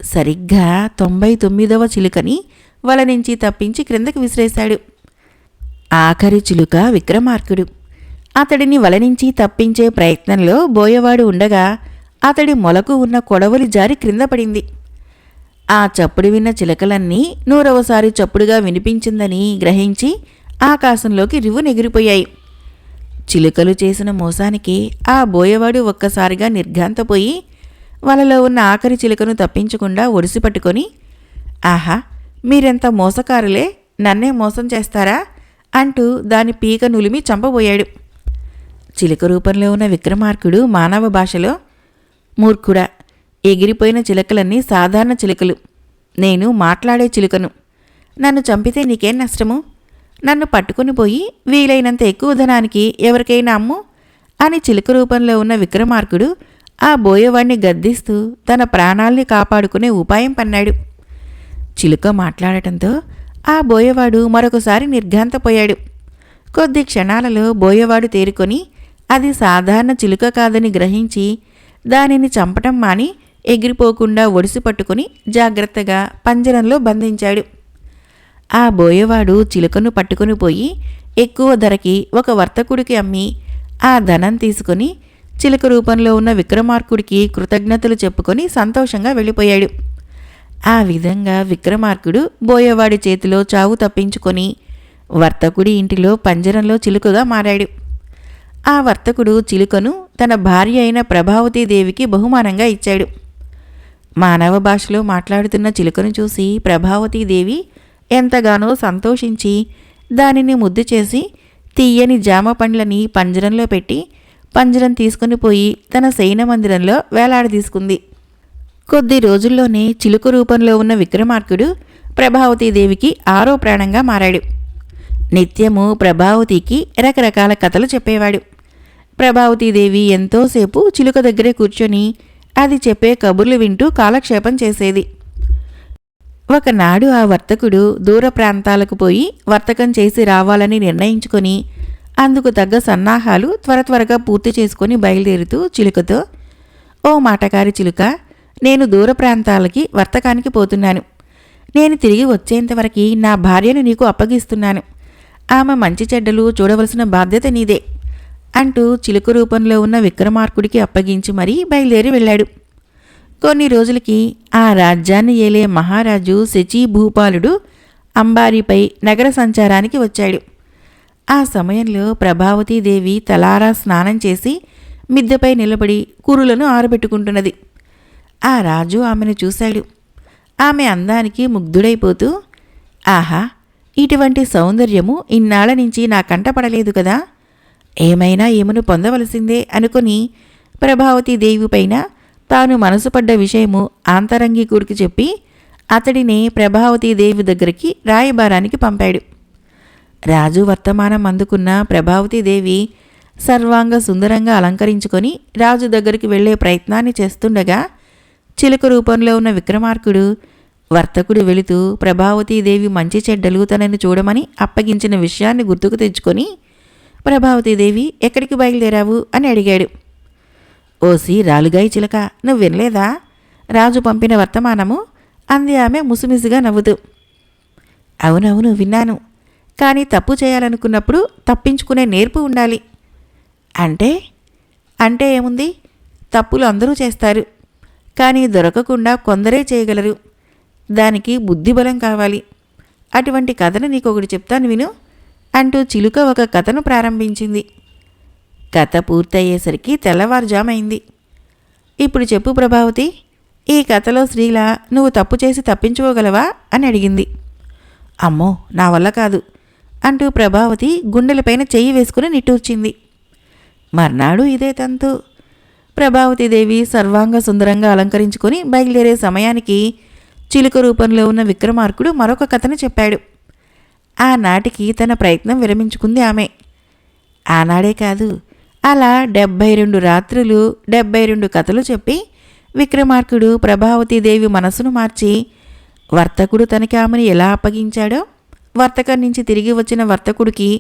సరిగ్గా 99వ చిలుకని వల నుంచి తప్పించి క్రిందకి విసిరేశాడు. ఆఖరి చిలుక విక్రమార్కుడు. అతడిని వల నుంచి తప్పించే ప్రయత్నంలో బోయవాడు ఉండగా అతడి మొలకు ఉన్న కొడవలి జారి క్రింద పడింది. ఆ చప్పుడు విన్న చిలకలన్నీ 100వసారి చప్పుడుగా వినిపించిందని గ్రహించి ఆకాశంలోకి రివ్వునెగిరిపోయాయి. చిలుకలు చేసిన మోసానికి ఆ బోయవాడు ఒక్కసారిగా నిర్ఘాంతపోయి వలలో ఉన్న ఆఖరి చిలుకను తప్పించకుండా ఒడిసి పట్టుకొని, ఆహా, మీరెంత మోసకారులే, నన్నే మోసం చేస్తారా అంటూ దాని పీక నులిమి చంపబోయాడు. చిలుక రూపంలో ఉన్న విక్రమార్కుడు మానవ భాషలో, మూర్ఖుడా, ఎగిరిపోయిన చిలుకలన్నీ సాధారణ చిలుకలు. నేను మాట్లాడే చిలుకను. నన్ను చంపితే నీకేం నష్టము? నన్ను పట్టుకుని పోయి వీలైనంత ఎక్కువ ధనానికి ఎవరికైనా అమ్ము అని చిలుక రూపంలో ఉన్న విక్రమార్కుడు ఆ బోయేవాణ్ణి గద్దిస్తూ తన ప్రాణాల్ని కాపాడుకునే ఉపాయం పన్నాడు. చిలుక మాట్లాడటంతో ఆ బోయేవాడు మరొకసారి నిర్ఘాంతపోయాడు. కొద్ది క్షణాలలో బోయేవాడు తేరుకొని అది సాధారణ చిలుక కాదని గ్రహించి దానిని చంపటం మాని ఎగిరిపోకుండా ఒడిసి పట్టుకుని జాగ్రత్తగా పంజరంలో బంధించాడు. ఆ బోయేవాడు చిలుకను పట్టుకుని పోయి ఎక్కువ ధరకి ఒక వర్తకుడికి అమ్మి ఆ ధనం తీసుకుని చిలుక రూపంలో ఉన్న విక్రమార్కుడికి కృతజ్ఞతలు చెప్పుకొని సంతోషంగా వెళ్ళిపోయాడు. ఆ విధంగా విక్రమార్కుడు బోయేవాడి చేతిలో చావు తప్పించుకొని వర్తకుడి ఇంటిలో పంజరంలో చిలుకగా మారాడు. ఆ వర్తకుడు చిలుకను తన భార్య అయిన ప్రభావతీదేవికి బహుమానంగా ఇచ్చాడు. మానవ భాషలో మాట్లాడుతున్న చిలుకను చూసి ప్రభావతీదేవి ఎంతగానో సంతోషించి దానిని ముద్దు చేసి తీయని జామ పండ్లని పంజరంలో పెట్టి పంజరం తీసుకుని పోయి తన శయన మందిరంలో వేలాడదీసుకుంది. కొద్ది రోజుల్లోనే చిలుక రూపంలో ఉన్న విక్రమార్కుడు ప్రభావతీదేవికి ఆరో ప్రాణంగా మారాడు. నిత్యము ప్రభావతికి రకరకాల కథలు చెప్పేవాడు. ప్రభావతీదేవి ఎంతోసేపు చిలుక దగ్గరే కూర్చొని అది చెప్పే కబుర్లు వింటూ కాలక్షేపం చేసేది. ఒకనాడు ఆ వర్తకుడు దూర ప్రాంతాలకు పోయి వర్తకం చేసి రావాలని నిర్ణయించుకొని అందుకు తగ్గ సన్నాహాలు త్వరగా పూర్తి చేసుకొని బయలుదేరుతూ చిలుకతో, ఓ మాటకారి చిలుక, నేను దూర ప్రాంతాలకి వర్తకానికి పోతున్నాను. నేను తిరిగి వచ్చేంతవరకు నా భార్యను నీకు అప్పగిస్తున్నాను. ఆమె మంచి చెడ్డలు చూడవలసిన బాధ్యత నీదే అంటూ చిలుక రూపంలో ఉన్న విక్రమార్కుడికి అప్పగించి మరీ బయలుదేరి వెళ్ళాడు. కొన్ని రోజులకి ఆ రాజ్యాన్ని ఏలే మహారాజు శచీ భూపాలుడు అంబారీపై నగర సంచారానికి వచ్చాడు. ఆ సమయంలో ప్రభావతీదేవి తలారా స్నానం చేసి మిద్దెపై నిలబడి కురులను ఆరబెట్టుకుంటున్నది. ఆ రాజు ఆమెను చూశాడు. ఆమె అందానికి ముగ్ధుడైపోతూ, ఆహా, ఇటువంటి సౌందర్యము ఇన్నాళ్ల నుంచి నా కంటపడలేదు కదా, ఏమైనా ఏమను పొందవలసిందే అనుకుని ప్రభావతీదేవిపైన తాను మనసుపడ్డ విషయము ఆంతరంగికుడికి చెప్పి అతడిని ప్రభావతీదేవి దగ్గరికి రాయబారానికి పంపాడు. రాజు వర్తమానం అందుకున్న ప్రభావతీదేవి సర్వాంగ సుందరంగా అలంకరించుకొని రాజు దగ్గరికి వెళ్లే ప్రయత్నాన్ని చేస్తుండగా చిలుక రూపంలో ఉన్న విక్రమార్కుడు వర్తకుడు వెళుతూ ప్రభావతీదేవి మంచి చెడ్డలు తనని చూడమని అప్పగించిన విషయాన్ని గుర్తుకు తెచ్చుకొని, ప్రభావతీదేవి ఎక్కడికి బయలుదేరావు అని అడిగాడు. ఓసి రాలుగాయి చిలక, నువ్వు వినలేదా రాజు పంపిన వర్తమానము అంది ఆమె ముసిముసిగా నవ్వుతూ. అవునవును విన్నాను, కానీ తప్పు చేయాలనుకున్నప్పుడు తప్పించుకునే నేర్పు ఉండాలి. అంటే ఏముంది, తప్పులు అందరూ చేస్తారు, కానీ దొరకకుండా కొందరే చేయగలరు. దానికి బుద్ధిబలం కావాలి. అటువంటి కథను నీకొకటి చెప్తాను విను అంటూ చిలుక ఒక కథను ప్రారంభించింది. కథ పూర్తయ్యేసరికి తెల్లవారుజామైంది. ఇప్పుడు చెప్పు ప్రభావతి, ఈ కథలో శ్రీల నువ్వు తప్పు చేసి తప్పించుకోగలవా అని అడిగింది. అమ్మో, నా వల్ల కాదు అంటూ ప్రభావతి గుండెలపైన చెయ్యి వేసుకుని నిట్టూర్చింది. మర్నాడు ఇదే తంతు. ప్రభావతీదేవి సర్వాంగ సుందరంగా అలంకరించుకొని బయలుదేరే సమయానికి చిలుక రూపంలో ఉన్న విక్రమార్కుడు మరొక కథను చెప్పాడు. ఆనాటికి తన ప్రయత్నం విరమించుకుంది ఆమె. ఆనాడే కాదు, అలా 72 రాత్రులు 72 కథలు చెప్పి విక్రమార్కుడు ప్రభావతీదేవి మనసును మార్చి వర్తకుడు తనకి ఆమెను ఎలా అప్పగించాడో వర్తకం నుంచి తిరిగి వచ్చిన వర్తకుడికి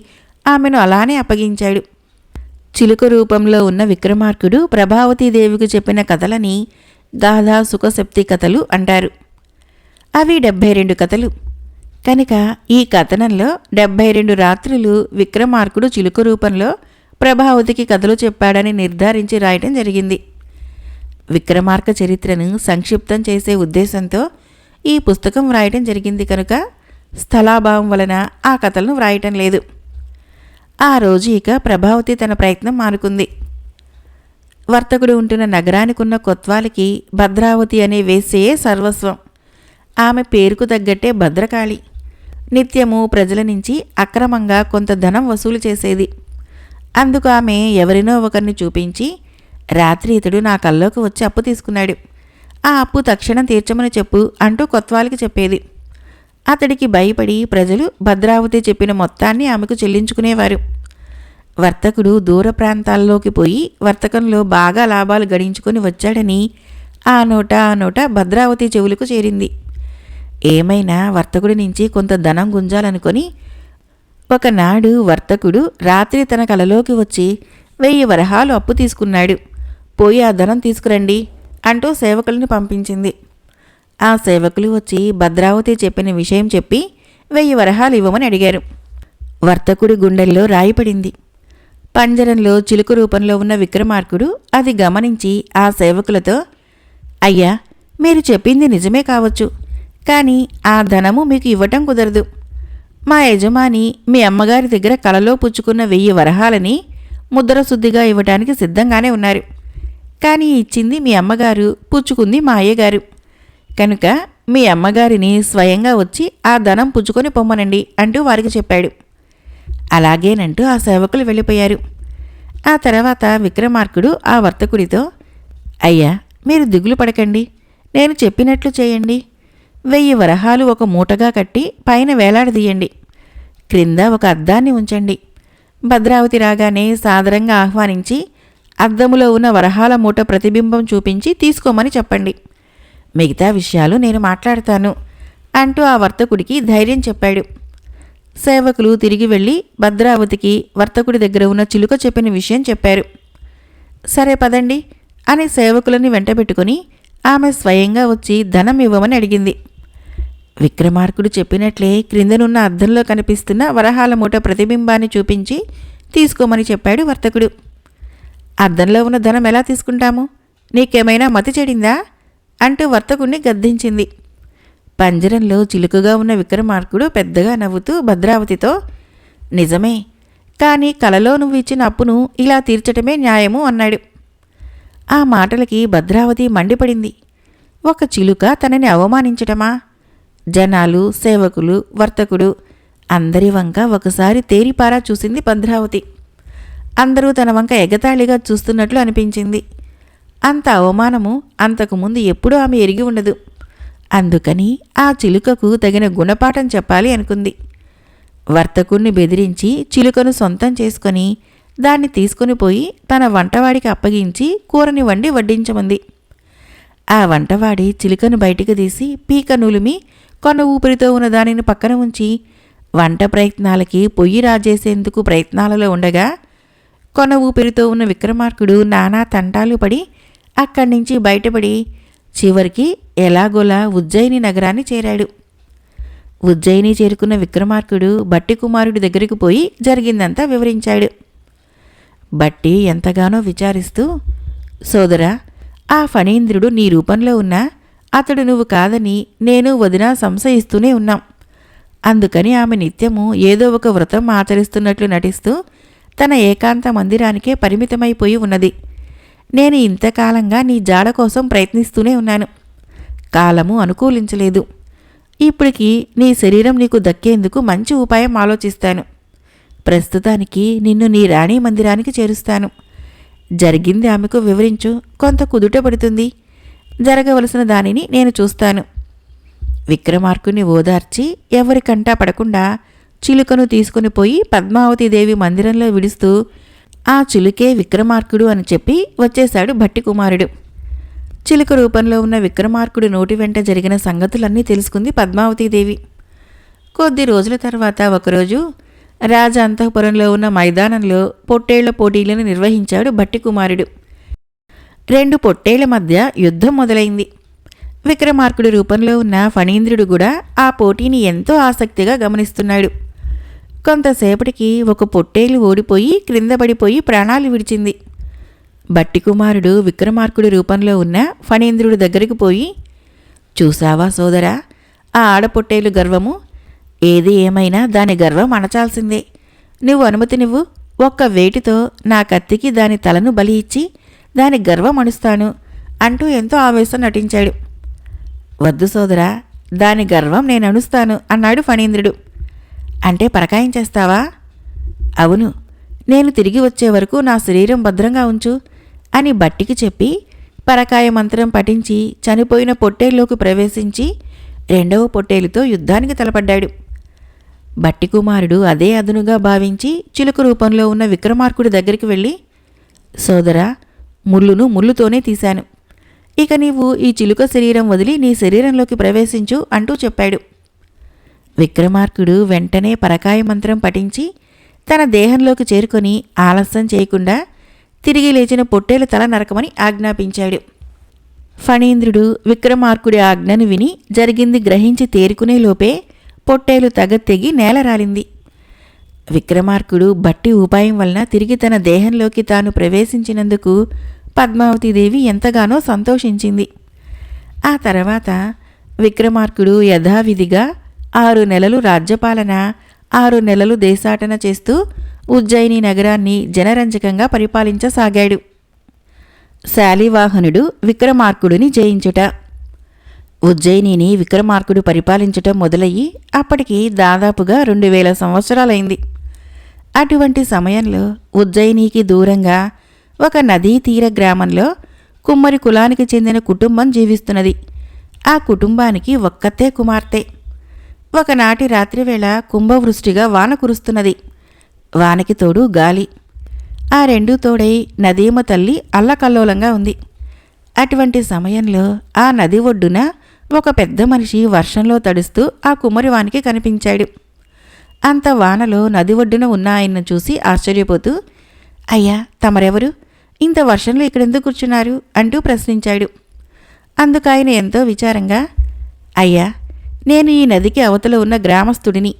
ఆమెను అలానే అప్పగించాడు. చిలుక రూపంలో ఉన్న విక్రమార్కుడు ప్రభావతీదేవికి చెప్పిన కథలని గాథా సుఖశక్తి కథలు అంటారు. అవి 72 కథలు కనుక ఈ కథనంలో 72 రాత్రులు విక్రమార్కుడు చిలుక రూపంలో ప్రభావతికి కథలు చెప్పాడని నిర్ధారించి రాయటం జరిగింది. విక్రమార్క చరిత్రను సంక్షిప్తం చేసే ఉద్దేశంతో ఈ పుస్తకం వ్రాయటం జరిగింది కనుక స్థలాభావం వలన ఆ కథలను వ్రాయటం లేదు. ఆ రోజు ఇక ప్రభావతి తన ప్రయత్నం మానుకుంది. వర్తకుడు ఉంటున్న నగరానికున్న కొత్వాలికి భద్రావతి అనే వేశ్యయే సర్వస్వం. ఆమె పేరుకు తగ్గట్టే భద్రకాళి. నిత్యము ప్రజల నుంచి అక్రమంగా కొంత ధనం వసూలు చేసేది. అందుకు ఆమె ఎవరినో ఒకరిని చూపించి, రాత్రి ఇతడు నా కల్లోకి వచ్చి అప్పు తీసుకున్నాడు, ఆ అప్పు తక్షణం తీర్చమని చెప్పు అంటూ కొత్వాలికి చెప్పేది. అతడికి భయపడి ప్రజలు భద్రావతి చెప్పిన మొత్తాన్ని ఆమెకు చెల్లించుకునేవారు. వర్తకుడు దూర ప్రాంతాల్లోకి పోయి వర్తకంలో బాగా లాభాలు గడించుకొని వచ్చాడని ఆ నోట భద్రావతి చెవులకు చేరింది. ఏమైనా వర్తకుడి నుంచి కొంత ధనం గుంజాలనుకొని ఒకనాడు వర్తకుడు రాత్రి తన కలలోకి వచ్చి 1000 వరహాలు అప్పు తీసుకున్నాడు, పోయి ఆ ధనం తీసుకురండి అంటూ సేవకులను పంపించింది. ఆ సేవకులు వచ్చి భద్రావతి చెప్పిన విషయం చెప్పి 1000 వరహాలు ఇవ్వమని అడిగారు. వర్తకుడి గుండెల్లో రాయిపడింది. పంజరంలో చిలుక రూపంలో ఉన్న విక్రమార్కుడు అది గమనించి ఆ సేవకులతో, అయ్యా, మీరు చెప్పింది నిజమే కావచ్చు, కానీ ఆ ధనము మీకు ఇవ్వటం కుదరదు. మా యజమాని మీ అమ్మగారి దగ్గర కలలో పుచ్చుకున్న 1000 వరహాలని ముద్ర శుద్ధిగా ఇవ్వటానికి సిద్ధంగానే ఉన్నారు. కానీ ఇచ్చింది మీ అమ్మగారు, పుచ్చుకుంది మా అయ్యగారు. కనుక మీ అమ్మగారిని స్వయంగా వచ్చి ఆ ధనం పుచ్చుకొని పొమ్మనండి అంటూ వారికి చెప్పాడు. అలాగేనంటూ ఆ సేవకులు వెళ్ళిపోయారు. ఆ తర్వాత విక్రమార్కుడు ఆ వర్తకుడితో, అయ్యా, మీరు దిగులు పడకండి, నేను చెప్పినట్లు చేయండి. 1000 వరహాలు ఒక మూటగా కట్టి పైన వేలాడదీయండి, క్రింద ఒక అద్దాన్ని ఉంచండి. భద్రావతి రాగానే సాదరంగా ఆహ్వానించి అద్దములో ఉన్న వరహాల మూట ప్రతిబింబం చూపించి తీసుకోమని చెప్పండి. మిగతా విషయాలు నేను మాట్లాడతాను అంటూ ఆ వర్తకుడికి ధైర్యం చెప్పాడు. సేవకులు తిరిగి వెళ్ళి భద్రావతికి వర్తకుడి దగ్గర ఉన్న చిలుక చెప్పిన విషయం చెప్పారు. సరే పదండి అని సేవకులని వెంటబెట్టుకుని ఆమె స్వయంగా వచ్చి ధనం ఇవ్వమని అడిగింది. విక్రమార్కుడు చెప్పినట్లే క్రిందనున్న అద్దంలో కనిపిస్తున్న వరహాల మూట ప్రతిబింబాన్ని చూపించి తీసుకోమని చెప్పాడు వర్తకుడు. అద్దంలో ఉన్న ధనం ఎలా తీసుకుంటాము? నీకేమైనా మతి చెడిందా అంటూ వర్తకుడిని గద్దించింది. పంజరంలో చిలుకగా ఉన్న విక్రమార్కుడు పెద్దగా నవ్వుతూ భద్రావతితో, నిజమే, కానీ కలలో నువ్వు ఇచ్చిన అప్పును ఇలా తీర్చటమే న్యాయము అన్నాడు. ఆ మాటలకి భద్రావతి మండిపడింది. ఒక చిలుక తనని అవమానించటమా? జనాలు, సేవకులు, వర్తకుడు అందరి వంక ఒకసారి తేరిపారా చూసింది భద్రావతి. అందరూ తన వంక ఎగతాళిగా చూస్తున్నట్లు అనిపించింది. అంత అవమానము అంతకుముందు ఎప్పుడూ ఆమె ఎరిగి ఉండదు. అందుకని ఆ చిలుకకు తగిన గుణపాఠం చెప్పాలి అనుకుంది. వర్తకుణ్ణి బెదిరించి చిలుకను సొంతం చేసుకొని దాన్ని తీసుకుని పోయి తన వంటవాడికి అప్పగించి కూరని వండి వడ్డించమంది. ఆ వంటవాడి చిలుకను బయటికి తీసి పీక నులిమి కొన ఊపిరితో ఉన్న దానిని పక్కన ఉంచి వంట ప్రయత్నాలకి పొయ్యి రాజేసేందుకు ప్రయత్నాలలో ఉండగా కొన ఊపిరితో ఉన్న విక్రమార్కుడు నానా తంటాలు పడి అక్కడి నుంచి బయటపడి చివరికి ఎలాగోలా ఉజ్జయిని నగరాన్ని చేరాడు. ఉజ్జయిని చేరుకున్న విక్రమార్కుడు బట్టి కుమారుడి దగ్గరికి పోయి జరిగిందంతా వివరించాడు. బట్టి ఎంతగానో విచారిస్తూ, సోదరా, ఆ ఫణీంద్రుడు నీ రూపంలో ఉన్నా అతడు నువ్వు కాదని నేను వదిన సంశయిస్తూనే ఉన్నాం. అందుకని ఆమె నిత్యము ఏదో ఒక వ్రతం ఆచరిస్తున్నట్లు నటిస్తూ తన ఏకాంత మందిరానికే పరిమితమైపోయి ఉన్నది. నేను ఇంతకాలంగా నీ జాడ కోసం ప్రయత్నిస్తూనే ఉన్నాను. కాలము అనుకూలించలేదు. ఇప్పటికి నీ శరీరం నీకు దక్కేందుకు మంచి ఉపాయం ఆలోచిస్తాను. ప్రస్తుతానికి నిన్ను నీ రాణి మందిరానికి చేరుస్తాను. జరిగింది ఆమెకు వివరించు, కొంత కుదుట పడుతుంది. జరగవలసిన దానిని నేను చూస్తాను. విక్రమార్కుని ఓదార్చి ఎవరికంటా పడకుండా చిలుకను తీసుకుని పోయి పద్మావతీదేవి మందిరంలో విడుస్తూ ఆ చిలుకే విక్రమార్కుడు అని చెప్పి వచ్చేశాడు భట్టి కుమారుడు. చిలుక రూపంలో ఉన్న విక్రమార్కుడు నోటి వెంట జరిగిన సంగతులన్నీ తెలుసుకుంది పద్మావతీదేవి. కొద్ది రోజుల తర్వాత ఒకరోజు రాజ అంతఃపురంలో ఉన్న మైదానంలో పొట్టేళ్ల పోటీలను నిర్వహించాడు భట్టి కుమారుడు. 2 పొట్టేళ్ల మధ్య యుద్ధం మొదలైంది. విక్రమార్కుడి రూపంలో ఉన్న ఫణీంద్రుడు కూడా ఆ పోటీని ఎంతో ఆసక్తిగా గమనిస్తున్నాడు. కొంతసేపటికి ఒక పొట్టేలు ఓడిపోయి క్రింద పడిపోయి ప్రాణాలు విడిచింది. భట్టి కుమారుడు విక్రమార్కుడి రూపంలో ఉన్న ఫణీంద్రుడి దగ్గరికి పోయి, చూసావా సోదరా, ఆ ఆడపొట్టేలు గర్వము? ఏది ఏమైనా దాని గర్వం అణచాల్సిందే. నువ్వు అనుమతినివ్వు, ఒక్క వేటితో నా కత్తికి దాని తలను బలి ఇచ్చి దాని గర్వం అణుస్తాను అంటూ ఎంతో ఆవేశం నటించాడు. వద్దు సోదరా, దాని గర్వం నేను అణుస్తాను అన్నాడు ఫణీంద్రుడు. అంటే పరకాయం చేస్తావా? అవును, నేను తిరిగి వచ్చే వరకు నా శరీరం భద్రంగా ఉంచు అని భట్టికి చెప్పి పరకాయ మంత్రం పఠించి చనిపోయిన పొట్టేల్లోకి ప్రవేశించి 2వ పొట్టేలుతో యుద్ధానికి తలపడ్డాడు. భట్టి కుమారుడు అదే అదునుగా భావించి చిలుక రూపంలో ఉన్న విక్రమార్కుడి దగ్గరికి వెళ్ళి, సోదరా, ముళ్ళును ముళ్ళుతోనే తీశాను. ఇక నీవు ఈ చిలుక శరీరం వదిలి నీ శరీరంలోకి ప్రవేశించు అంటూ చెప్పాడు. విక్రమార్కుడు వెంటనే పరకాయ మంత్రం పఠించి తన దేహంలోకి చేరుకొని ఆలస్యం చేయకుండా తిరిగి లేచిన పొట్టేలు తల నరకమని ఆజ్ఞాపించాడు. ఫణీంద్రుడు విక్రమార్కుడి ఆజ్ఞను విని జరిగింది గ్రహించి తేరుకునే లోపే పొట్టేలు తెగి నేలరాలింది. విక్రమార్కుడు భట్టి ఉపాయం వలన తిరిగి తన దేహంలోకి తాను ప్రవేశించినందుకు పద్మావతీదేవి ఎంతగానో సంతోషించింది. ఆ తర్వాత విక్రమార్కుడు యథావిధిగా 6 నెలలు రాజ్యపాలన, 6 నెలలు దేశాటన చేస్తూ ఉజ్జయిని నగరాన్ని జనరంజకంగా పరిపాలించసాగాడు. శాలివాహనుడు విక్రమార్కుడిని జయించుట. ఉజ్జయినిని విక్రమార్కుడు పరిపాలించటం మొదలయ్యి అప్పటికి దాదాపుగా 2000 సంవత్సరాలైంది. అటువంటి సమయంలో ఉజ్జయినికి దూరంగా ఒక నదీ తీర గ్రామంలో కుమ్మరి కులానికి చెందిన కుటుంబం జీవిస్తున్నది. ఆ కుటుంబానికి ఒక్కతే కుమార్తె. ఒకనాటి రాత్రివేళ కుంభవృష్టిగా వాన కురుస్తున్నది. వానకి తోడు గాలి. ఆ రెండూ తోడై నదీమ తల్లి అల్లకల్లోలంగా ఉంది. అటువంటి సమయంలో ఆ నది ఒడ్డున ఒక పెద్ద మనిషి వర్షంలో తడుస్తూ ఆ కుమ్మరివానికి కనిపించాడు. అంత వానలో నది ఒడ్డున ఉన్న ఆయన్ను చూసి ఆశ్చర్యపోతూ, అయ్యా, తమరెవరు? ఇంత వర్షంలో ఇక్కడెందుకు కూర్చున్నారు అంటూ ప్రశ్నించాడు. అందుకాయన ఎంతో విచారంగా, అయ్యా, నేను ఈ నదికి అవతల ఉన్న గ్రామస్థుడిని,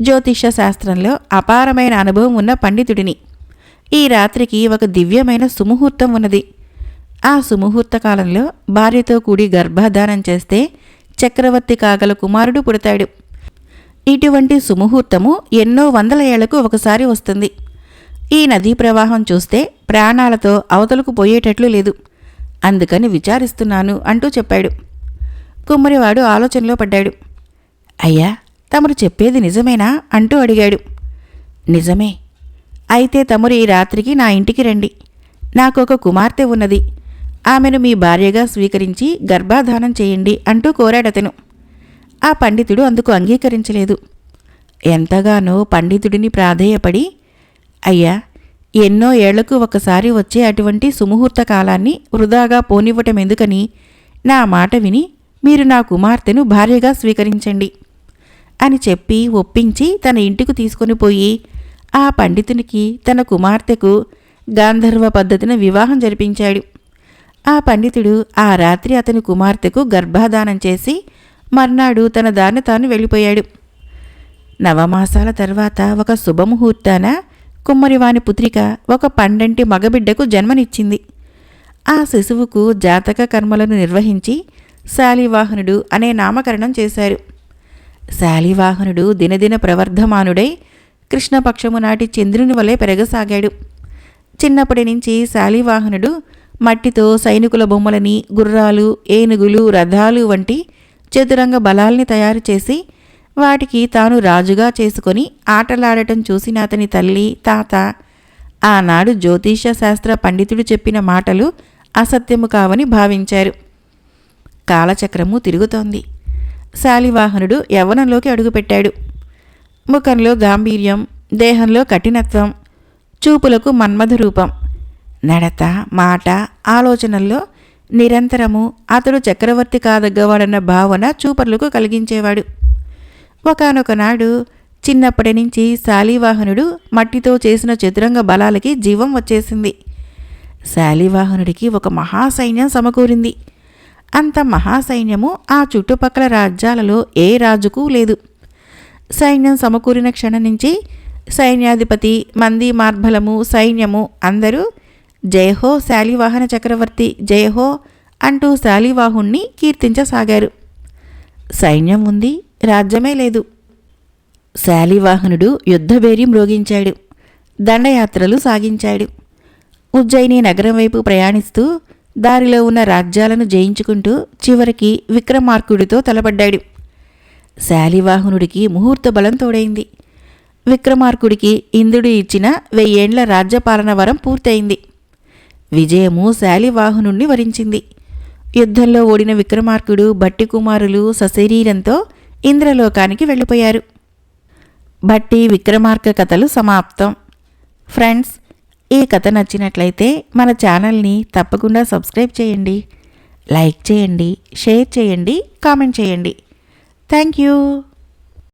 జ్యోతిష్య శాస్త్రంలో అపారమైన అనుభవం ఉన్న పండితుడిని. ఈ రాత్రికి ఒక దివ్యమైన సుముహూర్తం ఉన్నది. ఆ సుముహూర్త కాలంలో భార్యతో కూడి గర్భాధానం చేస్తే చక్రవర్తి కాగల కుమారుడు పుడతాడు. ఇటువంటి సుముహూర్తము ఎన్నో వందల ఏళ్లకు ఒకసారి వస్తుంది. ఈ నదీ ప్రవాహం చూస్తే ప్రాణాలతో అవతలకు పోయేటట్లు లేదు. అందుకని విచారిస్తున్నాను అంటూ చెప్పాడు. కుమ్మరివాడు ఆలోచనలో పడ్డాడు. అయ్యా, తమరు చెప్పేది నిజమేనా అంటూ అడిగాడు. నిజమే. అయితే తమరు ఈ రాత్రికి నా ఇంటికి రండి. నాకొక కుమార్తె ఉన్నది. ఆమెను మీ భార్యగా స్వీకరించి గర్భాధానం చేయండి అంటూ కోరాడతను. ఆ పండితుడు అందుకు అంగీకరించలేదు. ఎంతగానో పండితుడిని ప్రాధేయపడి, అయ్యా, ఎన్నో ఏళ్లకు ఒకసారి వచ్చే అటువంటి సుముహూర్త కాలాన్ని వృధాగా పోనివ్వటం ఎందుకని నా మాట విని మీరు నా కుమార్తెను భార్యగా స్వీకరించండి అని చెప్పి ఒప్పించి తన ఇంటికి తీసుకొని పోయి ఆ పండితునికి తన కుమార్తెకు గాంధర్వ పద్ధతిన వివాహం జరిపించాడు. ఆ పండితుడు ఆ రాత్రి అతని కుమార్తెకు గర్భాధానం చేసి మర్నాడు తన దారిన తాను వెళ్ళిపోయాడు. నవమాసాల తర్వాత ఒక శుభముహూర్తాన కుమ్మరివాని పుత్రిక ఒక పండంటి మగబిడ్డకు జన్మనిచ్చింది. ఆ శిశువుకు జాతక కర్మలను నిర్వహించి శాలివాహనుడు అనే నామకరణం చేశారు. శాలివాహనుడు దినదిన ప్రవర్ధమానుడై కృష్ణపక్షము నాటి చంద్రుని వలె పెరగసాగాడు. చిన్నప్పటి నుంచి శాలివాహనుడు మట్టితో సైనికుల బొమ్మలని, గుర్రాలు, ఏనుగులు, రథాలు వంటి చతురంగ బలాల్ని తయారు చేసి వాటికి తాను రాజుగా చేసుకొని ఆటలాడటం చూసిన అతని తల్లి, తాత ఆనాడు జ్యోతిష్య శాస్త్ర పండితుడు చెప్పిన మాటలు అసత్యము కావని భావించారు. కాలచక్రము తిరుగుతోంది. శాలివాహనుడు యవ్వనంలోకి అడుగుపెట్టాడు. ముఖంలో గాంభీర్యం, దేహంలో కఠినత్వం, చూపులకు మన్మథ రూపం, నడత, మాట, ఆలోచనల్లో నిరంతరము అతడు చక్రవర్తి కాదగ్గవాడన్న భావన చూపర్లకు కలిగించేవాడు. ఒకానొకనాడు చిన్నప్పటి నుంచి శాలివాహనుడు మట్టితో చేసిన చతురంగ బలాలకి జీవం వచ్చేసింది. శాలివాహనుడికి ఒక మహాసైన్యం సమకూరింది. అంత మహాసైన్యము ఆ చుట్టుపక్కల రాజ్యాలలో ఏ రాజుకు లేదు. సైన్యం సమకూరిన క్షణం నుంచి సైన్యాధిపతి, మంది మార్బలము, సైన్యము అందరూ జయహో శాలివాహన చక్రవర్తి, జయహో అంటూ శాలివాహుణ్ణి కీర్తించసాగారు. సైన్యం ఉంది, రాజ్యమే లేదు. శాలివాహనుడు యుద్ధభేరి మ్రోగించాడు. దండయాత్రలు సాగించాడు. ఉజ్జయిని నగరం వైపు ప్రయాణిస్తూ దారిలో ఉన్న రాజ్యాలను జయించుకుంటూ చివరికి విక్రమార్కుడితో తలపడ్డాడు. శాలివాహనుడికి ముహూర్త బలం తోడైంది. విక్రమార్కుడికి ఇంద్రుడు ఇచ్చిన 1000 ఏండ్ల రాజ్యపాలన వరం పూర్తయింది. విజయము శాలివాహనుణ్ణి వరించింది. యుద్ధంలో ఓడిన విక్రమార్కుడు, భట్టి కుమారులు సశరీరంతో ఇంద్రలోకానికి వెళ్ళిపోయారు. భట్టి విక్రమార్క కథలు సమాప్తం. ఫ్రెండ్స్, ఈ కథ నచ్చినట్లయితే మన ఛానల్ని తప్పకుండా సబ్స్క్రైబ్ చేయండి, లైక్ చేయండి, షేర్ చేయండి, కామెంట్ చేయండి. Thank you.